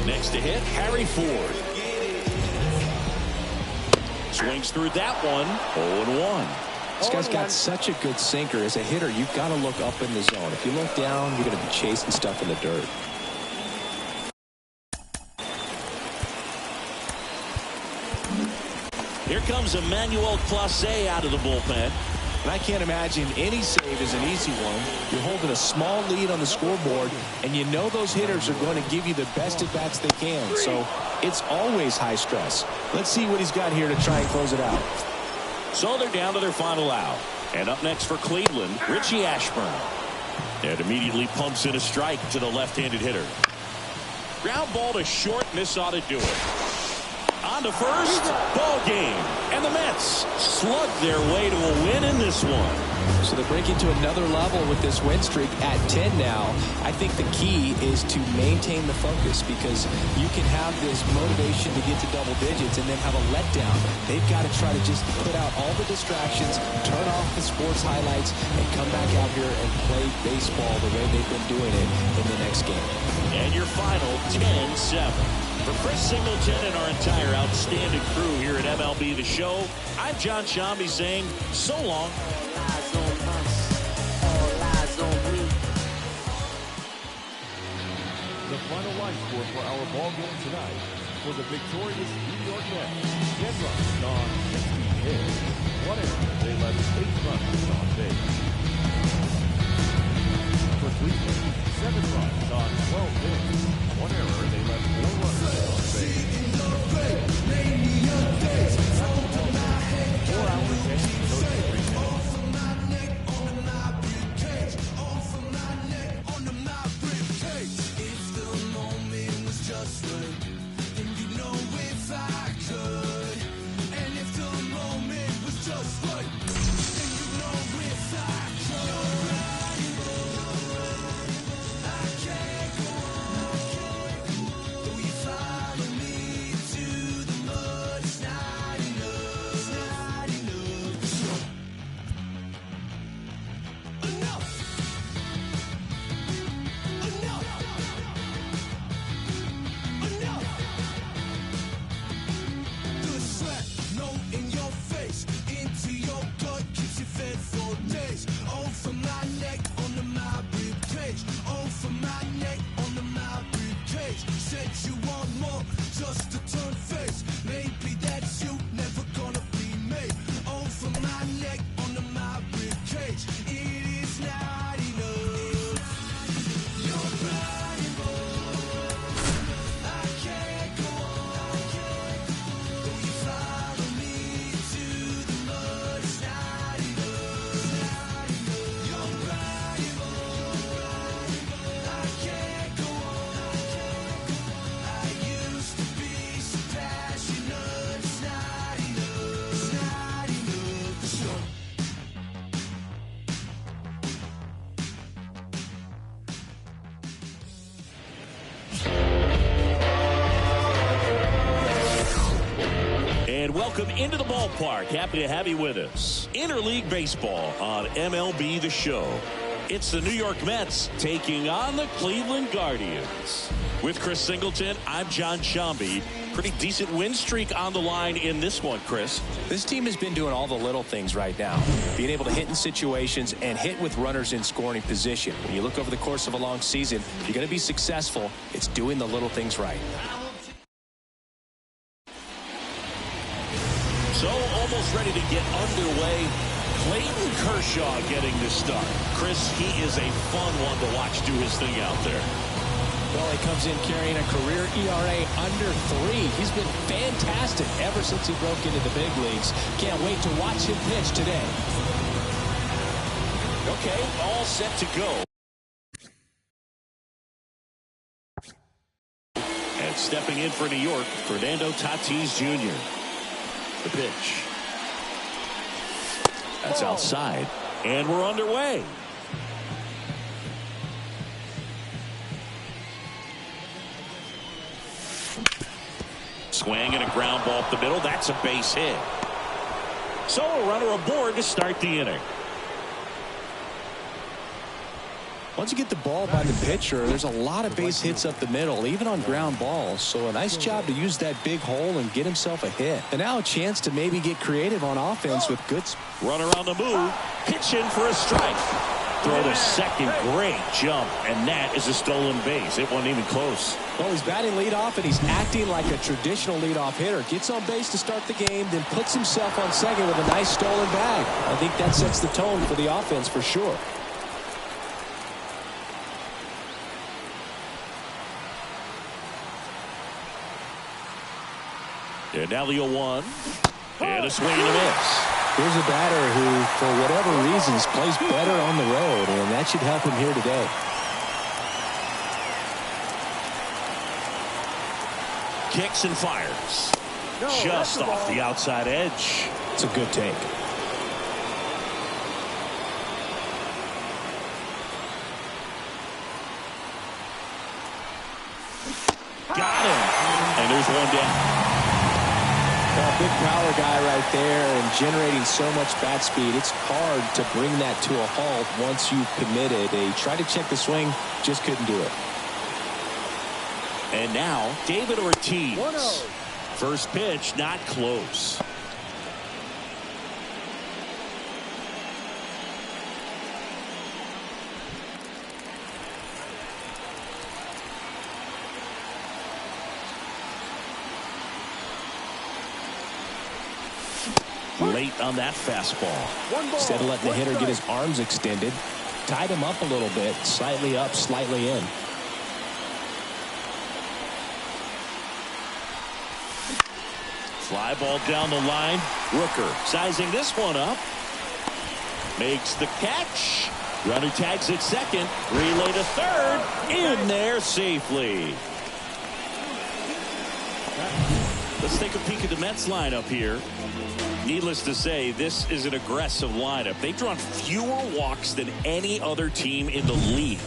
Next to hit, Harry Ford. Swings through that one. 0-1. This guy's got such a good sinker. As a hitter, you've got to look up in the zone. If you look down, you're going to be chasing stuff in the dirt. Here comes Emmanuel Clase out of the bullpen. And I can't imagine any save is an easy one. You're holding a small lead on the scoreboard, and you know those hitters are going to give you the best at-bats they can. So it's always high stress. Let's see what he's got here to try and close it out. So they're down to their final out. And up next for Cleveland, Richie Ashburn. And immediately pumps in a strike to the left-handed hitter. Ground ball to short, and this ought to do it. On to first, ball game. And the Mets slug their way to a win in this one. So they're breaking to another level with this win streak at 10 now. I think the key is to maintain the focus because you can have this motivation to get to double digits and then have a letdown. They've got to try to just put out all the distractions, turn off the sports highlights, and come back out here and play baseball the way they've been doing it in the next game. And your final 10-7. For Chris Singleton and our entire outstanding crew here at MLB The Show, I'm John Shambi saying so long. All eyes on us. All eyes on me. The final line score for our ball game tonight for the victorious New York Mets. 10 runs on 16 hits. 1 error. They left 8 runners on base. For Cleveland, 7 runs on 12 hits. 1 error. They left 4 runners on base. 4 hours and 33 minutes. And welcome into the ballpark. Happy to have you with us. Interleague Baseball on MLB The Show. It's the New York Mets taking on the Cleveland Guardians. With Chris Singleton, I'm John Shambi. Pretty decent win streak on the line in this one, Chris. This team has been doing all the little things right now. Being able to hit in situations and hit with runners in scoring position. When you look over the course of a long season, if you're going to be successful, it's doing the little things right. So almost ready to get underway. Clayton Kershaw getting the start. Chris, he is a fun one to watch do his thing out there. Well, he comes in carrying a career ERA under 3. He's been fantastic ever since he broke into the big leagues. Can't wait to watch him pitch today. Okay, all set to go. And stepping in for New York, Fernando Tatis Jr. The pitch. That's outside. And we're underway. Swing and a ground ball up the middle. That's a base hit. So a runner aboard to start the inning. Once you get the ball by the pitcher, there's a lot of base hits up the middle, even on ground balls. So a nice job to use that big hole and get himself a hit. And now a chance to maybe get creative on offense with good. Runner on the move. Pitch in for a strike. Throw to second. Great jump. And that is a stolen base. It wasn't even close. Well, he's batting leadoff, and he's acting like a traditional leadoff hitter. Gets on base to start the game, then puts himself on second with a nice stolen bag. I think that sets the tone for the offense for sure. And now the 0-1. And a swing and a miss. Here's a batter who, for whatever reasons, plays better on the road, and that should help him here today. Kicks and fires. Just off the outside edge. It's a good take. Got him. And there's one down. Well, big power guy right there and generating so much bat speed. It's hard to bring that to a halt once you've committed. They tried to check the swing, just couldn't do it. And now David Ortiz. First pitch, not close. Late on that fastball. Instead of letting the hitter get his arms extended, tied him up a little bit, slightly up, slightly in. Fly ball down the line. Rooker sizing this one up. Makes the catch. Runner tags at second. Relay to third. In there safely. Let's take a peek at the Mets lineup here. Needless to say, this is an aggressive lineup. They've drawn fewer walks than any other team in the league.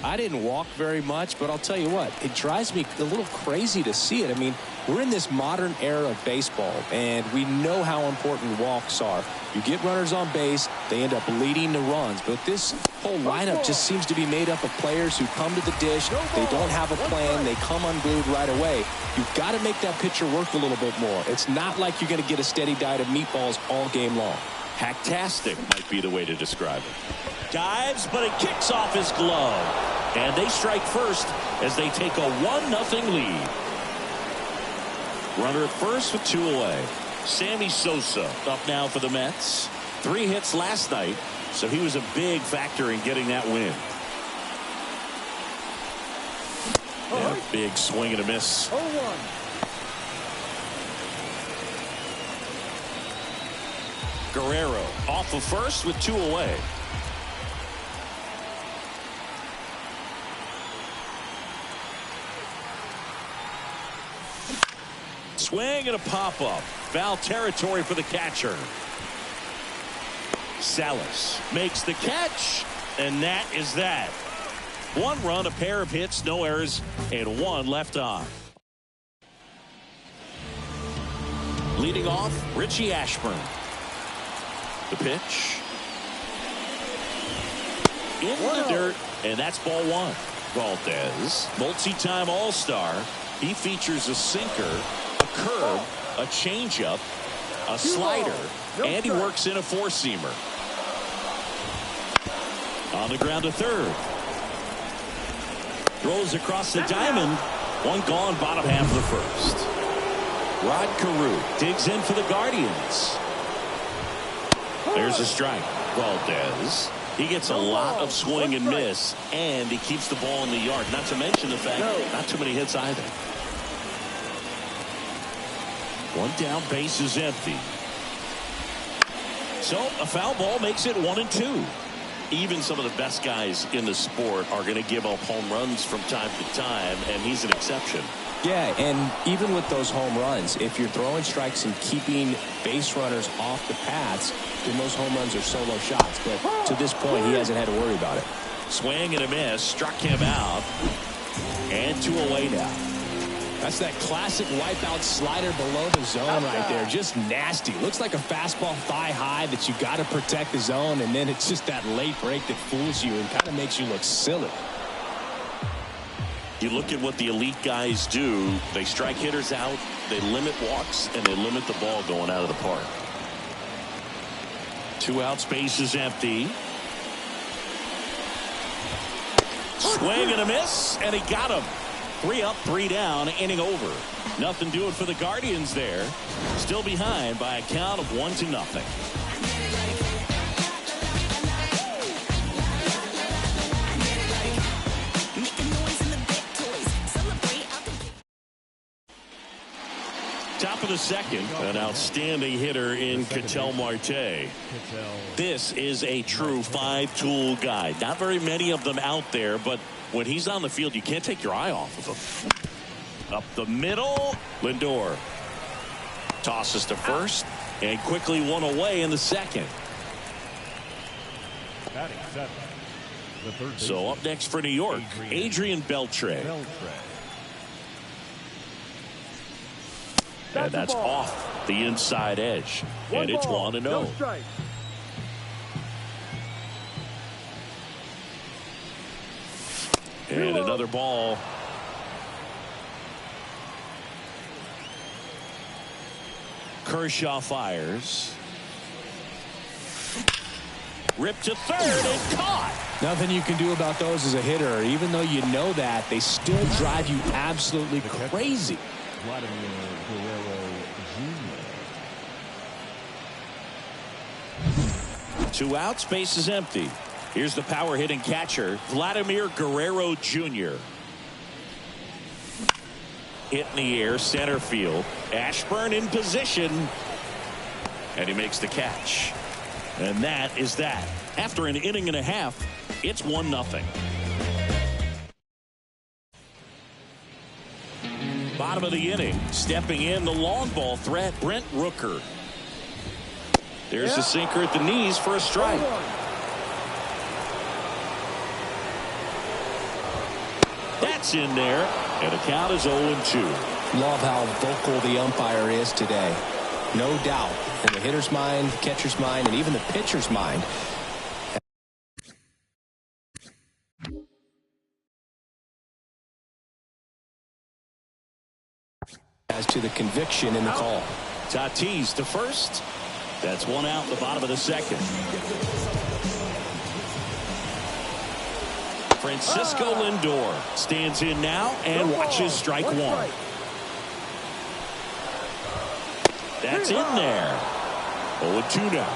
I didn't walk very much, but I'll tell you what, it drives me a little crazy to see it. I mean, we're in this modern era of baseball, and we know how important walks are. You get runners on base, they end up leading to runs. But this whole lineup just seems to be made up of players who come to the dish, they don't have a plan, they come unglued right away. You've got to make that pitcher work a little bit more. It's not like you're going to get a steady diet of meatballs all game long. Hacktastic might be the way to describe it. Dives, but it kicks off his glove. And they strike first as they take a 1-0 lead. Runner at first with 2 away. Sammy Sosa up now for the Mets. 3 hits last night, so he was a big factor in getting that win. And a big swing and a miss. 0-1. Guerrero off of first with 2 away. Swing and a pop-up. Foul territory for the catcher. Salas makes the catch, and that is that. 1 run, a pair of hits, no errors, and 1 left on. Leading off, Richie Ashburn. The pitch. In the dirt, and that's ball one. Valdez, multi-time All-Star. He features a sinker, a curve, a changeup, a slider, and he works in a four-seamer. On the ground to third. Throws across the diamond. One gone, bottom half of the first. Rod Carew digs in for the Guardians. There's a strike. Valdez. He gets a lot of swing and miss, and he keeps the ball in the yard. Not to mention the fact not too many hits either. One down, base is empty. So a foul ball makes it 1-2. Even some of the best guys in the sport are going to give up home runs from time to time, and he's an exception. Yeah, and even with those home runs, if you're throwing strikes and keeping base runners off the paths, then those home runs are solo shots. But to this point, he hasn't had to worry about it. Swing and a miss, struck him out, and 2 away now. That's that classic wipeout slider below the zone right there. Just nasty. Looks like a fastball thigh high that you got to protect the zone, and then it's just that late break that fools you and kind of makes you look silly. You look at what the elite guys do. They strike hitters out, they limit walks, and they limit the ball going out of the park. 2 outs, base is empty. Swing and a miss, and he got him. 3 up, 3 down, inning over. Nothing doing for the Guardians there. Still behind by a count of 1-0. Top of the second, an outstanding hitter in Ketel Marte. This is a true 5-tool guy. Not very many of them out there, but when he's on the field, you can't take your eye off of him. Up the middle, Lindor tosses to first, and quickly 1 away in the second. So up next for New York, Adrian Beltre. And that's off the inside edge. And it's 1-0. And another ball. Kershaw fires. Ripped to third and caught. Nothing you can do about those as a hitter. Even though you know that, they still drive you absolutely crazy. Two outs, base is empty. Here's the power hitting catcher, Vladimir Guerrero Jr. Hit in the air, center field. Ashburn in position. And he makes the catch. And that is that. After an inning and a half, it's 1-0. Bottom of the inning, stepping in the long ball threat, Brent Rooker. There's a sinker at the knees for a strike. That's in there, and the count is 0-2. Love how vocal the umpire is today. No doubt, in the hitter's mind, the catcher's mind, and even the pitcher's mind. As to the conviction in the call. Tatis to first. That's 1 out in the bottom of the second. Francisco Lindor stands in now and watches strike 1. That's in there. 0-2 now.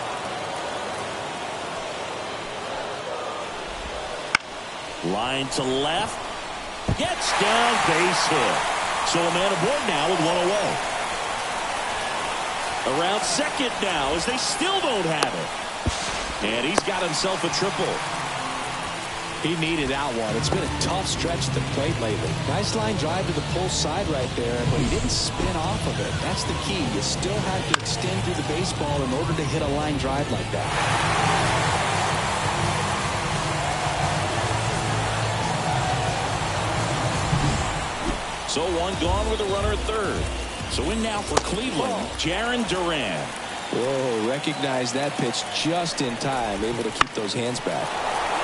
Line to left. Gets down, base hit. So a man aboard now with 1 away. Around second now as they still don't have it. And he's got himself a triple. He needed that one. It's been a tough stretch at the plate lately. Nice line drive to the pull side right there, but he didn't spin off of it. That's the key. You still have to extend through the baseball in order to hit a line drive like that. So 1 gone with a runner at third. So in now for Cleveland, Jarren Duran. Whoa, recognize that pitch just in time, able to keep those hands back.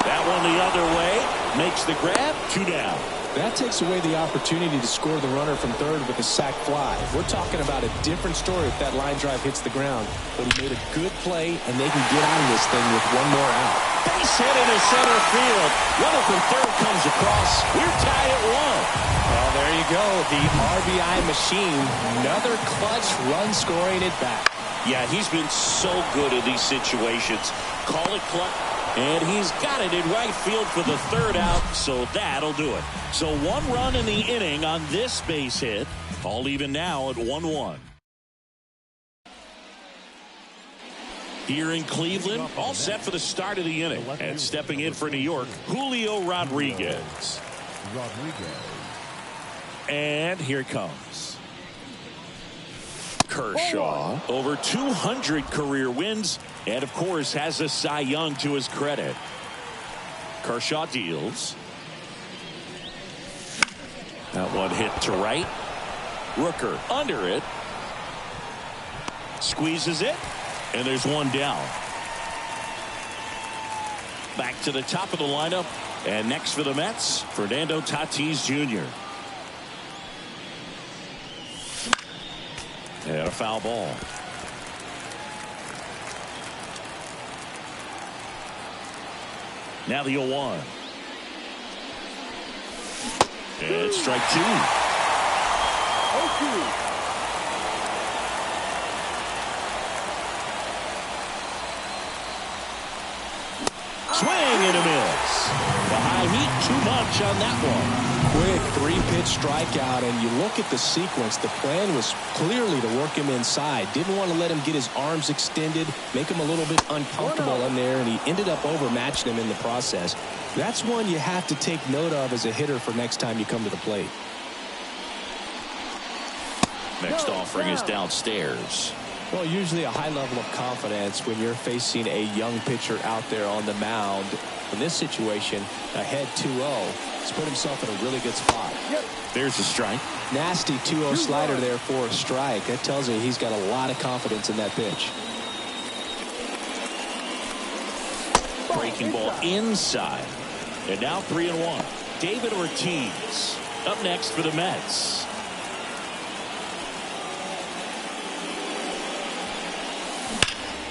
That one the other way, makes the grab, 2 down. That takes away the opportunity to score the runner from third with a sac fly. We're talking about a different story if that line drive hits the ground. But he made a good play, and they can get out of this thing with one more out. Base hit into center field. Runner from third comes across. We're tied at 1. Well, there you go. The RBI machine. Another clutch run scoring it back. Yeah, he's been so good in these situations. Call it clutch. And he's got it in right field for the third out, so that'll do it. So 1 run in the inning on this base hit. All even now at 1-1. Here in Cleveland, all set for the start of the inning. And stepping in for New York, Julio Rodriguez. And here it comes. Kershaw, over 200 career wins, and of course has a Cy Young to his credit. Kershaw deals. That one hit to right. Rooker under it. Squeezes it, and there's 1 down. Back to the top of the lineup, and next for the Mets, Fernando Tatis Jr. And a foul ball. Now the 0-1. And strike 2. 0-2. Swing and a miss. The high heat, too much on that one. Quick 3-pitch strikeout, and you look at the sequence. The plan was clearly to work him inside. Didn't want to let him get his arms extended, make him a little bit uncomfortable in there, and he ended up overmatching him in the process. That's one you have to take note of as a hitter for next time you come to the plate. Next offering is downstairs. Well, usually a high level of confidence when you're facing a young pitcher out there on the mound. In this situation, ahead 2-0. He's put himself in a really good spot. There's the strike. Nasty 2-0 slider there for a strike. That tells you he's got a lot of confidence in that pitch. Breaking ball inside. And now 3-1. David Ortiz up next for the Mets.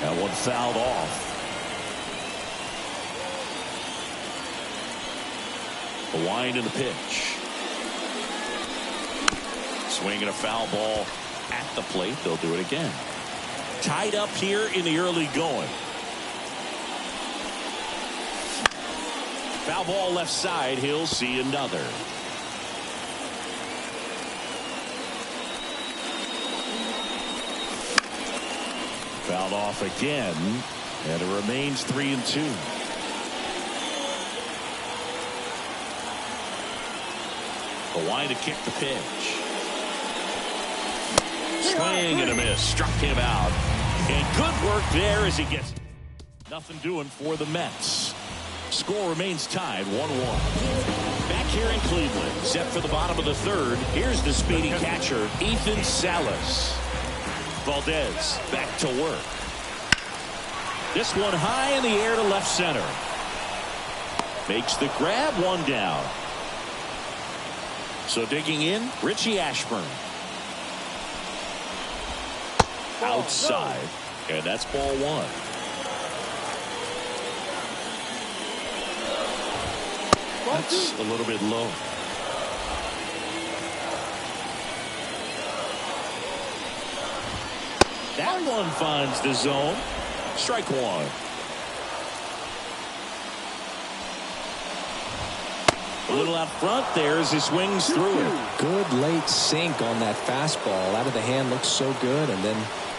That one fouled off. A wind in the pitch. Swing and a foul ball at the plate. They'll do it again. Tied up here in the early going. Foul ball left side. He'll see another. Fouled off again, and it remains 3-2. A wind to kick the pitch. Swing and a miss. Struck him out. And good work there as he gets nothing doing for the Mets. Score remains tied 1-1. Back here in Cleveland, set for the bottom of the third. Here's the speedy catcher, Ethan Salas. Valdez back to work. This one high in the air to left center. Makes the grab, 1 down. So digging in, Richie Ashburn. Outside. And that's ball 1. That's a little bit low. That one finds the zone. Strike 1. A little out front there as he swings through it. Good late sink on that fastball. Out of the hand looks so good, and then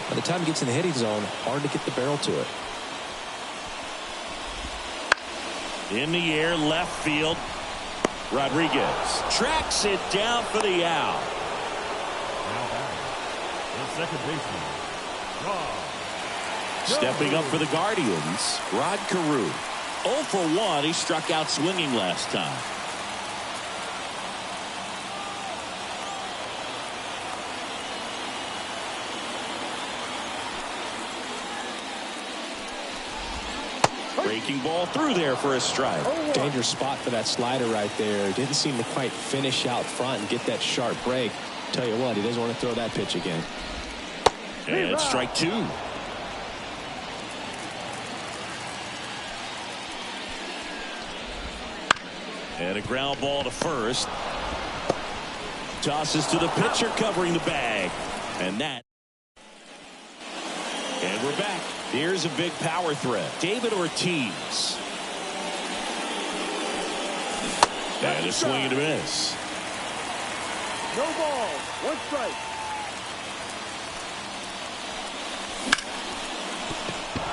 by the time he gets in the hitting zone, hard to get the barrel to it. In the air, left field. Rodriguez tracks it down for the out. Now back, the second baseman, Rod. Stepping up for the Guardians, Rod Carew. 0 for 1. He struck out swinging last time. Breaking ball through there for a strike. Dangerous spot for that slider right there. Didn't seem to quite finish out front and get that sharp break. Tell you what, he doesn't want to throw that pitch again. And strike two. And a ground ball to first. Tosses to the pitcher covering the bag. And that. And we're back. Here's a big power threat. David Ortiz. And a swing and a miss. No ball. One strike.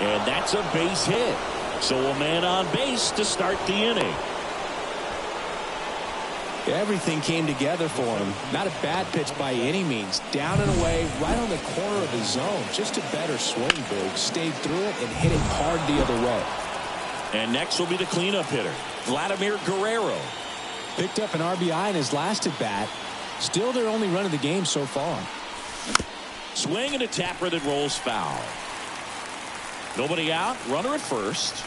And that's a base hit. So a man on base to start the inning. Everything came together for him. Not a bad pitch by any means. Down and away, right on the corner of the zone. Just a better swing, Big. Stayed through it and hit it hard the other way. And next will be the cleanup hitter, Vladimir Guerrero. Picked up an RBI in his last at bat. Still their only run of the game so far. Swing and a tapper that rolls foul. Nobody out. Runner at first.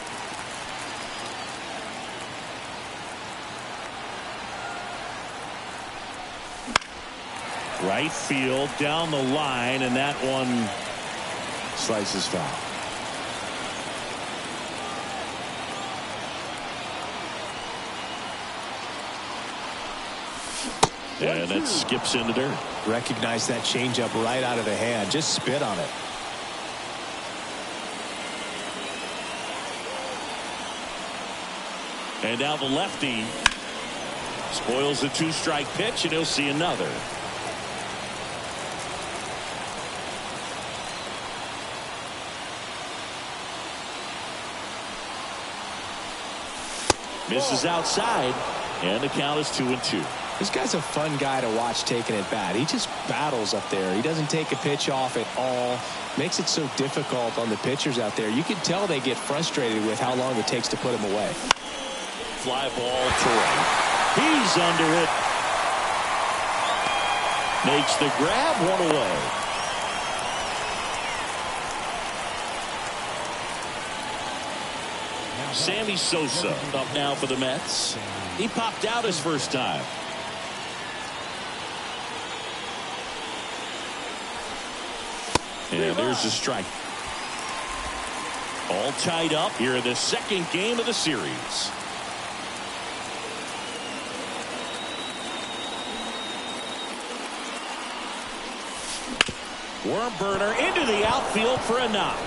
Right field down the line, and that one slices foul. And that skips into dirt. Recognize that changeup right out of the hand. Just spit on it. And now the lefty spoils the two-strike pitch, and he'll see another. Misses outside, and the count is 2-2. This guy's a fun guy to watch taking at bat. He just battles up there. He doesn't take a pitch off at all. Makes it so difficult on the pitchers out there. You can tell they get frustrated with how long it takes to put him away. Fly ball to right. He's under it. Makes the grab, one away. Sammy Sosa up now for the Mets. He popped out his first time. And there's the strike. All tied up here in the second game of the series. Worm burner into the outfield for a knock.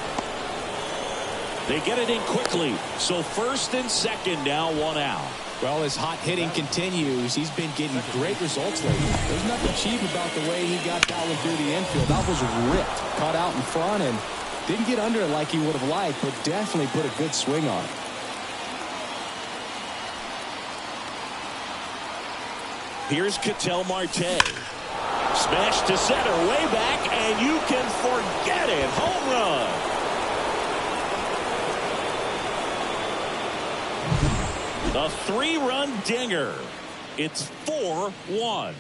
They get it in quickly. So first and second now, one out. Well, as hot hitting continues, he's been getting great results lately. There's nothing cheap about the way he got that one through the infield. That was ripped, caught out in front, and didn't get under it like he would have liked, but definitely put a good swing on it. Here's Ketel Marte. Smash to center, way back, and you can forget it. Home run. A three-run dinger. It's 4-1.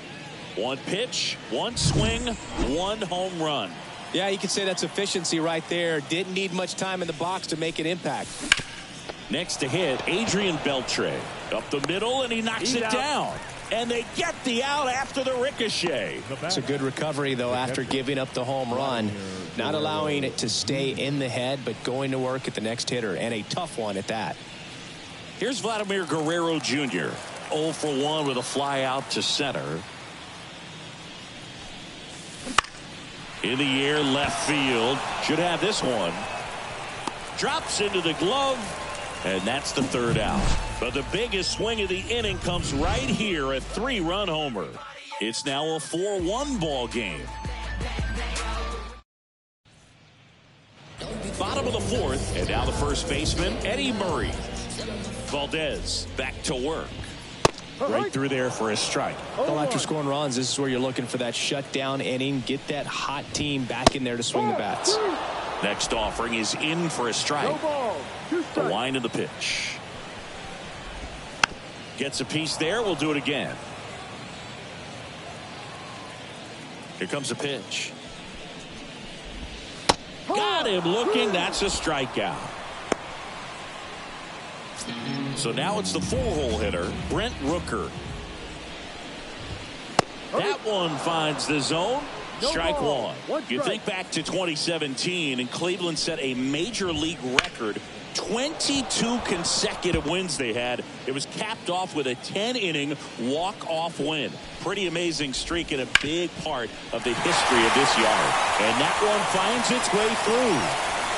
One pitch, one swing, one home run. Yeah, you could say that's efficiency right there. Didn't need much time in the box to make an impact. Next to hit, Adrian Beltre. Up the middle, and he knocks it down. And they get the out after the ricochet. It's a good recovery, though, after giving up the home run. Not allowing it to stay in the head, but going to work at the next hitter, and a tough one at that. Here's Vladimir Guerrero Jr. 0 for 1 with a fly out to center. In the air, left field. Should have this one. Drops into the glove, and that's the third out. But the biggest swing of the inning comes right here, a three-run homer. It's now a 4-1 ball game. Bottom of the fourth, and now the first baseman, Eddie Murray. Valdez back to work. Right through there for a strike. Well, after scoring runs, this is where you're looking for that shutdown inning. Get that hot team back in there to swing the bats. Next offering is in for a strike. The line of the pitch. Gets a piece there. We'll do it again. Here comes a pitch. Got him looking. That's a strikeout. So now it's the four-hole hitter, Brent Rooker. That one finds the zone. Strike one. You think back to 2017, and Cleveland set a major league record. 22 consecutive wins they had. It was capped off with a 10-inning walk-off win. Pretty amazing streak and a big part of the history of this yard. And that one finds its way through.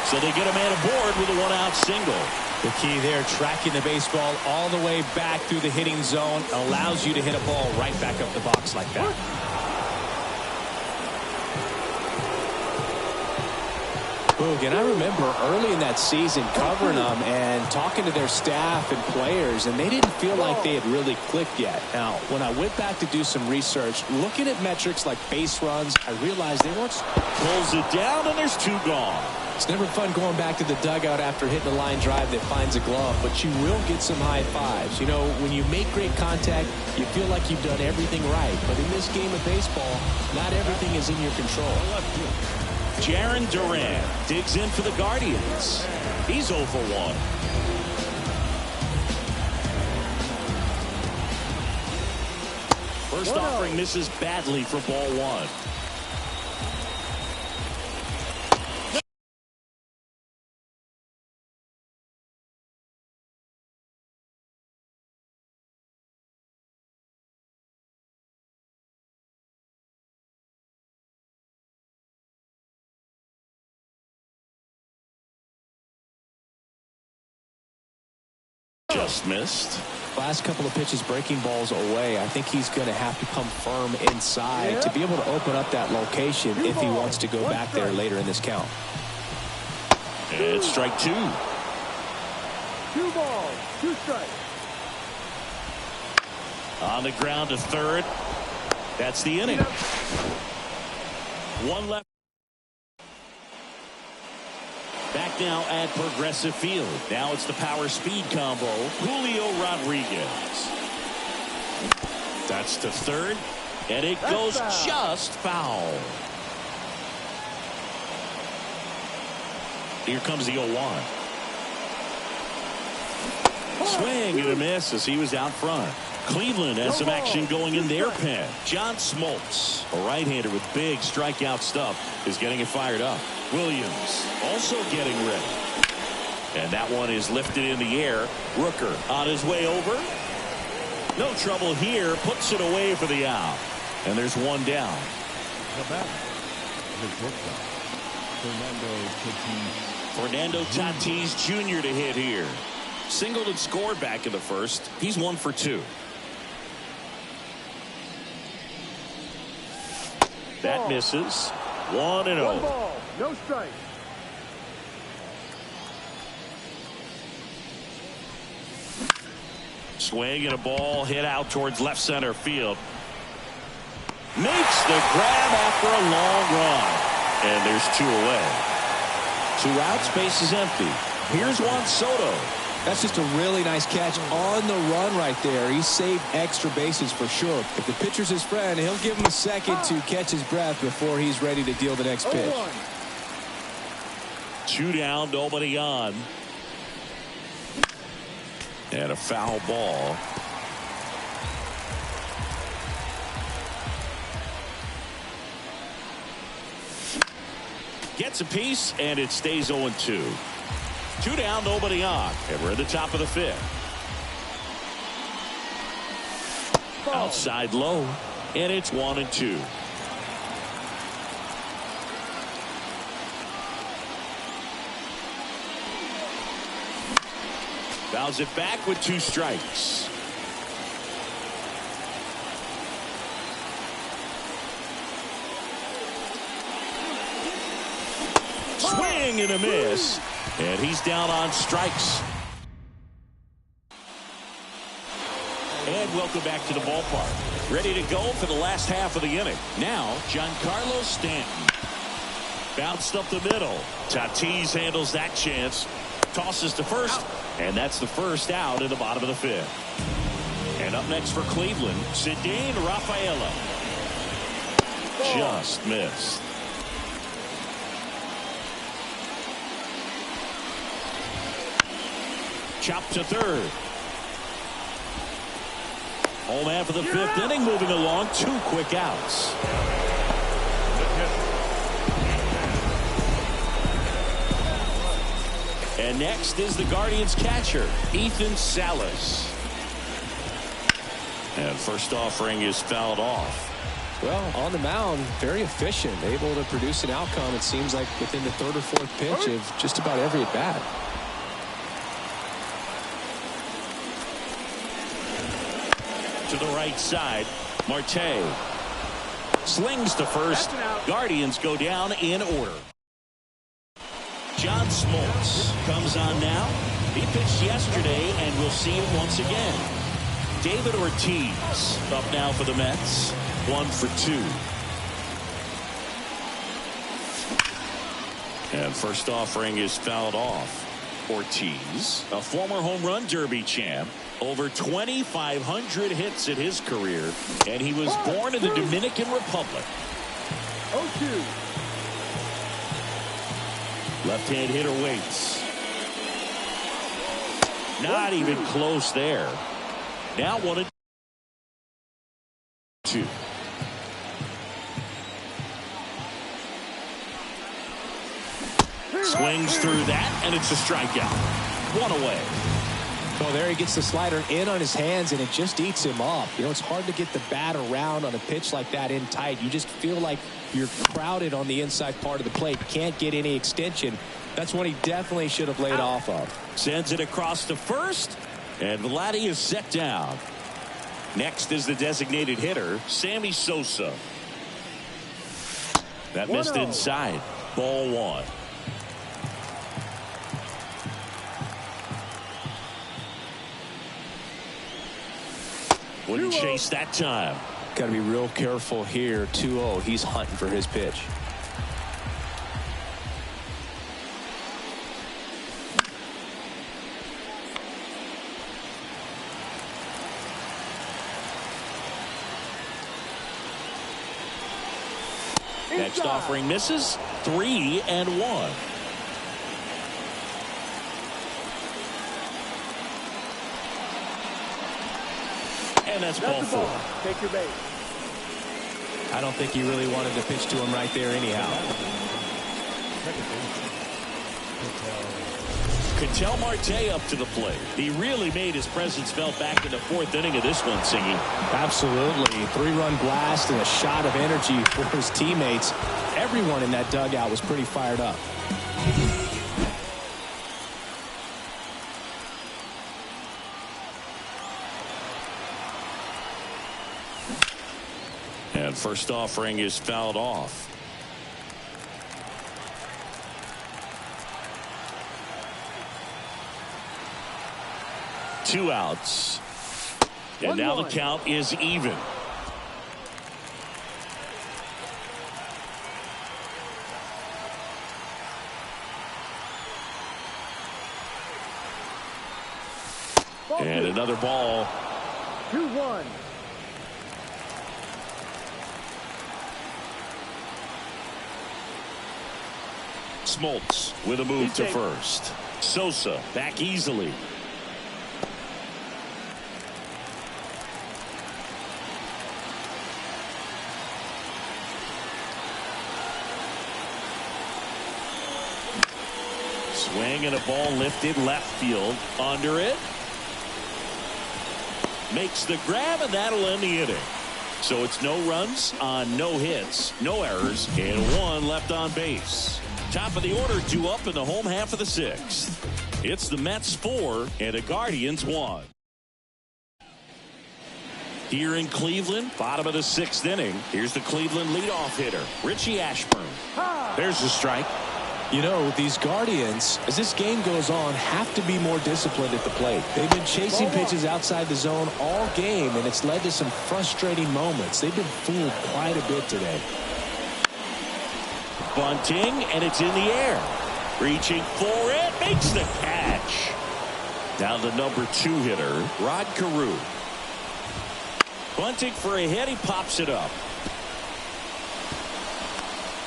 So they get a man aboard with a one-out single. The key there, tracking the baseball all the way back through the hitting zone, allows you to hit a ball right back up the box like that. Boog, and I remember early in that season covering them and talking to their staff and players, and they didn't feel like they had really clicked yet. Now, when I went back to do some research, looking at metrics like base runs, I realized they weren't. Pulls it down, and there's two gone. It's never fun going back to the dugout after hitting a line drive that finds a glove, but you will get some high fives. You know, when you make great contact, you feel like you've done everything right. But in this game of baseball, not everything is in your control. Jarren Duran digs in for the Guardians. He's 0 for 1. First offering misses badly for ball one. Just missed. Last couple of pitches breaking balls away. I think he's going to have to come firm inside to be able to open up that location if he wants to go back there later in this count. It's strike two. 2 balls, 2 strikes. On the ground to third. That's the inning. One left. Back now at Progressive Field. Now it's the power speed combo. Julio Rodriguez. That's to third. And it goes just foul. Here comes the 0-1. Swing and a miss as he was out front. Cleveland has some action going in their pen. John Smoltz, a right-hander with big strikeout stuff, is getting it fired up. Williams also getting ready. And that one is lifted in the air. Rooker on his way over. No trouble here. Puts it away for the out. And there's one down. The batter, the shortstop, Fernando Tatis Jr. to hit here. Singled and scored back in the first. He's 1 for 2. That misses. 1-0. 1 ball, no strike. Swing and a ball hit out towards left center field. Makes the grab after a long run. And there's 2 away. 2 outs, base is empty. Here's Juan Soto. That's just a really nice catch on the run right there. He saved extra bases for sure. If the pitcher's his friend, he'll give him a second to catch his breath before he's ready to deal the next pitch. 2 down, nobody on. And a foul ball. Gets a piece, and it stays 0-2. 2 down, nobody on. And we're at the top of the 5th. Outside low, and it's 1-2. Fouls it back with 2 strikes. Swing and a miss. And he's down on strikes. And welcome back to the ballpark. Ready to go for the last half of the inning. Now, Giancarlo Stanton. Bounced up the middle. Tatis handles that chance. Tosses to first. And that's the first out in the bottom of the 5th. And up next for Cleveland, Cedane Rafaela. Just missed. Chop to third. Home half of the fifth inning moving along. 2 quick outs. And next is the Guardians catcher, Ethan Salas. And first offering is fouled off. Well, on the mound, very efficient, able to produce an outcome, it seems like, within the third or fourth pitch of just about every at-bat. To the right side, Marte slings to first. Guardians go down in order. John Smoltz comes on now. He pitched yesterday, and we'll see him once again. David Ortiz up now for the Mets. 1 for 2. And first offering is fouled off. Ortiz, a former home run derby champ, over 2,500 hits in his career, and he was born in the Dominican Republic. 0-2. Left-hand hitter waits. Not even close there. Now 1-2. Swings through that, and it's a strikeout. 1 away. Well, there he gets the slider in on his hands, and it just eats him up. You know, it's hard to get the bat around on a pitch like that in tight. You just feel like you're crowded on the inside part of the plate. Can't get any extension. That's one he definitely should have laid off of. Sends it across to first, and Vladdy is set down. Next is the designated hitter, Sammy Sosa. That missed inside. Ball 1. Wouldn't chase that time. Got to be real careful here. 2-0. He's hunting for his pitch. Next offering misses. 3-1. And that's ball 4. Take your base. I don't think he really wanted to pitch to him right there anyhow. Ketel Marte up to the plate. He really made his presence felt back in the 4th inning of this one, Singy. Absolutely. 3-run blast and a shot of energy for his teammates. Everyone in that dugout was pretty fired up. And first offering is fouled off. Two outs. And now the count is even. And another ball. 2-1. Smoltz with a move to first. Sosa back easily. Swing and a ball lifted left field. Under it. Makes the grab, and that'll end the inning. So it's no runs on no hits, no errors, and 1 left on base. Top of the order due up in the home half of the 6th. It's the Mets 4 and the Guardians 1. Here in Cleveland, bottom of the 6th inning. Here's the Cleveland leadoff hitter, Richie Ashburn. There's the strike. You know, these Guardians, as this game goes on, have to be more disciplined at the plate. They've been chasing pitches outside the zone all game, and it's led to some frustrating moments. They've been fooled quite a bit today. Bunting, and it's in the air. Reaching for it, makes the catch. Now the number 2 hitter, Rod Carew. Bunting for a hit, he pops it up.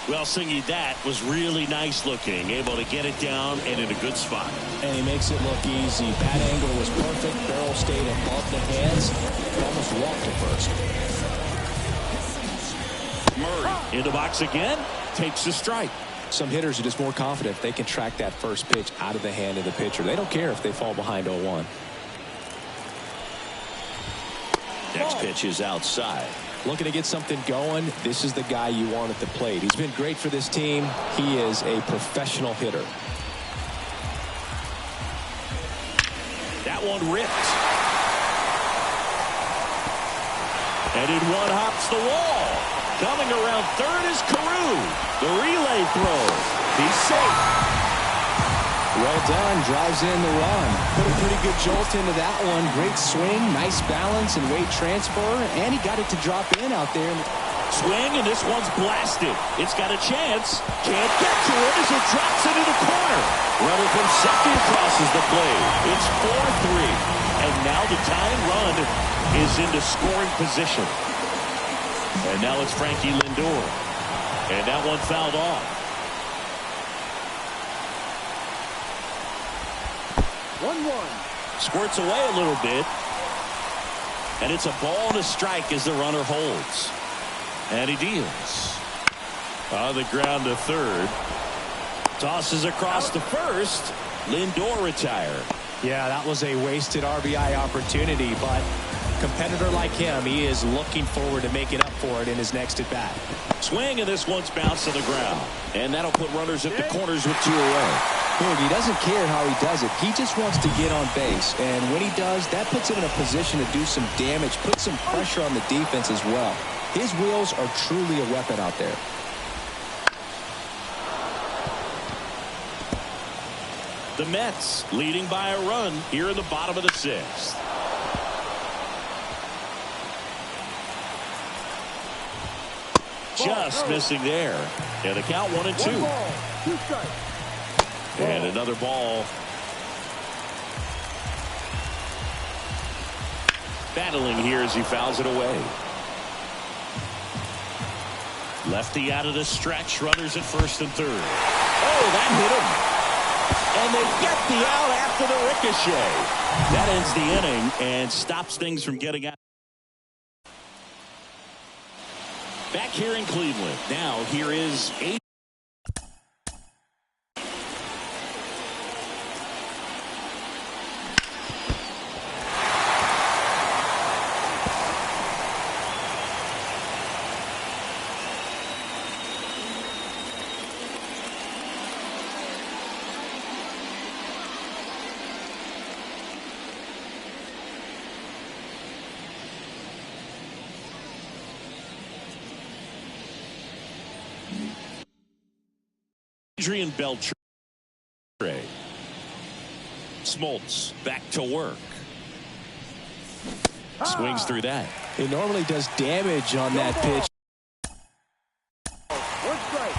Well, Singy, that was really nice looking. Able to get it down and in a good spot. And he makes it look easy. Bat angle was perfect. Barrel stayed above the hands. Almost walked In the box again, takes the strike. Some hitters are just more confident if they can track that first pitch out of the hand of the pitcher. They don't care if they fall behind 0-1. Next pitch is outside. Looking to get something going. This is the guy you want at the plate. He's been great for this team. He is a professional hitter. That one ripped. And in one hops the wall. Coming around third is Carew. The relay throw. He's safe. Well done. Drives in the run. Put a pretty good jolt into that one. Great swing. Nice balance and weight transfer. And he got it to drop in out there. Swing, and this one's blasted. It's got a chance. Can't get to it as it drops into the corner. Runner from second crosses the plate. It's 4-3. And now the tying run is into scoring position. And now it's Frankie Lindor. And that one fouled off. 1-1. Squirts away a little bit. And it's a ball and a strike as the runner holds. And he deals. On the ground to third. Tosses across to first. Lindor retired. Yeah, that was a wasted RBI opportunity, but a competitor like him, he is looking forward to making up for it in his next at bat. Swing, and this one's bounced to the ground. And that'll put runners at the corners with 2 away. Look, he doesn't care how he does it. He just wants to get on base. And when he does, that puts him in a position to do some damage, put some pressure on the defense as well. His wheels are truly a weapon out there. The Mets leading by a run here in the bottom of the 6th. Just missing there. And the count 1-2. 1 ball, 2 strikes. And another ball. Battling here as he fouls it away. Lefty out of the stretch. Runners at first and third. Oh, that hit him. And they get the out after the ricochet. That ends the inning and stops things from getting out. Back here in Cleveland. Now here is A. Adrian Beltre. Smoltz back to work. Swings through that. It normally does damage on that pitch. 1 strike.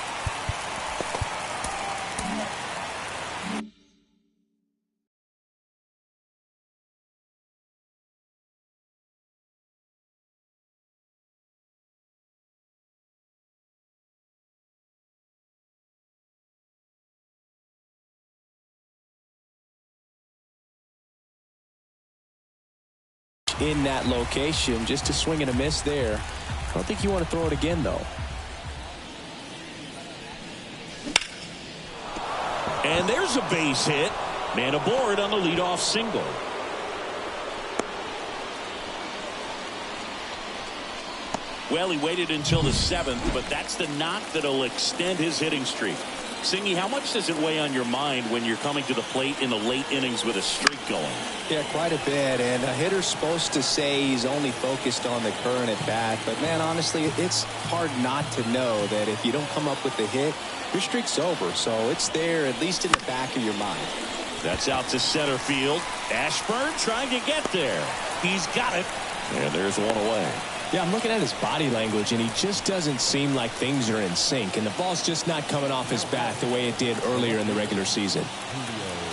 In that location, just a swing and a miss there. I don't think you want to throw it again, though. And there's a base hit. Man aboard on the leadoff single. Well, he waited until the 7th, but that's the knock that'll extend his hitting streak. Singy, how much does it weigh on your mind when you're coming to the plate in the late innings with a streak going? Yeah, quite a bit. And a hitter's supposed to say he's only focused on the current at bat. But, man, honestly, it's hard not to know that if you don't come up with the hit, your streak's over. So it's there, at least in the back of your mind. That's out to center field. Ashburn trying to get there. He's got it. And there's one away. Yeah, I'm looking at his body language, and he just doesn't seem like things are in sync. And the ball's just not coming off his bat the way it did earlier in the regular season.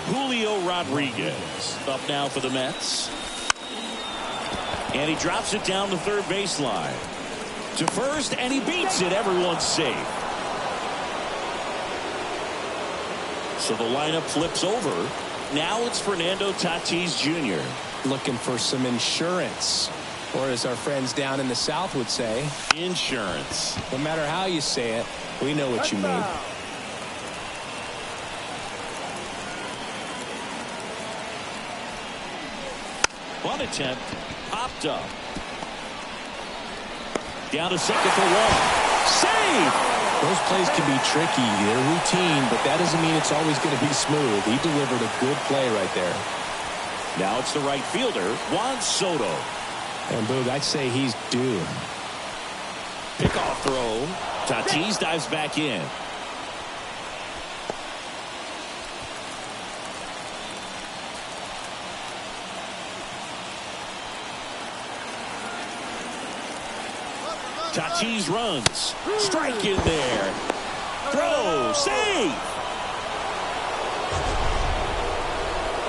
Julio Rodriguez up now for the Mets. And he drops it down the third baseline. To first, and he beats it. Everyone's safe. So the lineup flips over. Now it's Fernando Tatis Jr. Looking for some insurance. Or as our friends down in the South would say, insurance. No matter how you say it, we know what you mean. One attempt, popped up. Down to second for one. Save! Those plays can be tricky. They're routine, but that doesn't mean it's always going to be smooth. He delivered a good play right there. Now it's the right fielder, Juan Soto. And Boog, I'd say he's due. Pickoff throw. Tatis dives back in. Tatis runs. Strike in there. Throw. Save.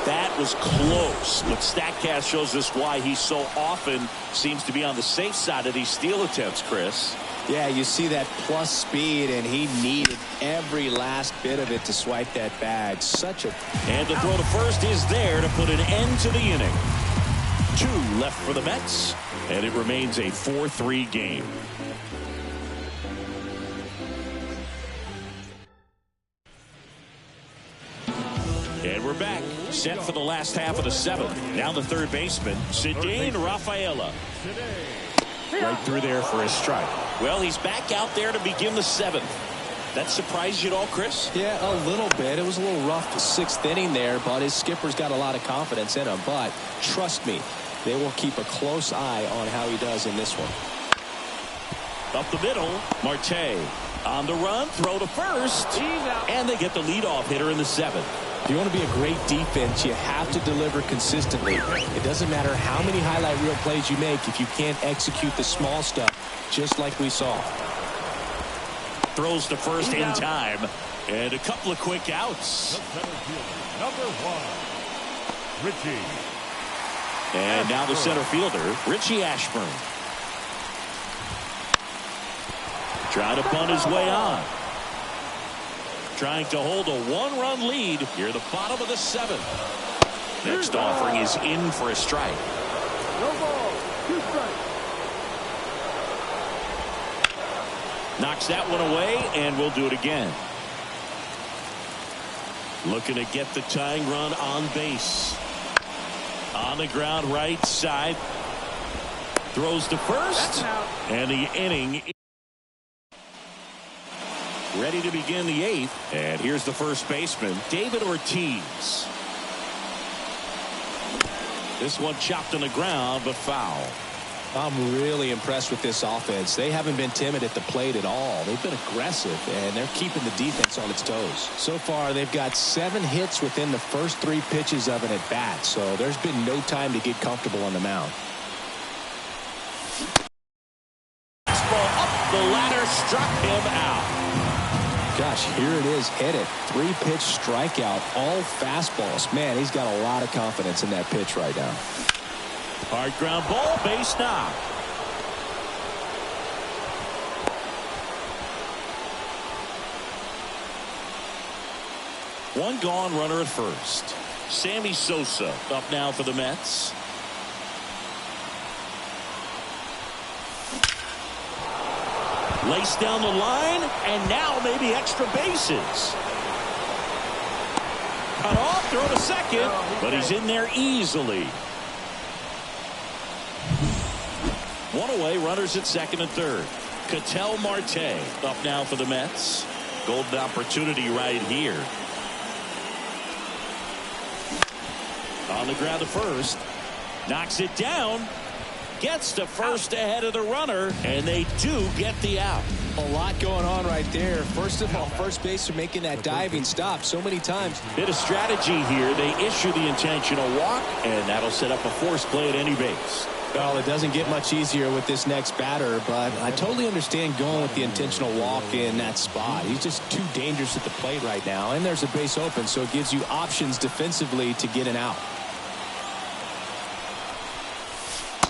That was close, but StatCast shows us why he so often seems to be on the safe side of these steal attempts, Chris. Yeah, you see that plus speed, and he needed every last bit of it to swipe that bag. And the throw to first is there to put an end to the inning. 2 left for the Mets, and it remains a 4-3 game. And we're back, set for the last half of the 7th. Now the third baseman, Cedane Rafaela. Right through there for a strike. Well, he's back out there to begin the 7th. That surprised you at all, Chris? Yeah, a little bit. It was a little rough the 6th inning there, but his skipper's got a lot of confidence in him. But trust me, they will keep a close eye on how he does in this one. Up the middle, Marte on the run, throw to first, and they get the leadoff hitter in the 7th. If you want to be a great defense, you have to deliver consistently. It doesn't matter how many highlight reel plays you make if you can't execute the small stuff, just like we saw. Throws to first in time, and a couple of quick outs. Number 1, Richie. And now the center fielder, Richie Ashburn. Trying to bunt his way on. Trying to hold a 1-run lead here at the bottom of the 7th. Next offering is in for a strike. No ball, 2 strikes. Knocks that one away, and we'll do it again. Looking to get the tying run on base. On the ground right side. Throws to first, and the inning ready to begin the 8th. And here's the first baseman, David Ortiz. This one chopped on the ground, but foul. I'm really impressed with this offense. They haven't been timid at the plate at all. They've been aggressive, and they're keeping the defense on its toes. So far, they've got 7 hits within the first 3 pitches of an at-bat, so there's been no time to get comfortable on the mound. Fastball up the ladder, struck him out. Gosh, here it is, hit it. 3-pitch strikeout, all fastballs. Man, he's got a lot of confidence in that pitch right now. Hard ground ball, base knock. One gone, runner at first. Sammy Sosa up now for the Mets. Laced down the line, and now maybe extra bases. Cut off, throw to second, but he's in there easily. One away, runners at second and third. Ketel Marte up now for the Mets. Golden opportunity right here. On the ground to first. Knocks it down. Gets to first ahead of the runner, and they do get the out. A lot going on right there. First of all, first baseman making that diving stop so many times. Bit of strategy here. They issue the intentional walk, and that'll set up a force play at any base. Well, it doesn't get much easier with this next batter, but I totally understand going with the intentional walk in that spot. He's just too dangerous at the plate right now, and there's a base open, so it gives you options defensively to get an out.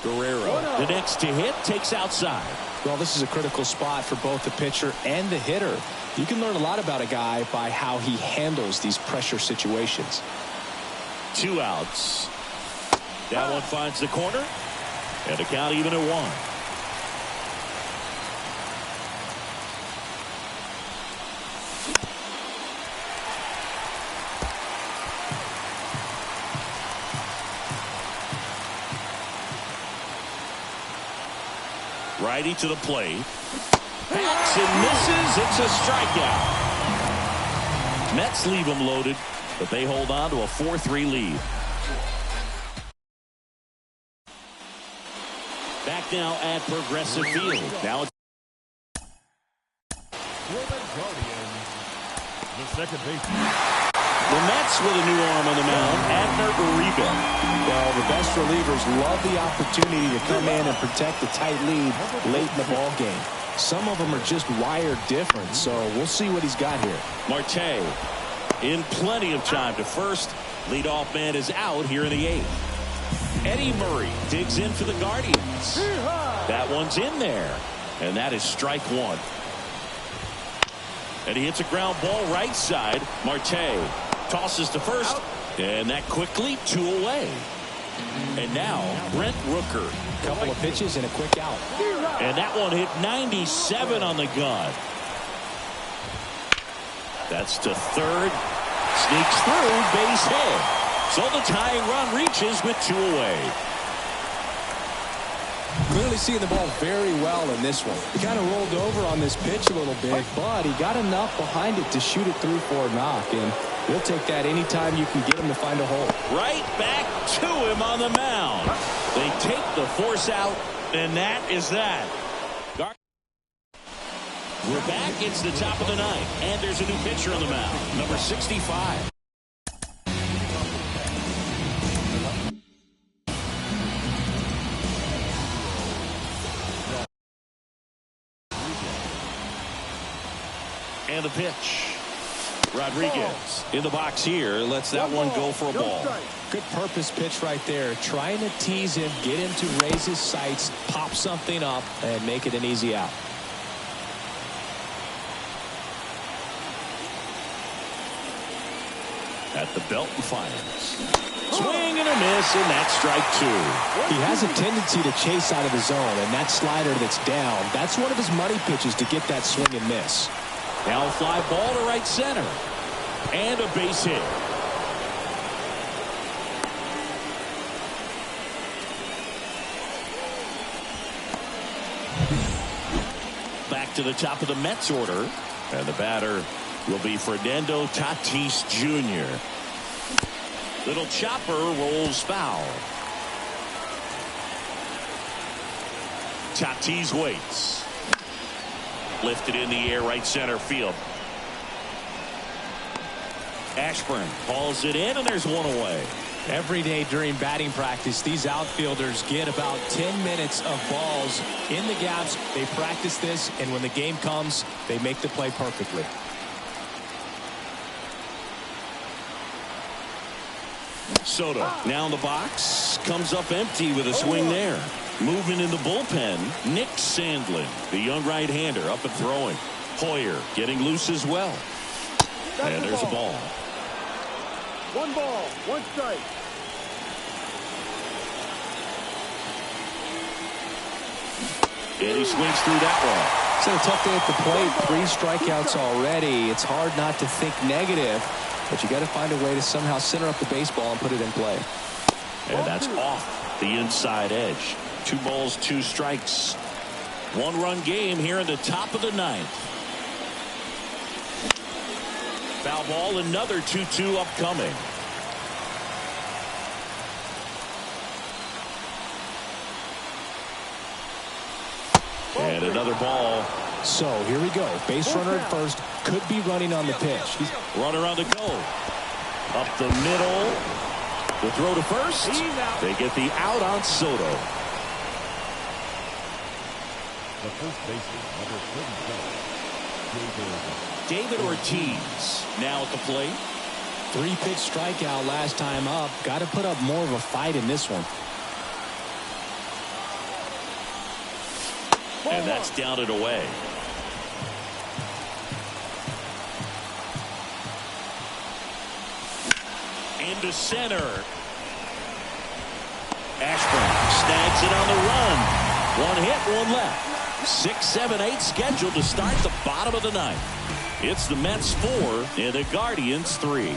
Guerrero, the next to hit, takes outside. Well, this is a critical spot for both the pitcher and the hitter. You can learn a lot about a guy by how he handles these pressure situations. 2 outs. That one finds the corner. And the count even at 1. Righty to the plate. Backs and misses. It's a strikeout. Mets leave him loaded, but they hold on to a 4-3 lead. Back now at Progressive Field. Now it's the second baseman. the Mets with a new arm on the mound. Abner Uribe. Well, the best relievers love the opportunity to come in and protect the tight lead late in the ball game. Some of them are just wired different, so we'll see what he's got here. Marte in plenty of time to first. Leadoff man is out here in the 8th. Eddie Murray digs in for the Guardians. That one's in there, and that is strike 1. And he hits a ground ball right side. Marte tosses to first, and that quickly 2 away. And now Brent Rooker. Couple of pitches and a quick out. And that one hit 97 on the gun. That's to third. Sneaks through, base hit. So the tying run reaches with 2 away. Clearly seeing the ball very well in this one. He kind of rolled over on this pitch a little bit, but he got enough behind it to shoot it through for a knock, and he'll take that anytime you can get him to find a hole. Right back to him on the mound. They take the force out, and that is that. We're back. It's the top of the 9th, and there's a new pitcher on the mound, number 65. And the pitch. Rodriguez in the box here. Lets that one go for a ball. Good purpose pitch right there. Trying to tease him, get him to raise his sights, pop something up, and make it an easy out. At the belt and fires. Swing and a miss, and that's strike 2. He has a tendency to chase out of the zone, and that slider that's down, that's one of his money pitches to get that swing and miss. Now a fly ball to right center. And a base hit. Back to the top of the Mets order. And the batter will be Fernando Tatis Jr. Little chopper rolls foul. Tatis waits. Lifted in the air, right center field. Ashburn hauls it in, and there's one away. Every day during batting practice, these outfielders get about 10 minutes of balls in the gaps. They practice this, and when the game comes, they make the play perfectly. Soto now in the box. Comes up empty with a swing there. Moving in the bullpen, Nick Sandlin, the young right-hander, up and throwing. Hoyer getting loose as well. And there's a ball. 1 ball, 1 strike. And he swings through that one. It's been a tough day at the plate. 3 strikeouts already. It's hard not to think negative, but you got to find a way to somehow center up the baseball and put it in play. And that's off the inside edge. 2 balls, 2 strikes. 1-run game here in the top of the 9th. Foul ball, another 2-2 upcoming. And another ball. So here we go. Base runner at first. Could be running on the pitch. Runner on the go. Up the middle. The throw to first. They get the out on Soto. The first baseman, number 37, David Ortiz now at the plate. 3-pitch strikeout last time up. Got to put up more of a fight in this one. And that's down and away. Into center. Ashburn snags it on the run. One hit, one left. 6, 7, 8 scheduled to start the bottom of the ninth. It's the Mets 4 and the Guardians 3.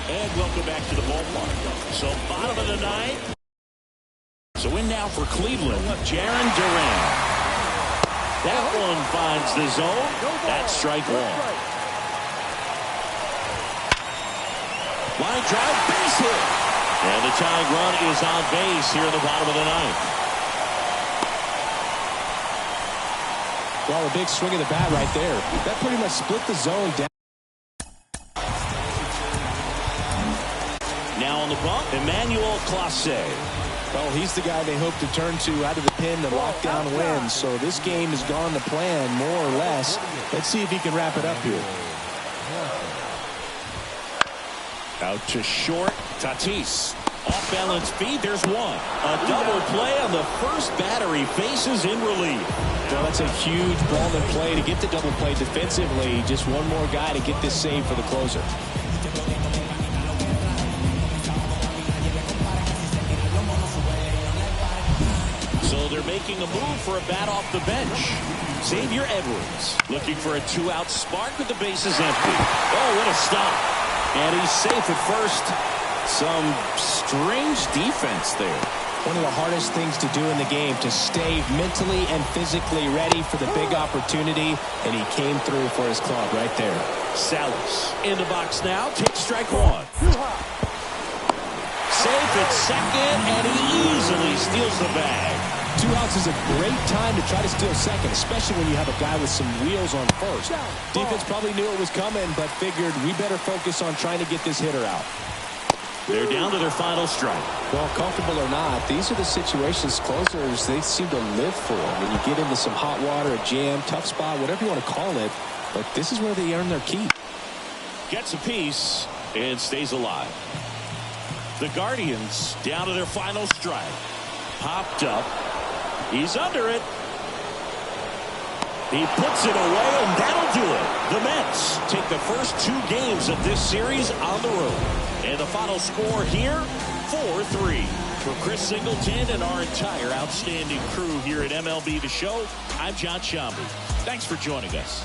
And welcome back to the ballpark. So bottom of the ninth. So in now for Cleveland, Jarren Duran. That one finds the zone. That's strike one. Line drive, base hit. And the tying run is on base here in the bottom of the ninth. Well, a big swing of the bat right there. That pretty much split the zone down. Now on the bump, Emmanuel Clase. Well, he's the guy they hope to turn to out of the pen to lock down wins. So this game has gone to plan, more or less. Let's see if he can wrap it up here. Out to short, Tatis. Off balance feed, there's one. A double play on the first batter. Faces in relief. Well, that's a huge ball in play to get the double play defensively. Just one more guy to get this save for the closer. So they're making a move for a bat off the bench. Xavier Edwards looking for a 2-out spark with the bases empty. Oh, what a stop. And he's safe at first. Some strange defense there. One of the hardest things to do in the game, to stay mentally and physically ready for the big opportunity, and he came through for his club right there. Salas in the box now, takes strike one. Safe at second, and he easily steals the bag. 2 outs is a great time to try to steal second, especially when you have a guy with some wheels on first. Defense probably knew it was coming, but figured we better focus on trying to get this hitter out. They're down to their final strike. Well, comfortable or not, these are the situations closers they seem to live for. When you get into some hot water, a jam, tough spot, whatever you want to call it, but this is where they earn their keep. Gets a piece and stays alive. The Guardians down to their final strike. Popped up. He's under it. He puts it away, and that'll do it. The Mets take the first 2 games of this series on the road. And the final score here, 4-3. For Chris Singleton and our entire outstanding crew here at MLB The Show, I'm John Shambi. Thanks for joining us.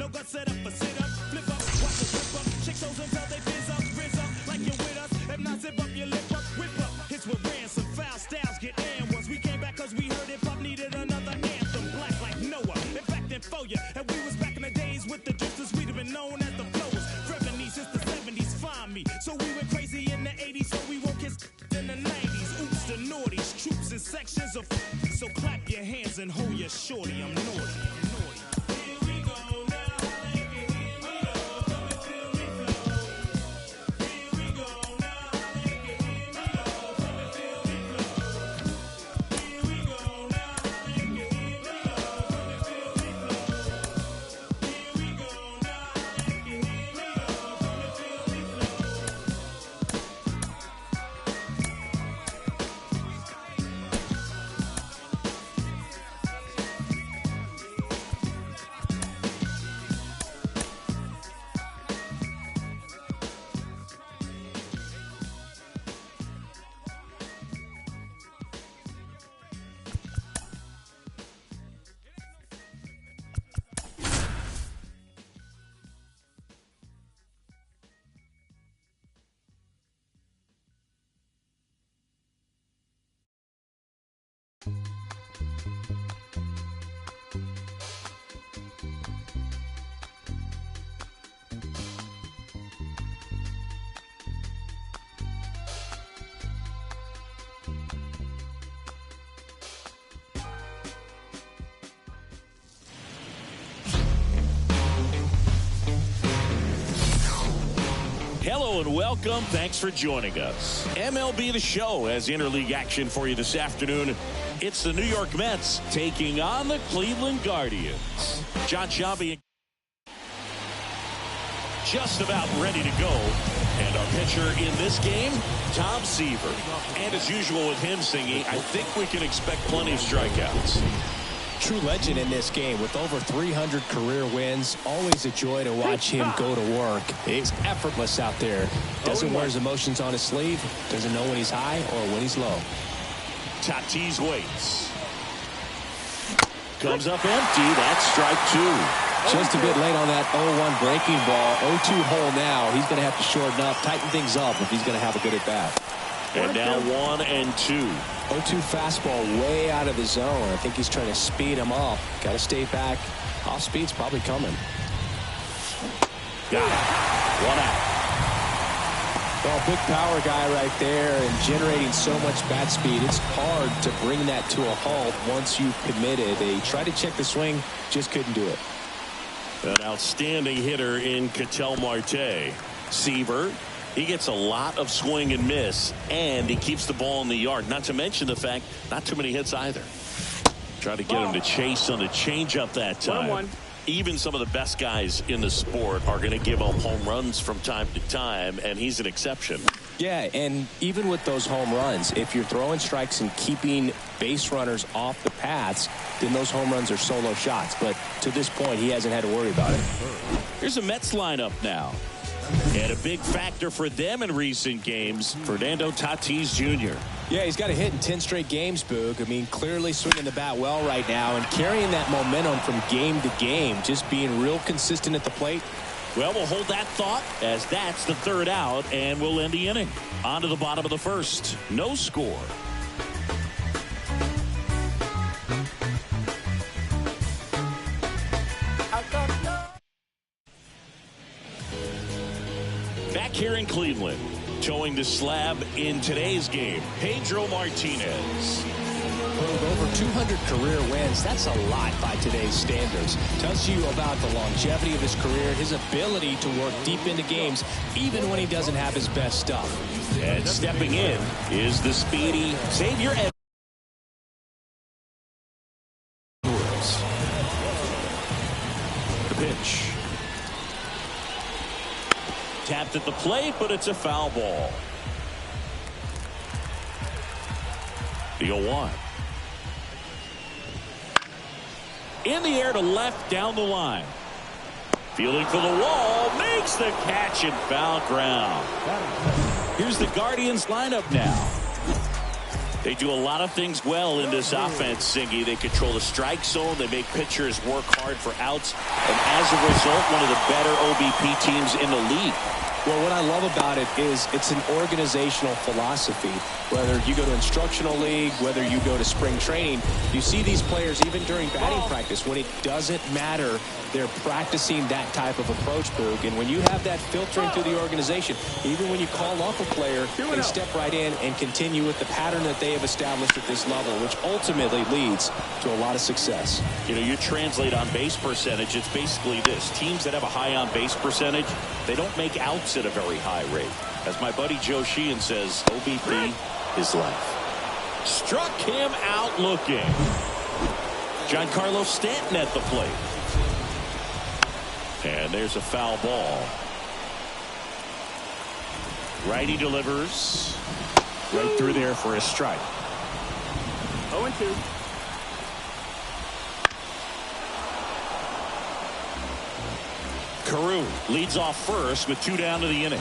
No guts set up for sit up, flip up, watch the flip up. Chicks those until they fizz up, rizz up, like you're with us. If not, zip up your lip up, whip up. Hits with ransom, foul styles get in once. We came back cause we heard hip hop needed another anthem. Black like Noah, in fact, in for ya. And we was back in the days with the drifters, we'd have been known as the flowers. Revenue since the 70s, find me. So we went crazy in the 80s, so we won't kiss in the 90s. Oops, the naughties, troops and sections of. So clap your hands and hold your shorty, I'm naughty. Here we go now, they can hear me though, come and feel me flow. Here we go now, they can hear me though, come and feel me flow. Here we go now, they can hear me though, come and feel me flow. Here we go now, they can hear me though, come and feel me flow. Hello and welcome. Thanks for joining us. MLB The Show has interleague action for you this afternoon. It's the New York Mets taking on the Cleveland Guardians. John Sciambi just about ready to go. And our pitcher in this game, Tom Seaver. And as usual with him singing, I think we can expect plenty of strikeouts. True legend in this game with over 300 career wins. Always a joy to watch him go to work. He's effortless out there. Doesn't wear his emotions on his sleeve. Doesn't know when he's high or when he's low. Tatis waits. Comes up empty. That's strike two. Just a bit late on that 0-1 breaking ball. 0-2 hole now. He's going to have to shorten up, tighten things up if he's going to have a good at bat. And now 1 and 2. 0-2 fastball way out of the zone. I think he's trying to speed him up. Got to stay back. Off speed's probably coming. Got it. 1 out. Well, big power guy right there and generating so much bat speed. It's hard to bring that to a halt once you've committed. They tried to check the swing, just couldn't do it. An outstanding hitter in Ketel Marte. Seaver. He gets a lot of swing and miss, and he keeps the ball in the yard. Not to mention the fact, not too many hits either. Try to get him to chase on the changeup that time. Even some of the best guys in the sport are going to give up home runs from time to time, and he's an exception. Yeah, and even with those home runs, if you're throwing strikes and keeping base runners off the paths, then those home runs are solo shots. But to this point, he hasn't had to worry about it. Here's a Mets lineup now. And a big factor for them in recent games, Fernando Tatis Jr. Yeah, he's got a hit in 10 straight games, Boog. I mean, clearly swinging the bat well right now and carrying that momentum from game to game, just being real consistent at the plate. Well, we'll hold that thought as that's the third out, and we'll end the inning. On to the bottom of the first. No score. Back here in Cleveland, towing the slab in today's game, Pedro Martinez. Over 200 career wins. That's a lot by today's standards. Tells you about the longevity of his career, his ability to work deep into games, even when he doesn't have his best stuff. And stepping in is the speedy Xavier Edwards. The pitch. Tapped at the plate, but it's a foul ball. The 0-1. In the air to left down the line. Fielding for the wall. Makes the catch and foul ground. Here's the Guardians lineup now. They do a lot of things well in this offense, Singy. They control the strike zone. They make pitchers work hard for outs. And as a result, one of the better OBP teams in the league. Well, what I love about it is it's an organizational philosophy. Whether you go to instructional league, whether you go to spring training, you see these players even during batting practice. When it doesn't matter, they're practicing that type of approach, Boog. And when you have that filtering through the organization, even when you call up a player, they step right in and continue with the pattern that they have established at this level, which ultimately leads to a lot of success. You know, you translate on base percentage, it's basically this. Teams that have a high on base percentage, they don't make outs at a very high rate. As my buddy Joe Sheehan says, OBP is life. Struck him out looking. Giancarlo Stanton at the plate. And there's a foul ball. Righty delivers. Right through there for a strike. 0-2. Carew leads off first with 2 down to the inning.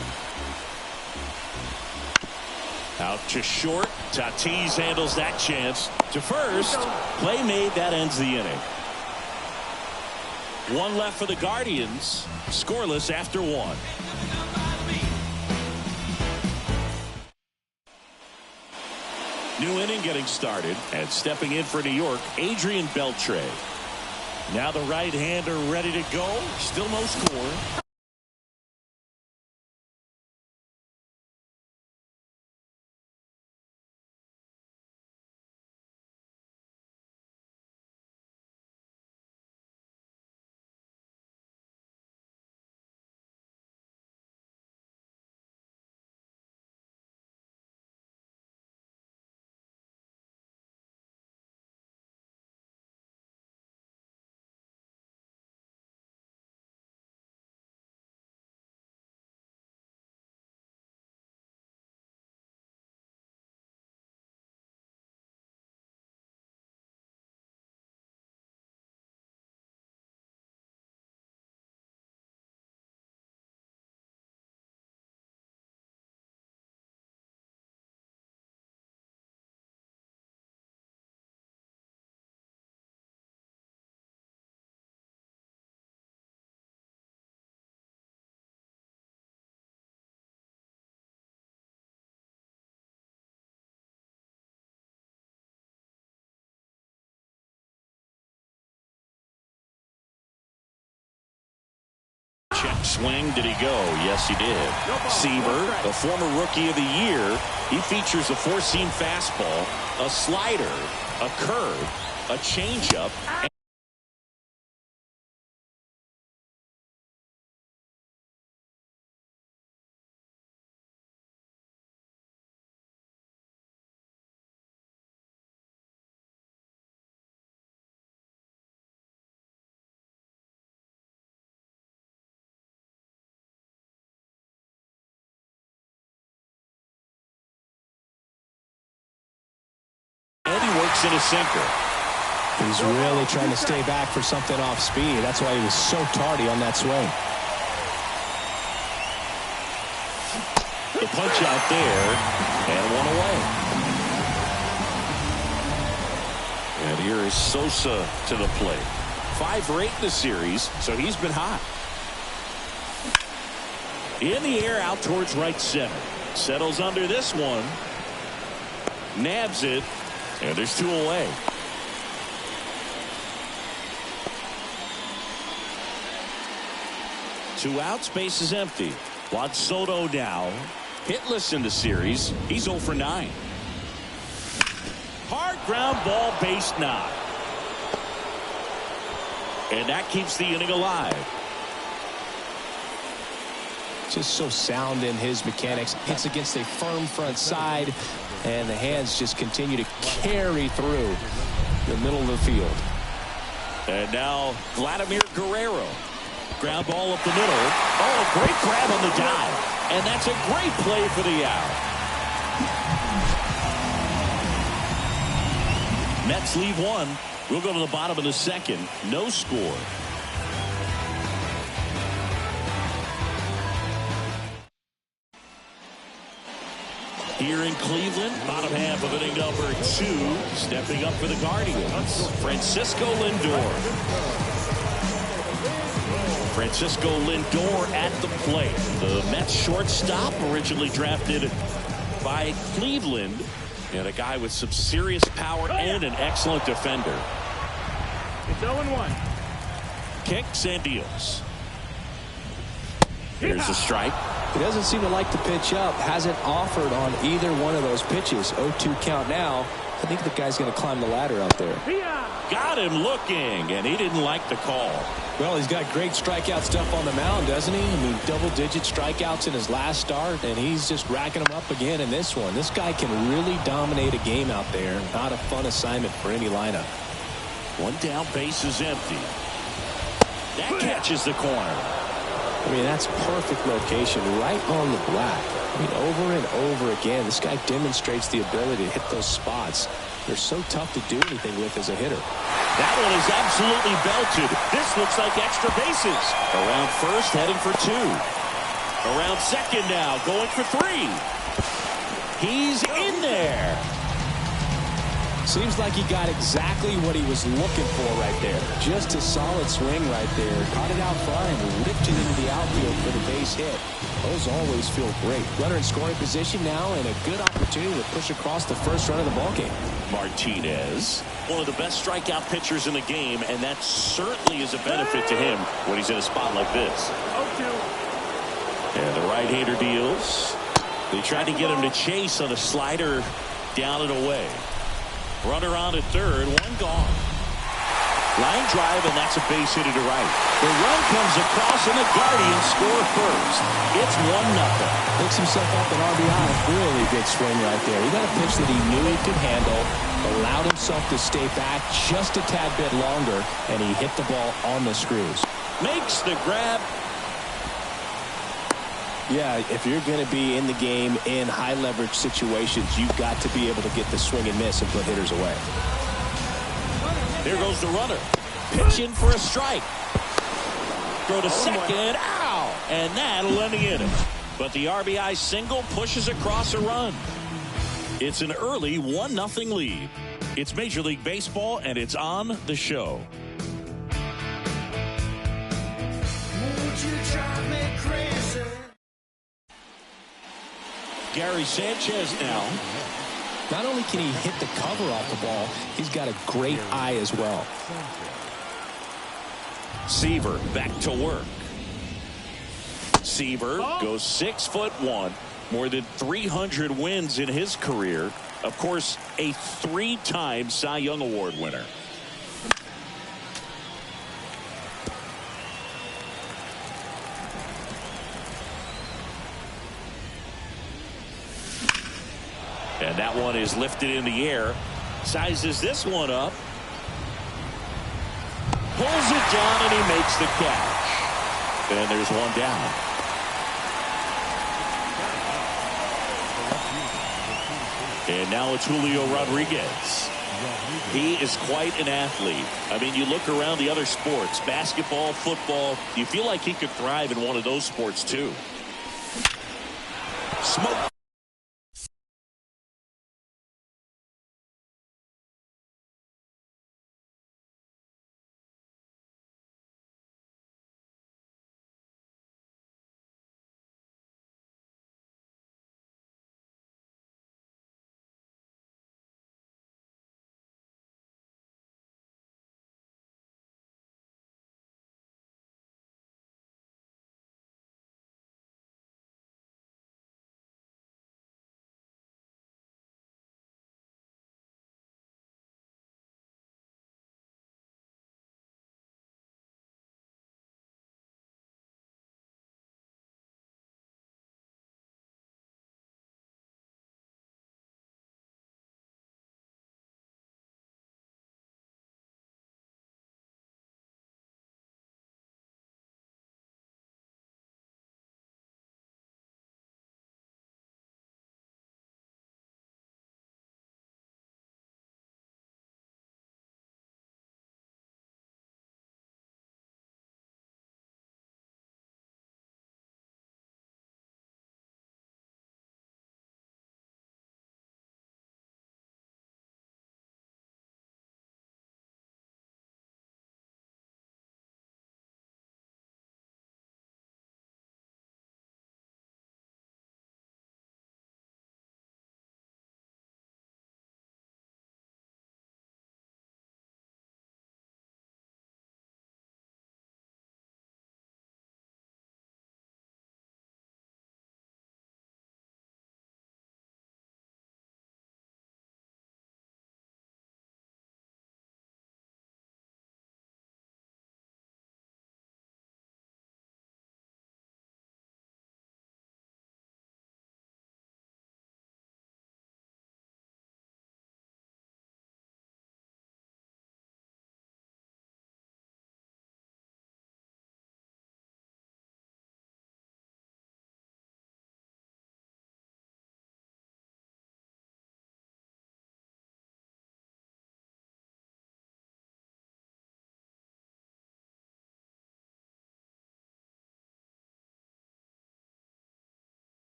Out to short. Tatis handles that chance to first. Play made. That ends the inning. 1 left for the Guardians. Scoreless after 1. New inning getting started. And stepping in for New York, Adrian Beltre. Now the right-hander ready to go. Still no score. Check swing. Did he go? Yes, he did. Seaver, the former rookie of the year, he features a 4-seam fastball, a slider, a curve, a changeup. Works in a sinker. He's really trying to stay back for something off speed. That's why he was so tardy on that swing. The punch out there, and 1 away. And here is Sosa to the plate. 5 for 8 in the series, so he's been hot. In the air, out towards right center. Settles under this one. Nabs it. And there's 2 away. Two outs, base is empty. Juan Soto now hitless in the series. He's 0 for 9. Hard ground ball, base knock. And that keeps the inning alive. Just so sound in his mechanics. Hits against a firm front side, and the hands just continue to carry through the middle of the field. And now Vladimir Guerrero. Ground ball up the middle. Oh, a great grab on the dive. And that's a great play for the out. Mets leave 1. We'll go to the bottom of the 2nd. No score. Here in Cleveland, bottom half of inning number 2, stepping up for the Guardians, Francisco Lindor. Francisco Lindor at the plate. The Mets shortstop, originally drafted by Cleveland, and a guy with some serious power and an excellent defender. It's 0-1. Kicks and deals. Here's a strike. He doesn't seem to like to pitch up. Hasn't offered on either one of those pitches. 0-2 count now. I think the guy's going to climb the ladder out there. Got him looking, and he didn't like the call. Well, he's got great strikeout stuff on the mound, doesn't he? I mean, double-digit strikeouts in his last start, and he's just racking them up again in this one. This guy can really dominate a game out there. Not a fun assignment for any lineup. One down, base is empty. That catches the corner. I mean, that's perfect location, right on the black. I mean, over and over again, this guy demonstrates the ability to hit those spots. They're so tough to do anything with as a hitter. That one is absolutely belted. This looks like extra bases. Around first, heading for 2. Around second now, going for 3. He's in there. Seems like he got exactly what he was looking for right there. Just a solid swing right there. Caught it out front and lifted into the outfield for the base hit. Those always feel great. Runner in scoring position now, and a good opportunity to push across the first run of the ballgame. Martinez, one of the best strikeout pitchers in the game, and that certainly is a benefit to him when he's in a spot like this. 0-2. And the right-hander deals. They tried to get him to chase on a slider down and away. Runner on at third, one gone. Line drive, and that's a base hit to right. The run comes across, and the Guardians score first. It's 1-0. Picks himself up an RBI. Really good swing right there. He got a pitch that he knew he could handle, allowed himself to stay back just a tad bit longer, and he hit the ball on the screws. Makes the grab. Yeah, if you're going to be in the game in high leverage situations, you've got to be able to get the swing and miss and put hitters away. Here goes the runner. Pitching for a strike. Throw to second. Ow! And that'll end the inning. But the RBI single pushes across a run. It's an early 1-0 lead. It's Major League Baseball, and it's on the show. Won't you drive me crazy? Gary Sanchez now. Not only can he hit the cover off the ball, he's got a great eye as well. Seaver back to work. Seaver goes 6'1", more than 300 wins in his career. Of course, a 3-time Cy Young Award winner. And that one is lifted in the air. Sizes this one up. Pulls it down, and he makes the catch. And there's one down. And now it's Julio Rodriguez. He is quite an athlete. I mean, you look around the other sports, basketball, football, you feel like he could thrive in one of those sports too. Smoke.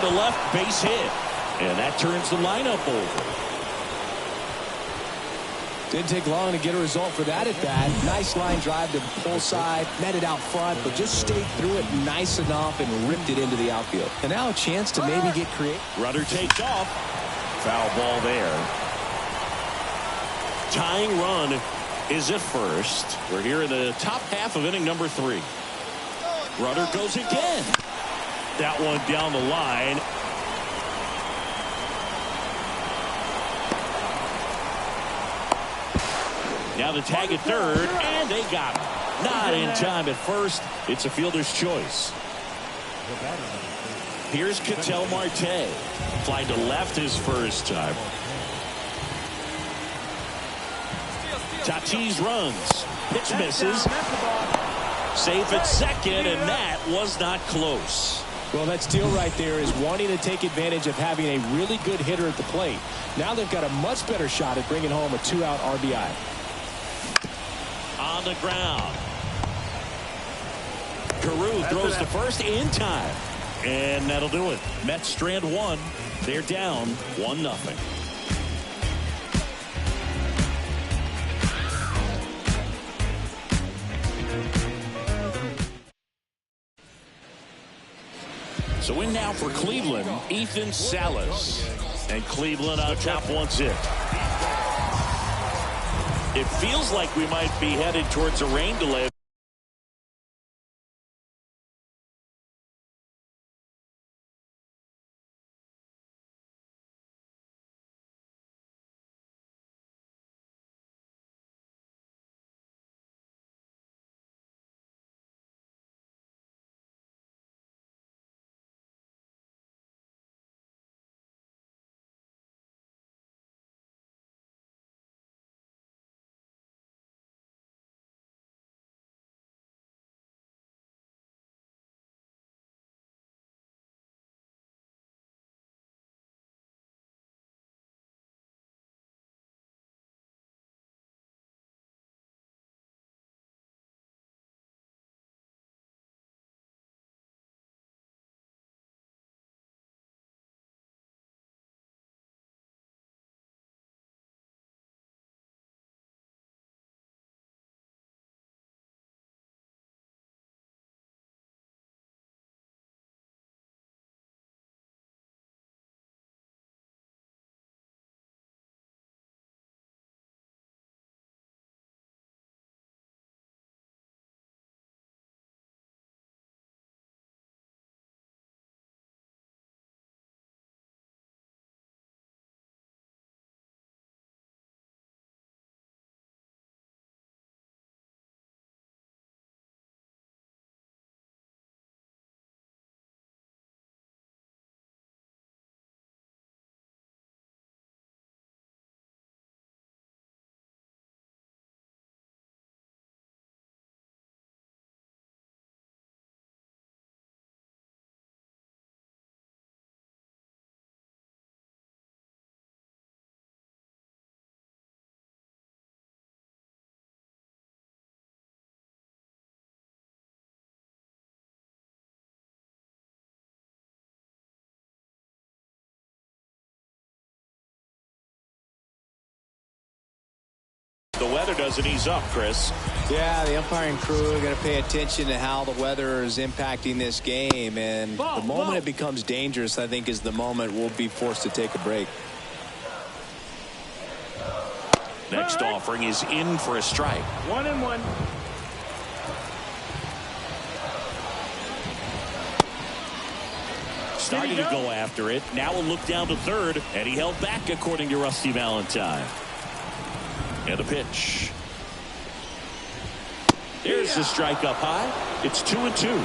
to left, base hit. And that turns the lineup over. Didn't take long to get a result for that at bat. Nice line drive to pull side, met it out front, but just stayed through it nice enough and ripped it into the outfield. And now a chance to maybe get creative. Runner takes off. Foul ball there. Tying run is at first. We're here in the top half of inning number 3. Runner goes again. That one down the line. Now the tag at third, and they got him. Not in time at first. It's a fielder's choice. Here's Ketel Marte. Fly to left his first time. Tatis runs. Pitch misses. Safe at second, and that was not close. Well, that steal right there is wanting to take advantage of having a really good hitter at the plate. Now they've got a much better shot at bringing home a 2-out RBI. On the ground. Carew throws to first in time. And that'll do it. Mets strand 1. They're down 1-0. So in now for Cleveland, Ethan Salas. And Cleveland on top once hit. It feels like we might be headed towards a rain delay. The weather doesn't ease up, Chris. Yeah, the umpiring crew are going to pay attention to how the weather is impacting this game. And the moment it becomes dangerous, I think, is the moment we'll be forced to take a break. Next offering is in for a strike. 1-1. Starting to go after it. Now a look down to third, and he held back according to Rusty Valentine. And a pitch. There's the strike up high. It's 2-2.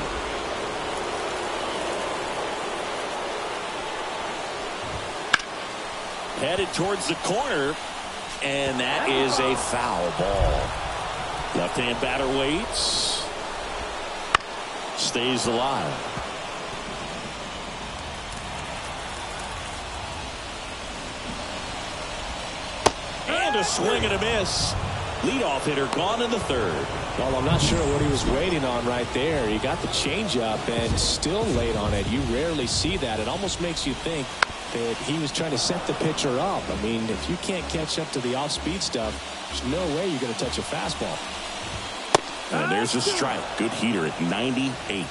Headed towards the corner, and that is a foul ball. Left-hand batter waits. Stays alive. And a swing and a miss. Leadoff hitter gone in the third. Well, I'm not sure what he was waiting on right there. He got the changeup and still late on it. You rarely see that. It almost makes you think that he was trying to set the pitcher up. I mean, if you can't catch up to the off-speed stuff, there's no way you're going to touch a fastball. And there's a strike. Good heater at 98.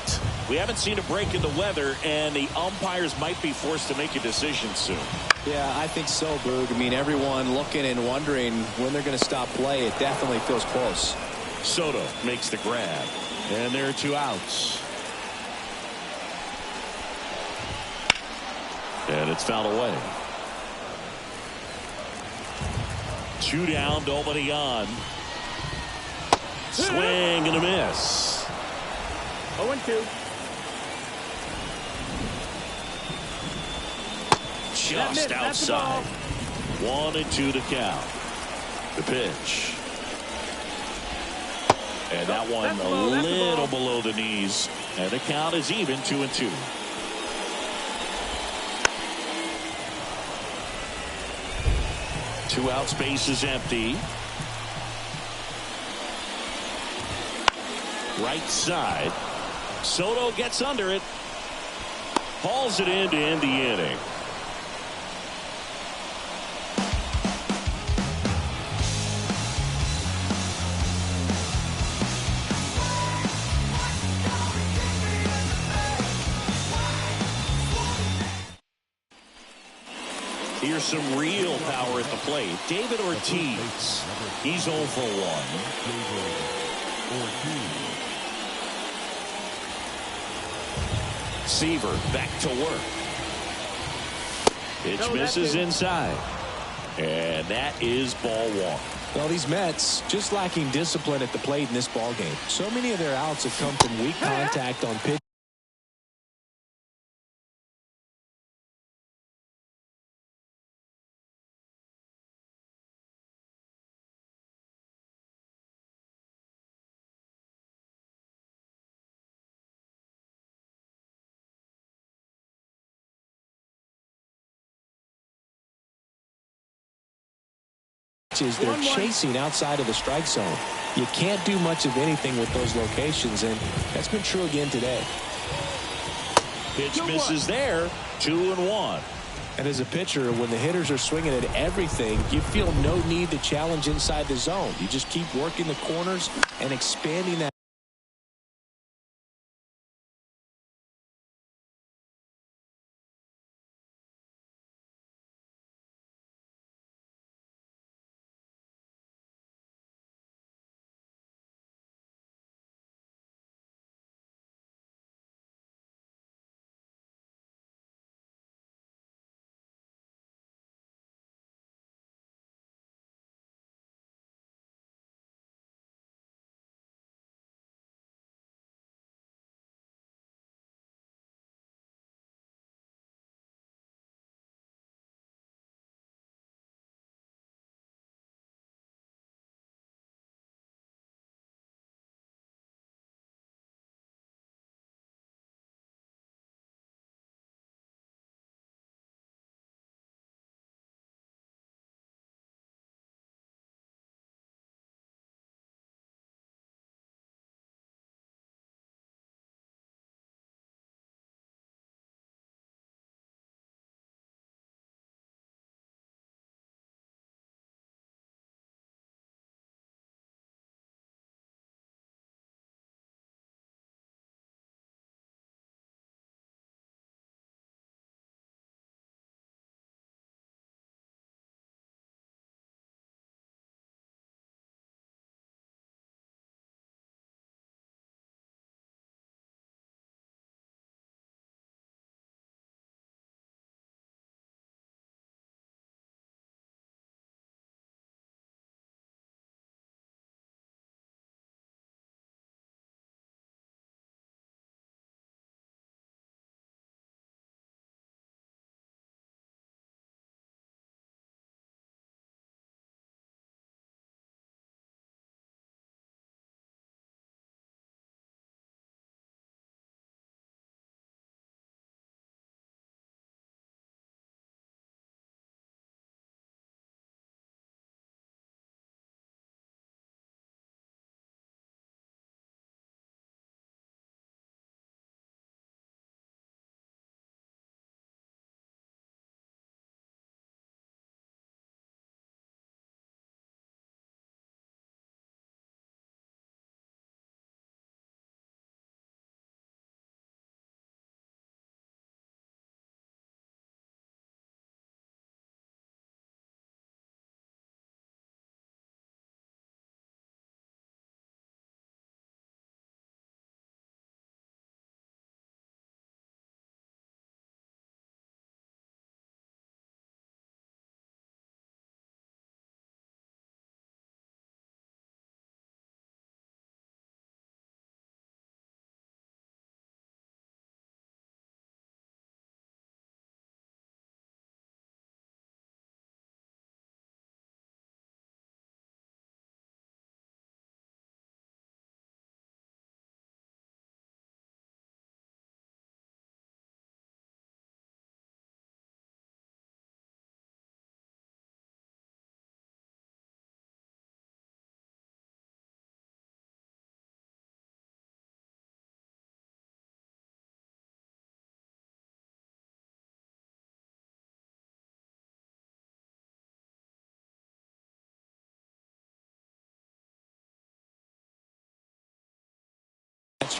We haven't seen a break in the weather, and the umpires might be forced to make a decision soon. Yeah, I think so, Boog. I mean, everyone looking and wondering when they're going to stop play. It definitely feels close. Soto makes the grab, and there are 2 outs. And it's fouled away. 2 down, nobody on. Swing and a miss. 0-2. Just outside. 1-2 to count. The pitch. And that one a little below the knees. And the count is even, 2-2. Two out, space is empty. Right side. Soto gets under it. Hauls it in to end the inning. Here's some real power at the plate. David Ortiz. He's 0 for 1. Seaver back to work. Pitch misses inside. And that is ball 1. Well, these Mets just lacking discipline at the plate in this ball game. So many of their outs have come from weak contact on pitch. They're chasing outside of the strike zone. You can't do much of anything with those locations, and that's been true again today. Pitch misses there. 2-1. And as a pitcher, when the hitters are swinging at everything, you feel no need to challenge inside the zone. You just keep working the corners and expanding that.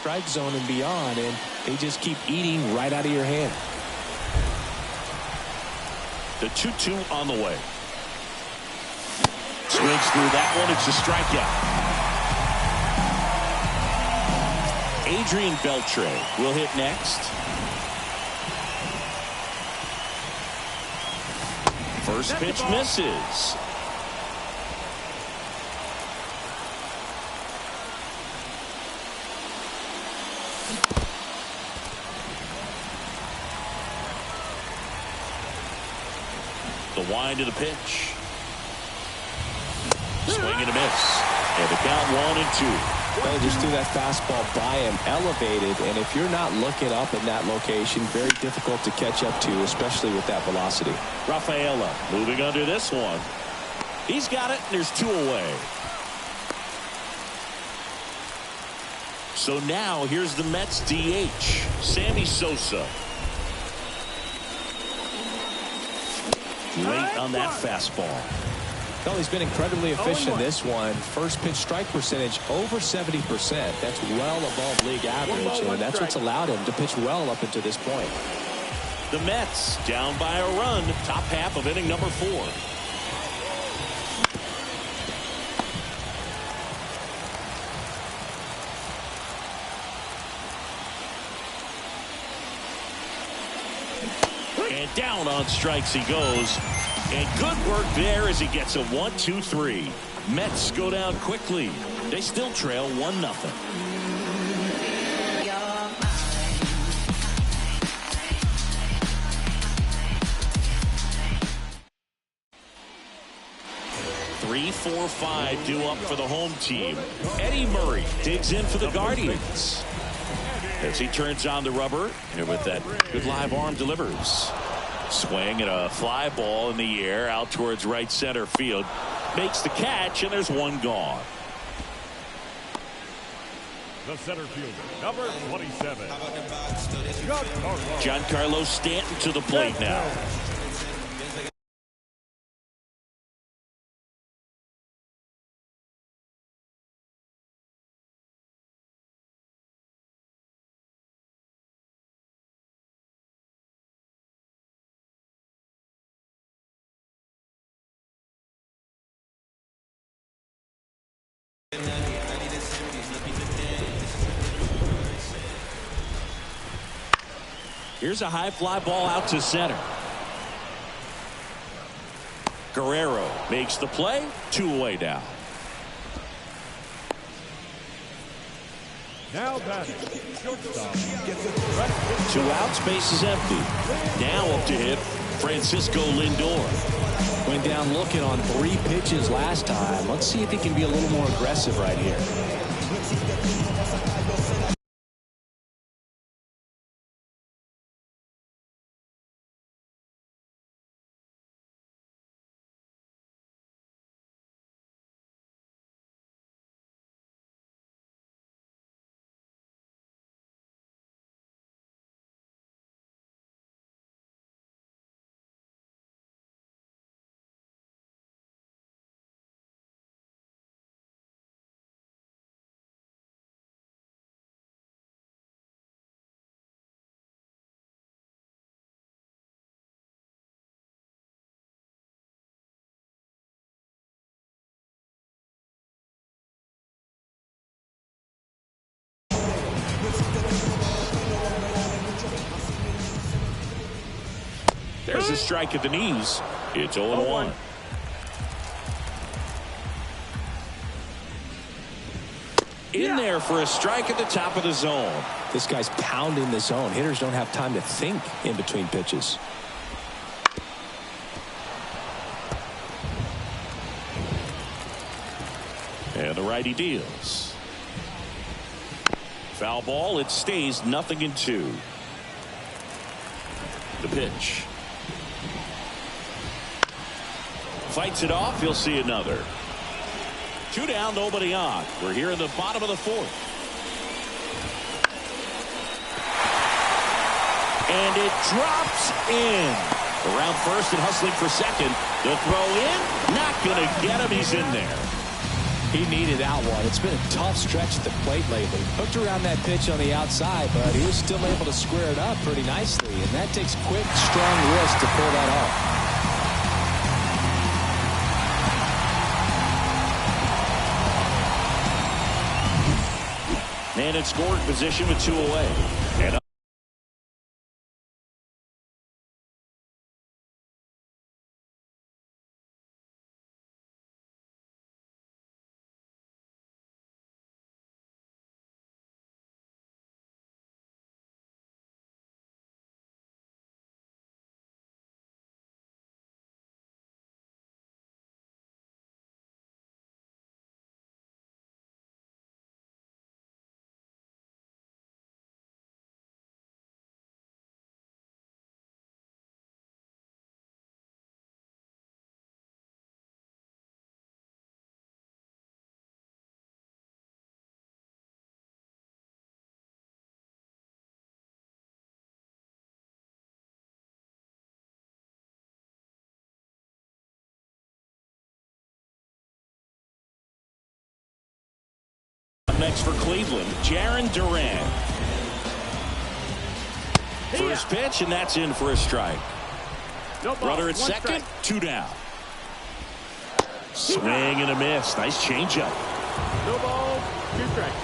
strike zone and beyond, and they just keep eating right out of your hand. The 2-2 on the way. Swings through that one. It's a strikeout. Adrian Beltre will hit next. First pitch misses. The wind of the pitch. Swing and a miss. And the count 1-2. Well, just threw that fastball by him, elevated, and if you're not looking up in that location, very difficult to catch up to, especially with that velocity. Rafaela moving under this one. He's got it, and there's 2 away. So now here's the Mets DH, Sammy Sosa. Late on that fastball. Well, he's been incredibly efficient in this one. First pitch strike percentage over 70%. That's well above league average, and that's what's allowed him to pitch well up until this point. The Mets down by a run, top half of inning number 4. And down on strikes he goes. And good work there as he gets a 1-2-3. Mets go down quickly. They still trail 1-0. Three, 4, 5 due up for the home team. Eddie Murray digs in for the Guardians as he turns on the rubber and with that good live arm delivers. Swing and a fly ball in the air out towards right center field. Makes the catch, and there's 1 gone. The center fielder, number 27. Giancarlo Stanton to the plate now. Here's a high fly ball out to center. Guerrero makes the play. 2 away now. Now batting, shortstop. 2 outs, base is empty. Now up to hit Francisco Lindor. Went down looking on 3 pitches last time. Let's see if he can be a little more aggressive right here. There's a strike at the knees. It's 0-1. In there for a strike at the top of the zone. This guy's pounding the zone. Hitters don't have time to think in between pitches. And the righty deals. Foul ball. It stays 0-2. The pitch. Fights it off. He'll see another. 2 down, nobody on. We're here in the bottom of the 4th. And it drops in. Around first and hustling for second. The throw in. Not going to get him. He's in there. He needed that one. It's been a tough stretch at the plate lately. Hooked around that pitch on the outside, but he was still able to square it up pretty nicely. And that takes quick, strong wrist to pull that off. And in scoring position with 2 away. And next for Cleveland, Jarren Duran. First pitch, and that's in for a strike. No ball, Runner at one second, strike. 2 down. Swing and a miss. Nice changeup. No ball, 2 strikes.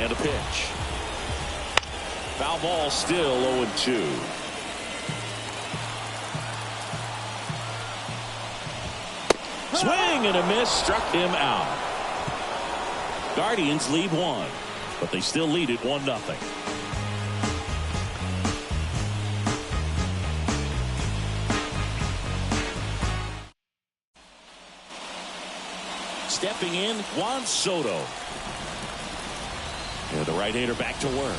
And a pitch. Foul ball, still 0-2. Swing and a miss, struck him out. Guardians lead 1, but they still lead it 1-0. Stepping in, Juan Soto. And the right-hander back to work.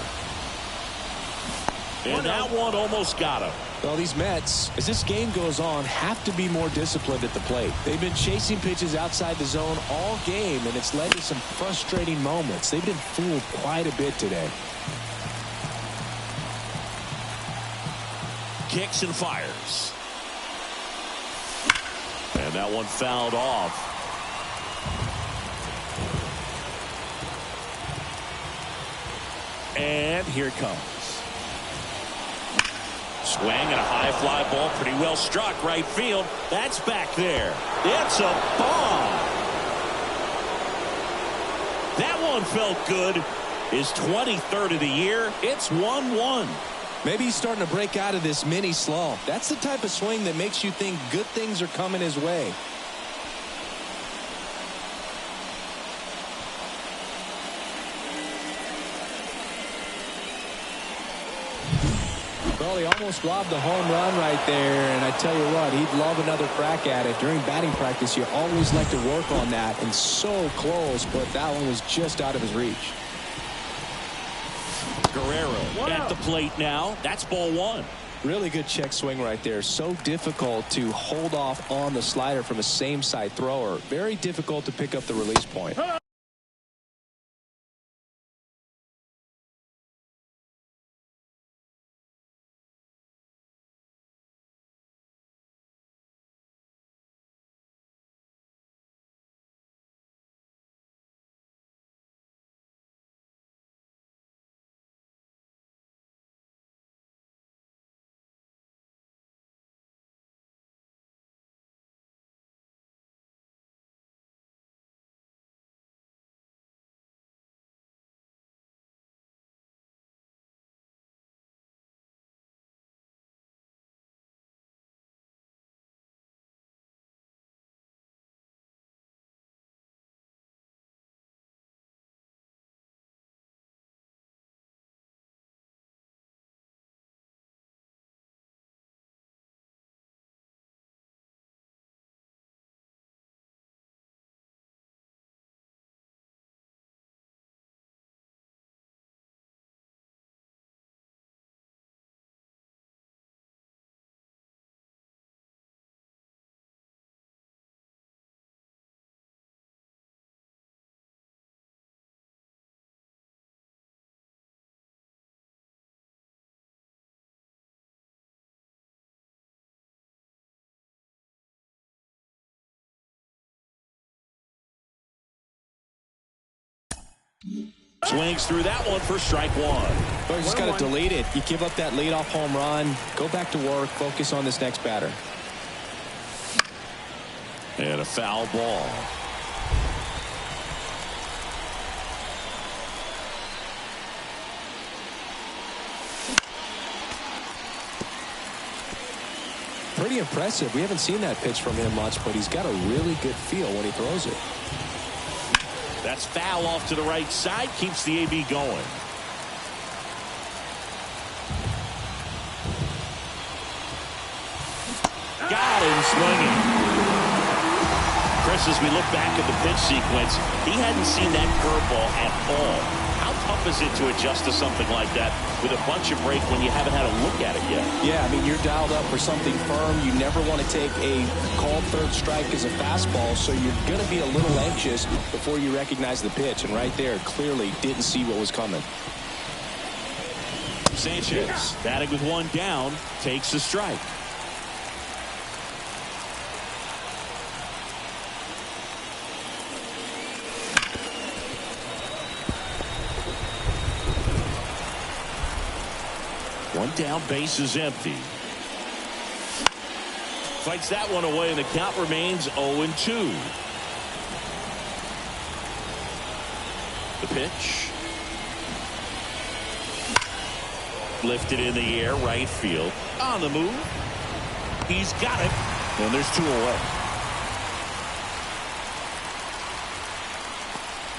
And that one almost got him. Well, these Mets, as this game goes on, have to be more disciplined at the plate. They've been chasing pitches outside the zone all game, and it's led to some frustrating moments. They've been fooled quite a bit today. Kicks and fires. And that one fouled off. And here it comes. Swing and a high fly ball, pretty well struck right field. That's back there. It's a bomb. That one felt good. His 23rd of the year. It's 1-1. Maybe he's starting to break out of this mini slump. That's the type of swing that makes you think good things are coming his way. Well, he almost robbed a home run right there, and I tell you what, he'd love another crack at it. During batting practice, you always like to work on that, and so close, but that one was just out of his reach. Guerrero at the plate now. That's ball 1. Really good check swing right there. So difficult to hold off on the slider from a same side thrower. Very difficult to pick up the release point. Swings through that one for strike one. Well, you just got to delete it. You give up that leadoff home run. Go back to work. Focus on this next batter. And a foul ball. Pretty impressive. We haven't seen that pitch from him much, but he's got a really good feel when he throws it. That's foul off to the right side. Keeps the AB going. Got him swinging. Chris, as we look back at the pitch sequence, he hadn't seen that curveball at all. How tough is it to adjust to something like that with a bunch of break when you haven't had a look at it yet? Yeah, I mean, you're dialed up for something firm. You never want to take a called third strike as a fastball, so you're going to be a little anxious before you recognize the pitch. And right there, clearly didn't see what was coming. Sanchez, batting with one down, takes the strike. One down, base is empty. Fights that one away, and the count remains 0-2. The pitch. Lifted in the air, right field. On the move. He's got it. And there's two away.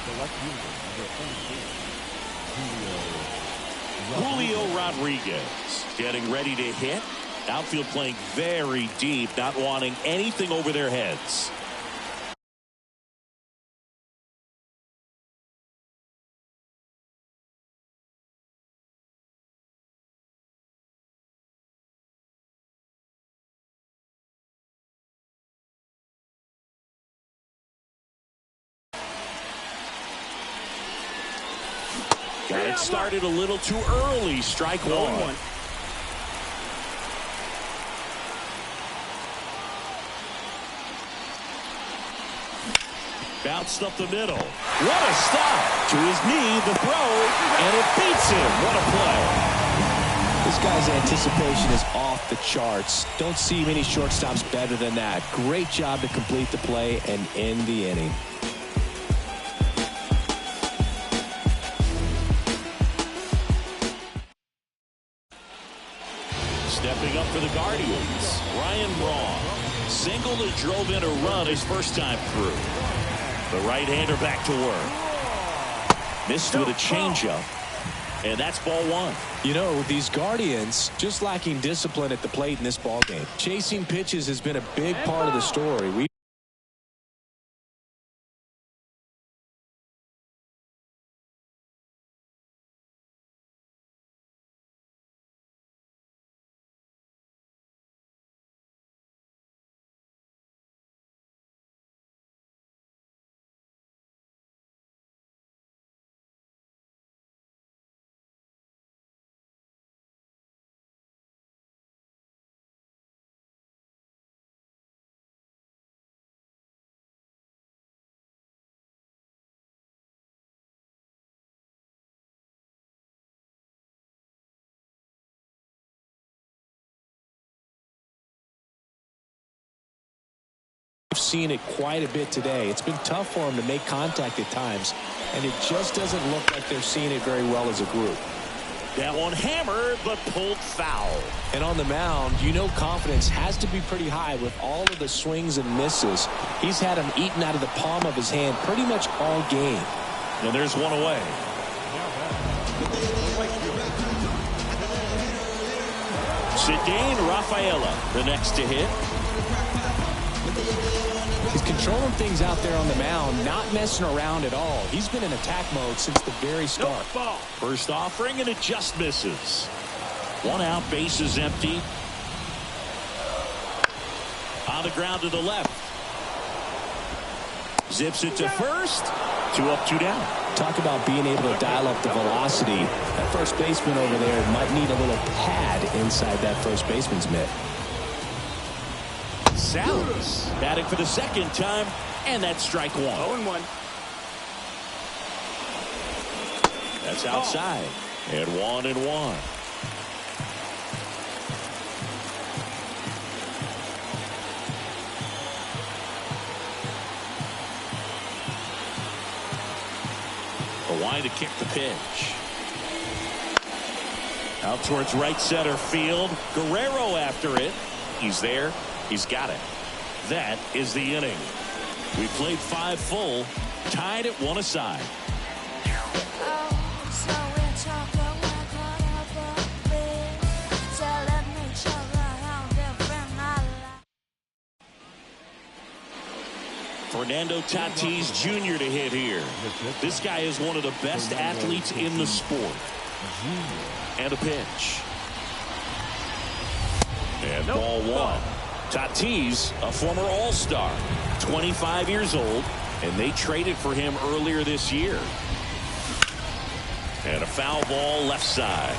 The left fielder, number 22, Julio Rodriguez getting ready to hit. Outfield playing very deep, not wanting anything over their heads. Got it started a little too early. Strike one. Bounced up the middle. What a stop. To his knee, the throw, and it beats him. What a play. This guy's anticipation is off the charts. Don't see many shortstops better than that. Great job to complete the play and end the inning. Stepping up for the Guardians, Ryan Braun. Singled and drove in a run his first time through. The right-hander back to work. Missed with a changeup. And that's ball one. You know, these Guardians just lacking discipline at the plate in this ballgame. Chasing pitches has been a big part of the story. We've seen it quite a bit today. It's been tough for them to make contact at times, and it just doesn't look like they're seeing it very well as a group. That one hammered, but pulled foul. And on the mound, you know confidence has to be pretty high with all of the swings and misses. He's had them eaten out of the palm of his hand pretty much all game. And there's one away. Cedane Rafaela, the next to hit. He's controlling things out there on the mound, not messing around at all. He's been in attack mode since the very start. First offering, and it just misses. One out, base is empty. On the ground to the left. Zips it to first. 2 up, 2 down. Talk about being able to dial up the velocity. That first baseman over there might need a little pad inside that first baseman's mitt. Salas batting for the second time, and that's strike one. 0-1. That's outside. And 1-1. Wide to kick the pitch. Out towards right center field. Guerrero after it. He's there. He's got it. That is the inning. We played 5 full. Tied at 1 aside. Fernando Tatis Jr. to hit here. This guy is one of the best athletes in the sport. And a pitch. And ball 1. Tatis, a former All-Star, 25 years old, and they traded for him earlier this year. And a foul ball left side.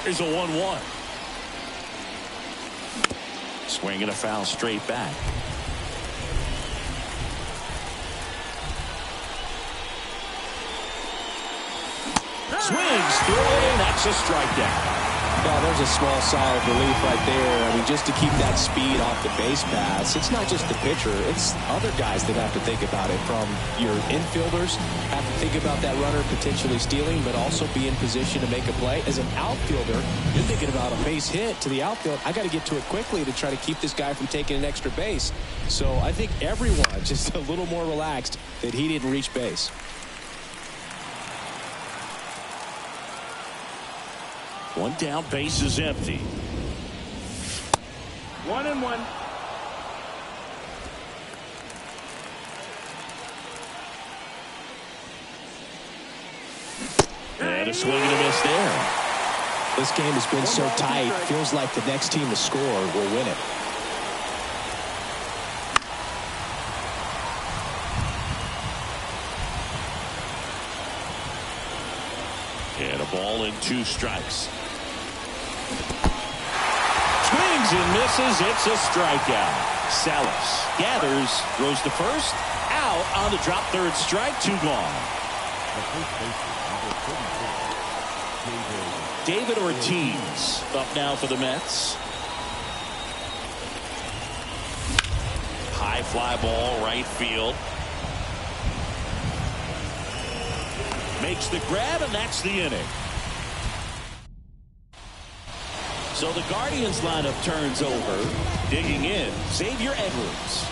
Here's a 1-1. Swing and a foul straight back. Swings through it, and that's a strikeout. Yeah, there's a small sigh of relief right there. I mean, just to keep that speed off the base paths. It's not just the pitcher. It's other guys that have to think about it. From your infielders, have to think about that runner potentially stealing, but also be in position to make a play. As an outfielder, you're thinking about a base hit to the outfield. I got to get to it quickly to try to keep this guy from taking an extra base. So I think everyone just a little more relaxed that he didn't reach base. One down, base is empty. 1-1. And a swing and a miss there. This game has been so tight. Feels like the next team to score will win it. And a ball and 2 strikes. Swings and misses. It's a strikeout. Salas gathers, throws to first. Out on the drop, 3rd strike, 2 gone. David Ortiz up now for the Mets. High fly ball, right field. Makes the grab, and that's the inning. So the Guardians lineup turns over. Digging in, Xavier Edwards.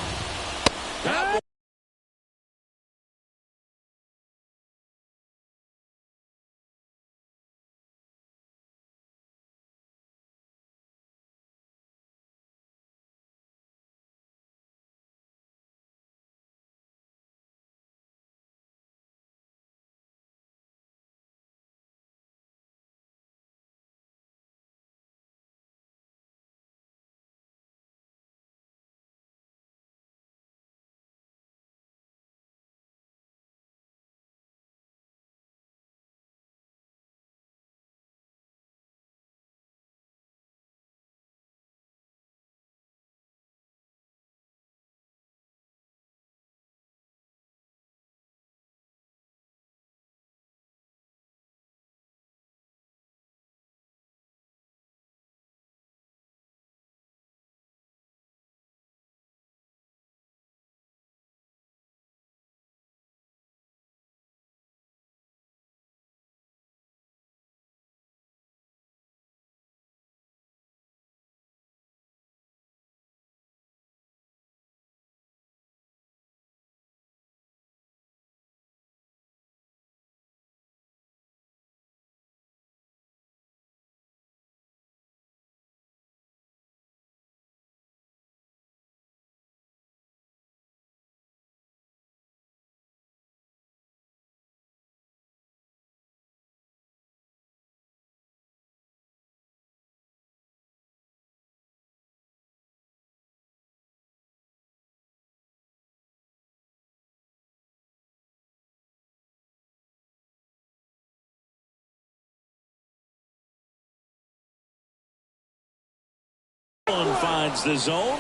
finds the zone.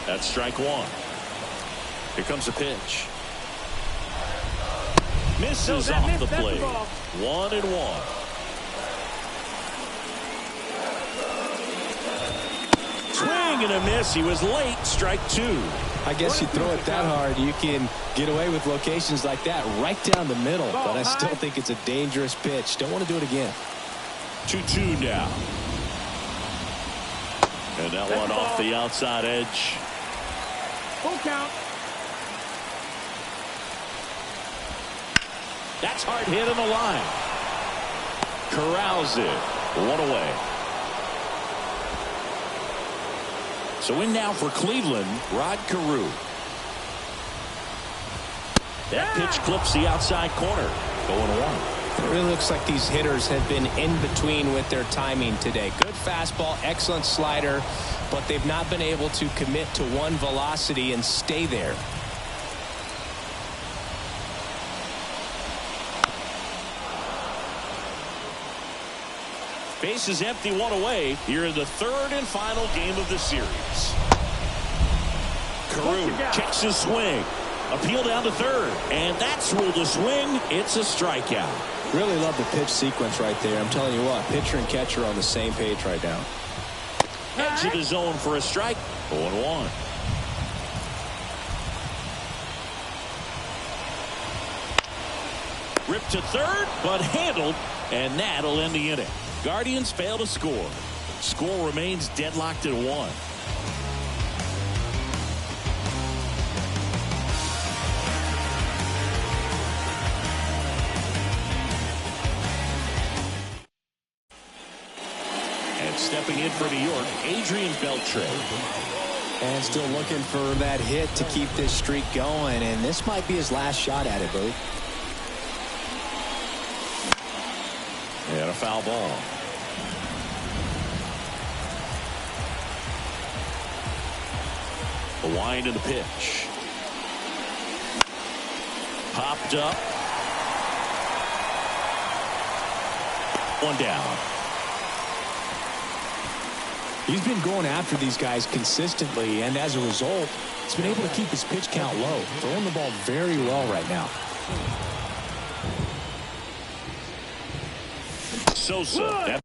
That's strike one. Here comes a pitch. Misses off the plate. 1-1. Swing and a miss. He was late. Strike two. I guess you throw it that hard, you can get away with locations like that right down the middle. But I still think it's a dangerous pitch. Don't want to do it again. 2-2 now. And that one off the outside edge. Full count. That's hard hit on the line. Corrals it. One away. So in now for Cleveland, Rod Carew. That pitch clips the outside corner. 0-1. It really looks like these hitters have been in between with their timing today. Good fastball, excellent slider, but they've not been able to commit to one velocity and stay there. Base is empty, one away here in the third and final game of the series. Carew checks his swing. Appeal down to third, and that's ruled a swing. It's a strikeout. Really love the pitch sequence right there. I'm telling you what, pitcher and catcher are on the same page right now. Edge of the zone for a strike. 0-1. Ripped to third, but handled, and that'll end the inning. Guardians fail to score. Score remains deadlocked at 1. And stepping in for New York, Adrian Beltre. And still looking for that hit to keep this streak going, and this might be his last shot at it, Billy. And a foul ball. The wind and the pitch. Popped up. One down. He's been going after these guys consistently, and as a result, he's been able to keep his pitch count low. Throwing the ball very well right now. Sosa.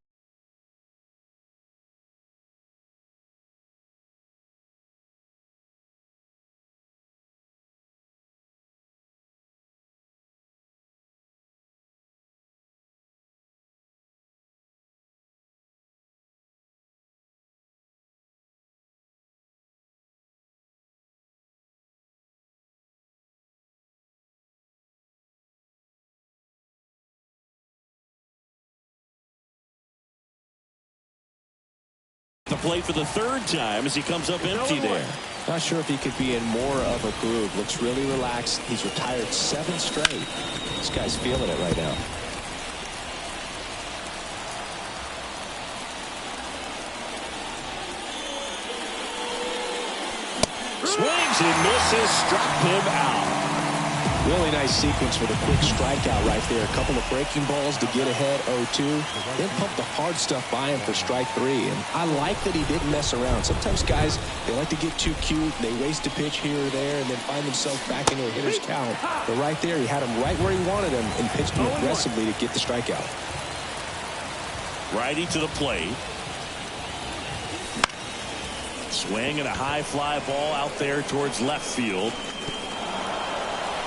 The play for the third time as he comes up empty there. Not sure if he could be in more of a groove. Looks really relaxed. He's retired 7 straight. This guy's feeling it right now. Swings and misses, struck him out. Really nice sequence for the quick strikeout right there. A couple of breaking balls to get ahead 0-2. Then pump the hard stuff by him for strike 3. And I like that he didn't mess around. Sometimes guys, they like to get too cute. They waste a pitch here or there and then find themselves back into a hitter's count. But right there, he had him right where he wanted him and pitched him aggressively to get the strikeout. Righty to the plate. Swing and a high fly ball out there towards left field.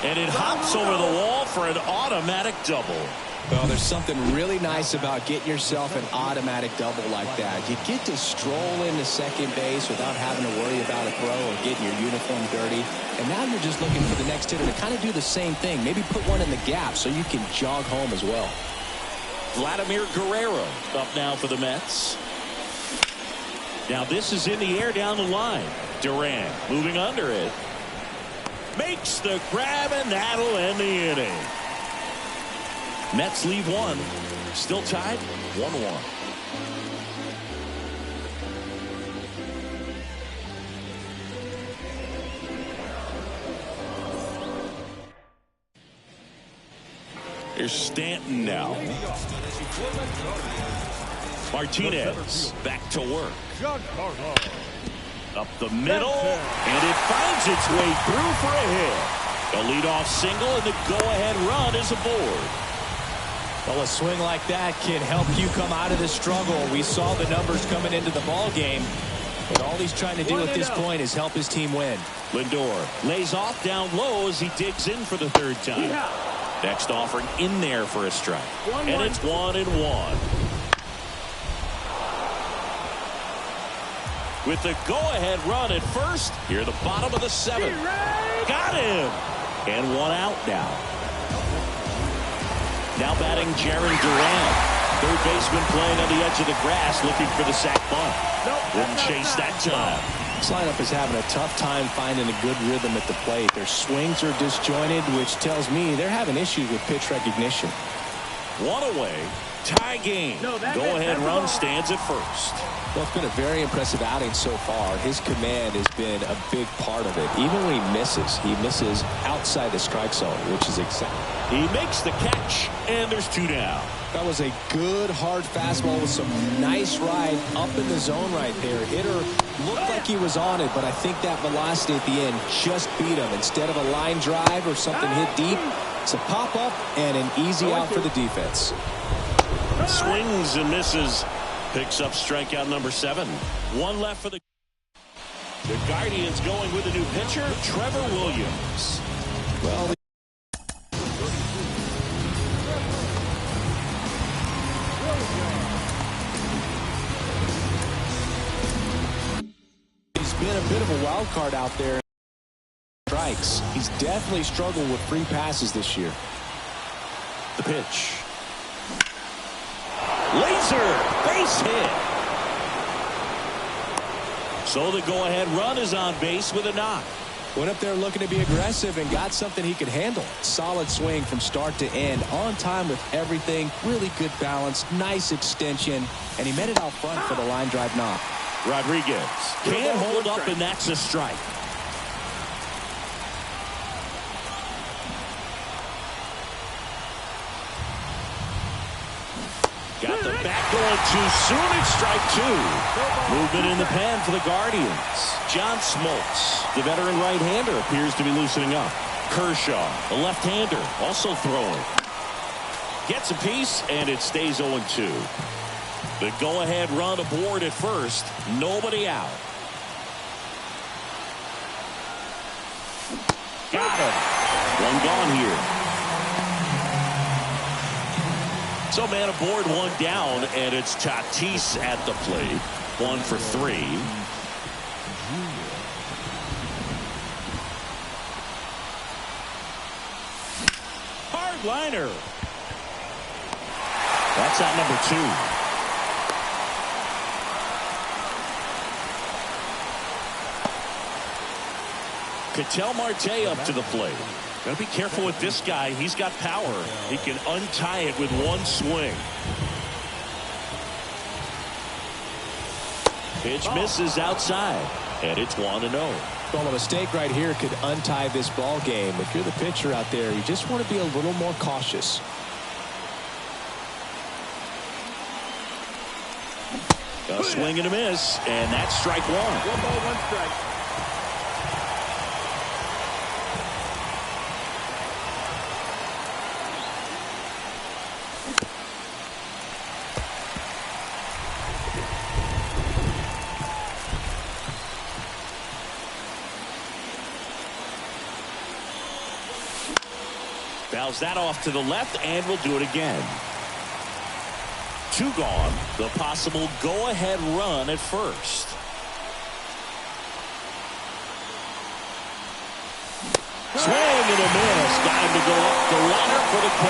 And it hops over the wall for an automatic double. Well, there's something really nice about getting yourself an automatic double like that. You get to stroll into second base without having to worry about a throw or getting your uniform dirty. And now you're just looking for the next hitter to kind of do the same thing. Maybe put one in the gap so you can jog home as well. Vladimir Guerrero up now for the Mets. Now this is in the air down the line. Duran moving under it. Makes the grab, and that'll end the inning. Mets leave 1. Still tied 1-1. Here's Stanton now. Martinez back to work. Up the middle, and it finds its way through for a hit. A leadoff single, and the go-ahead run is aboard. Well, a swing like that can help you come out of the struggle. We saw the numbers coming into the ball game, but all he's trying to do at this point is help his team win. Lindor lays off down low as he digs in for the third time. Next offering in there for a strike, and it's 1-1. With the go-ahead run at first, here at the bottom of the seventh. Got him! And one out now. Now batting Jaron Duran. Third baseman playing on the edge of the grass looking for the sac bunt. Wouldn't chase that time. This lineup is having a tough time finding a good rhythm at the plate. Their swings are disjointed, which tells me they're having issues with pitch recognition. One away. Tie game. Go-ahead run stands at first. Well, it's been a very impressive outing so far. His command has been a big part of it. Even when he misses outside the strike zone, which is exactly. He makes the catch, and there's two down. That was a good, hard fastball with some nice ride up in the zone right there. Hitter looked like he was on it, but I think that velocity at the end just beat him. Instead of a line drive or something hit deep, it's a pop-up and an easy out for the defense. Swings and misses. Picks up strikeout number 7. One left for the Guardians going with a new pitcher, Trevor Williams. Well, he's been a bit of a wild card out there. Strikes. He's definitely struggled with free passes this year. The pitch. Laser base hit. So the go-ahead run is on base with a knock. Went up there looking to be aggressive and got something he could handle. Solid swing from start to end. On time with everything. Really good balance. Nice extension. And he made it out front for the line drive knock. Rodriguez can't hold up, and that's a strike. Got the bat going too soon. It's strike 2. Movement in the pen for the Guardians. John Smoltz, the veteran right-hander, appears to be loosening up. Kershaw, the left-hander, also throwing. Gets a piece, and it stays 0-2. The go-ahead run aboard at first. Nobody out. Got him. One gone here. So man aboard, one down, and it's Tatis at the plate. 1 for 3. Hard liner. That's out number 2. Ketel Marte up to the plate. Got to be careful with this guy. He's got power. He can untie it with one swing. Pitch misses outside, and it's 1-0. Well, a mistake right here could untie this ball game. If you're the pitcher out there, you just want to be a little more cautious. A swing and a miss, and that's strike 1. 1 ball, 1 strike. Fouls that off to the left, and we'll do it again. 2 gone. The possible go-ahead run at first. Swing and a miss. Got him to go up the ladder for the K.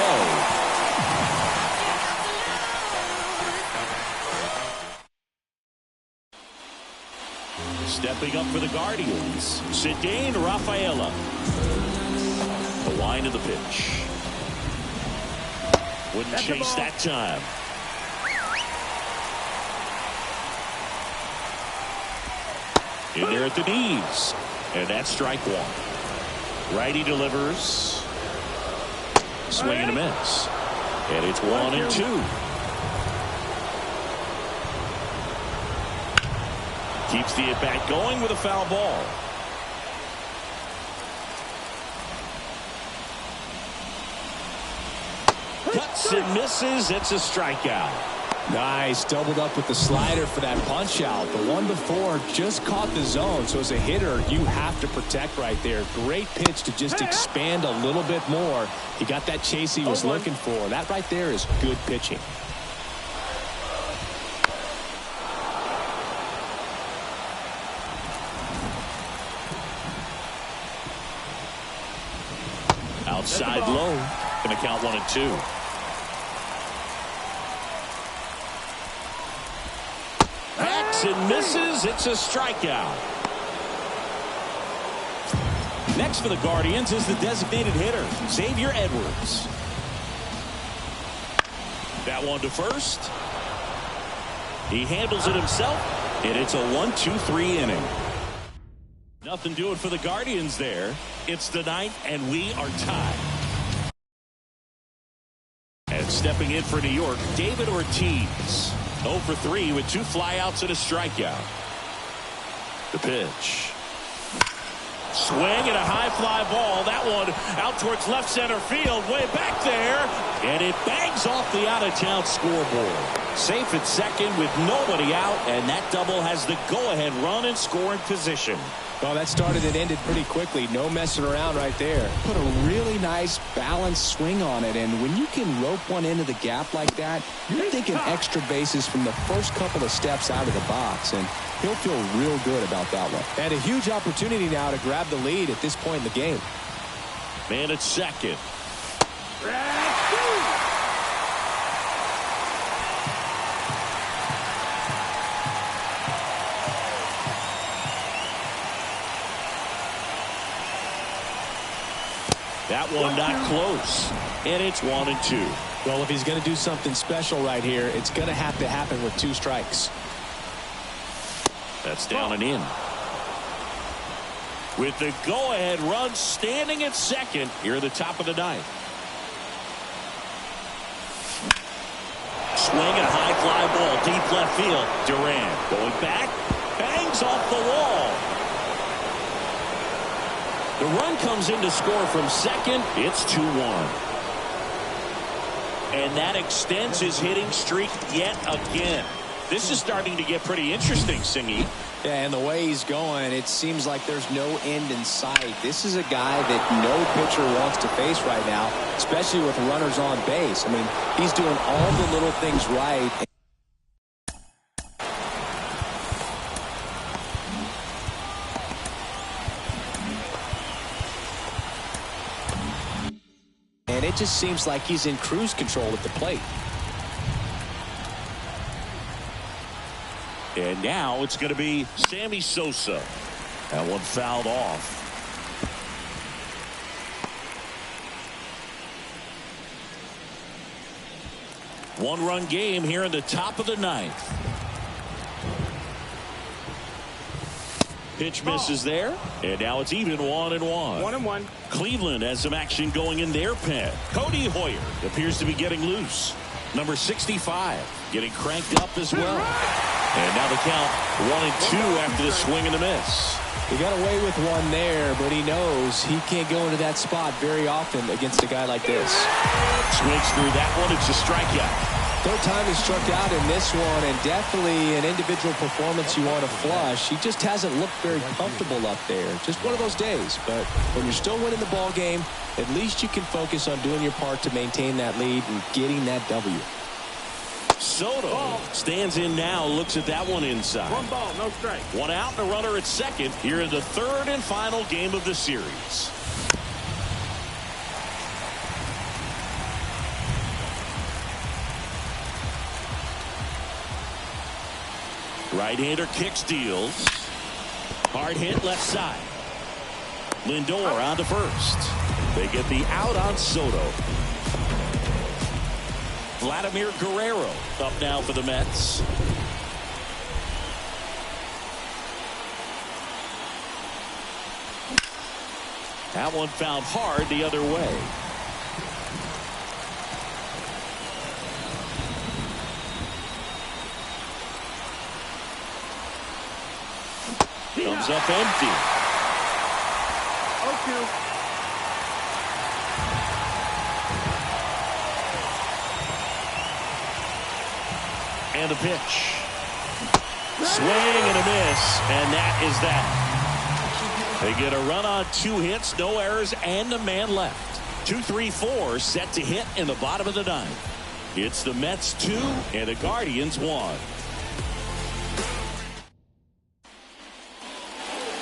Stepping up for the Guardians, Cedane Rafaela. The line of the pitch. Wouldn't chase that time. In there at the knees. And that's strike 1. Righty delivers. Swing and a miss. And it's 1-2. Keeps the at-bat going with a foul ball. Cuts and misses. It's a strikeout. Nice. Doubled up with the slider for that punch out. The one before just caught the zone. So as a hitter, you have to protect right there. Great pitch to just expand a little bit more. He got that chase he was looking for. That right there is good pitching. Outside low. Going to count 1-2. And misses. It's a strikeout. Next for the Guardians is the designated hitter, Xavier Edwards. That one to first. He handles it himself, and it's a 1-2-3 inning. Nothing doing for the Guardians there. It's the ninth, and we are tied. And stepping in for New York, David Ortiz. 0 for 3 with 2 flyouts and a strikeout. The pitch. Swing and a high fly ball. That one out towards left center field. Way back there. And it bangs off the out-of-town scoreboard. Safe at second with nobody out. And that double has the go-ahead run in scoring position. Well, that started and ended pretty quickly. No messing around right there. Put a really nice balanced swing on it. And when you can rope one into the gap like that, you're thinking extra bases from the first couple of steps out of the box. And he'll feel real good about that one. And a huge opportunity now to grab the lead at this point in the game. Man at second. That one not close. And it's 1-2. Well, if he's going to do something special right here, it's going to have to happen with 2 strikes. That's down and in. With the go-ahead run standing at second here at the top of the ninth. Swing and a high fly ball deep left field. Durant going back. Bangs off the wall. The run comes in to score from second. It's 2-1. And that extends his hitting streak yet again. This is starting to get pretty interesting, Singy. Yeah, and the way he's going, it seems like there's no end in sight. This is a guy that no pitcher wants to face right now, especially with runners on base. I mean, he's doing all the little things right. And it just seems like he's in cruise control at the plate. And now it's going to be Sammy Sosa. That one fouled off. One-run game here in the top of the ninth. Pitch misses there, and now it's even 1-1. 1-1. Cleveland has some action going in their pen. Cody Hoyer appears to be getting loose. Number 65 getting cranked up as well. And now the count 1-2 after the swing and the miss. He got away with one there, but he knows he can't go into that spot very often against a guy like this. Swings through that one. It's a strikeout. Third time he struck out in this one, and definitely an individual performance you want to flush. He just hasn't looked very comfortable up there. Just one of those days. But when you're still winning the ball game, at least you can focus on doing your part to maintain that lead and getting that W. Soto stands in now, looks at that one inside. 1 ball, no strike. 1 out and a runner at second here in the third and final game of the series. Right-hander kicks, deals. Hard hit left side. Lindor on to first. They get the out on Soto. Vladimir Guerrero up now for the Mets. That one found hard the other way. comes up empty. 0-2. And a pitch. Swing and a miss, and that is that. They get a run on 2 hits, no errors, and a man left. 2-3-4 set to hit in the bottom of the 9th. It's the Mets 2 and the Guardians 1.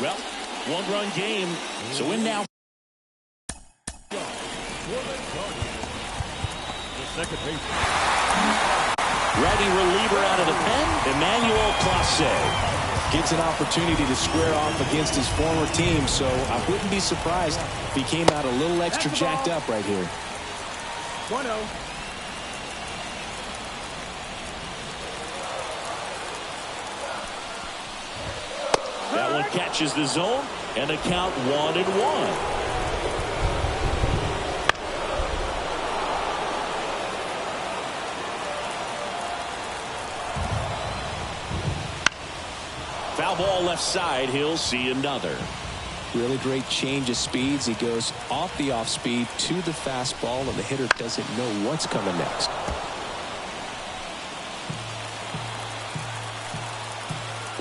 Well, 1-run game, so in now. The second baseman. Ready reliever out of the pen, Emmanuel Clase. Gets an opportunity to square off against his former team, so I wouldn't be surprised if he came out a little extra jacked up right here. 1-0. That one catches the zone, and the count 1-1. Foul ball left side. He'll see another. Really great change of speeds. He goes off the off speed to the fastball, and the hitter doesn't know what's coming next.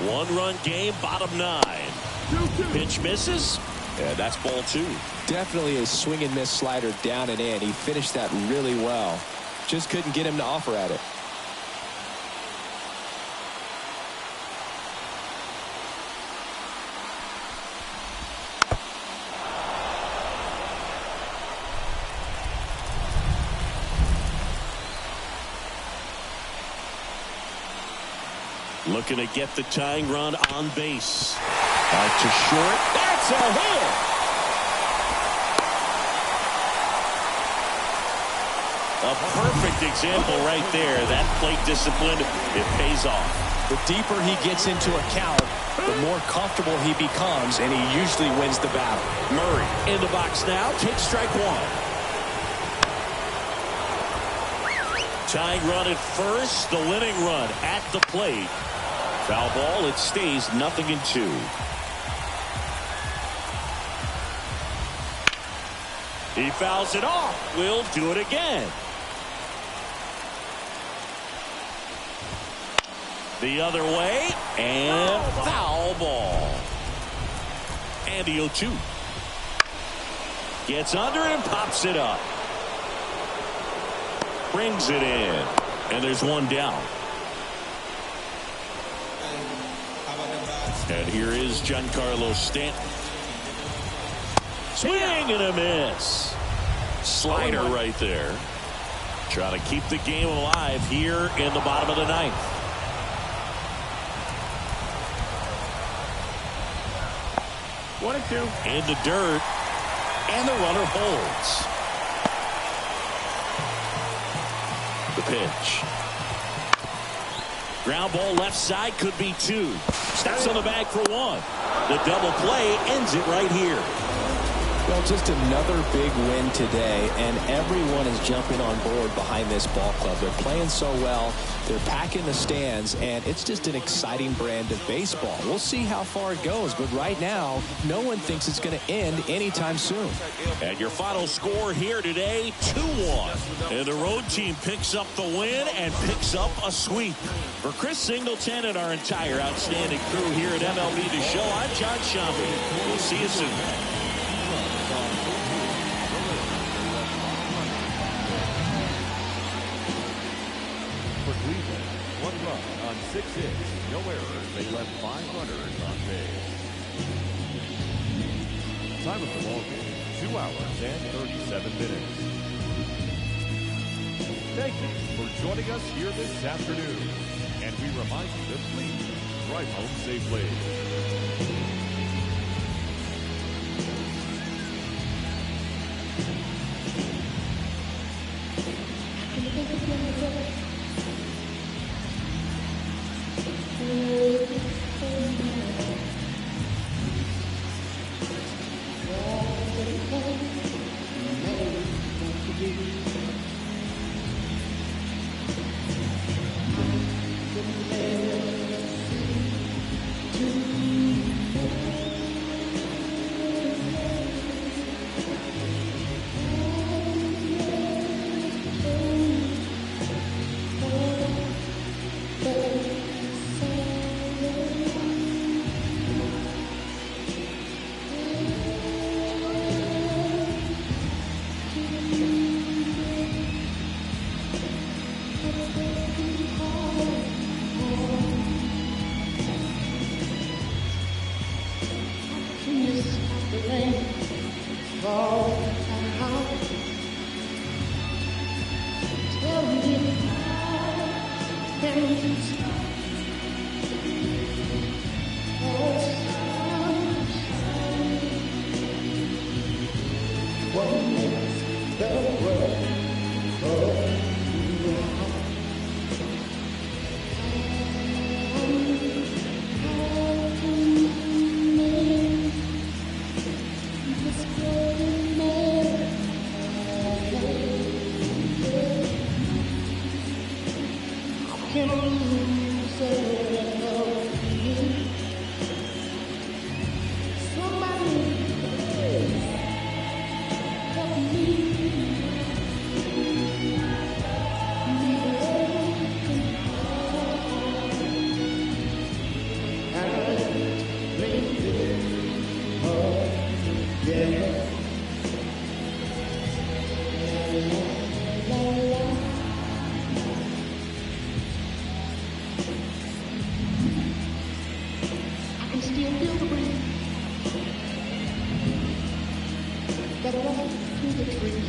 One-run game, bottom 9. Pitch misses, and that's ball 2. Definitely a swing and miss slider down and in. He finished that really well. Just couldn't get him to offer at it. Looking to get the tying run on base. Out to short. That's a hit. A perfect example right there. That plate discipline, it pays off. The deeper he gets into a count, the more comfortable he becomes, and he usually wins the battle. Murray in the box now. Takes strike 1. Tying run at first. The winning run at the plate. Foul ball. It stays 0-2. He fouls it off. We'll do it again. The other way. And foul ball. And the 0-2. Gets under it and pops it up. Brings it in. And there's one down. And here is Giancarlo Stanton. Swing and a miss. Slider right there. Trying to keep the game alive here in the bottom of the 9th. One and two. In the dirt. And the runner holds. The pitch. Ground ball left side, could be 2. Steps on the bag for 1. The double play ends it right here. Well, just another big win today, and everyone is jumping on board behind this ball club. They're playing so well. They're packing the stands, and it's just an exciting brand of baseball. We'll see how far it goes, but right now, no one thinks it's going to end anytime soon. And your final score here today, 2-1. And the road team picks up the win and picks up a sweep. For Chris Singleton and our entire outstanding crew here at MLB The Show, I'm John Shambi. We'll see you soon. For Cleveland, 1 run on 6 hits, no errors. They left 5 runners on base. Time of the ball game, 2 hours and 37 minutes. Thank you for joining us here this afternoon. And we remind you to please drive home safely. fall out. Tell me how things what makes the world go round? How can make this broken man how can I lose everything? Somebody help me. I can still feel the breeze that walks through the trees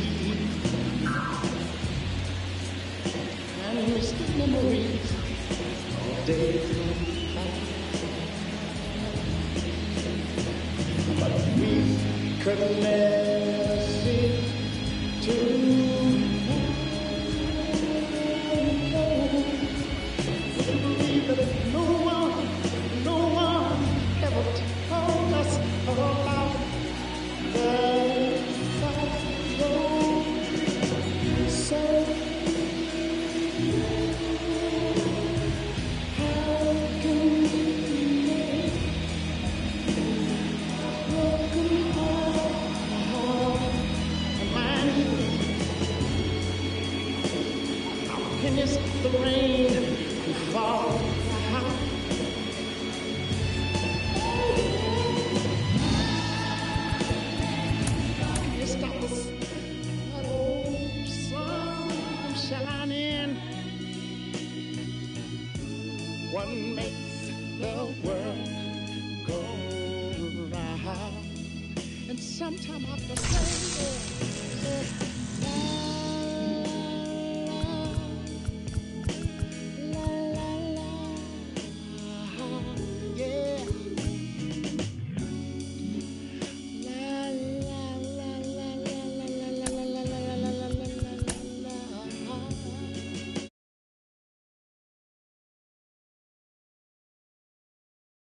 and misty memories of days gone by. But we could never see tomorrow. Believe that no one ever told us about the sorrow. So how can we make broken heart and mind? How can you stop the rain and fall out? You stop us, that old sun from shining. What makes the world go round? And sometime I have to say,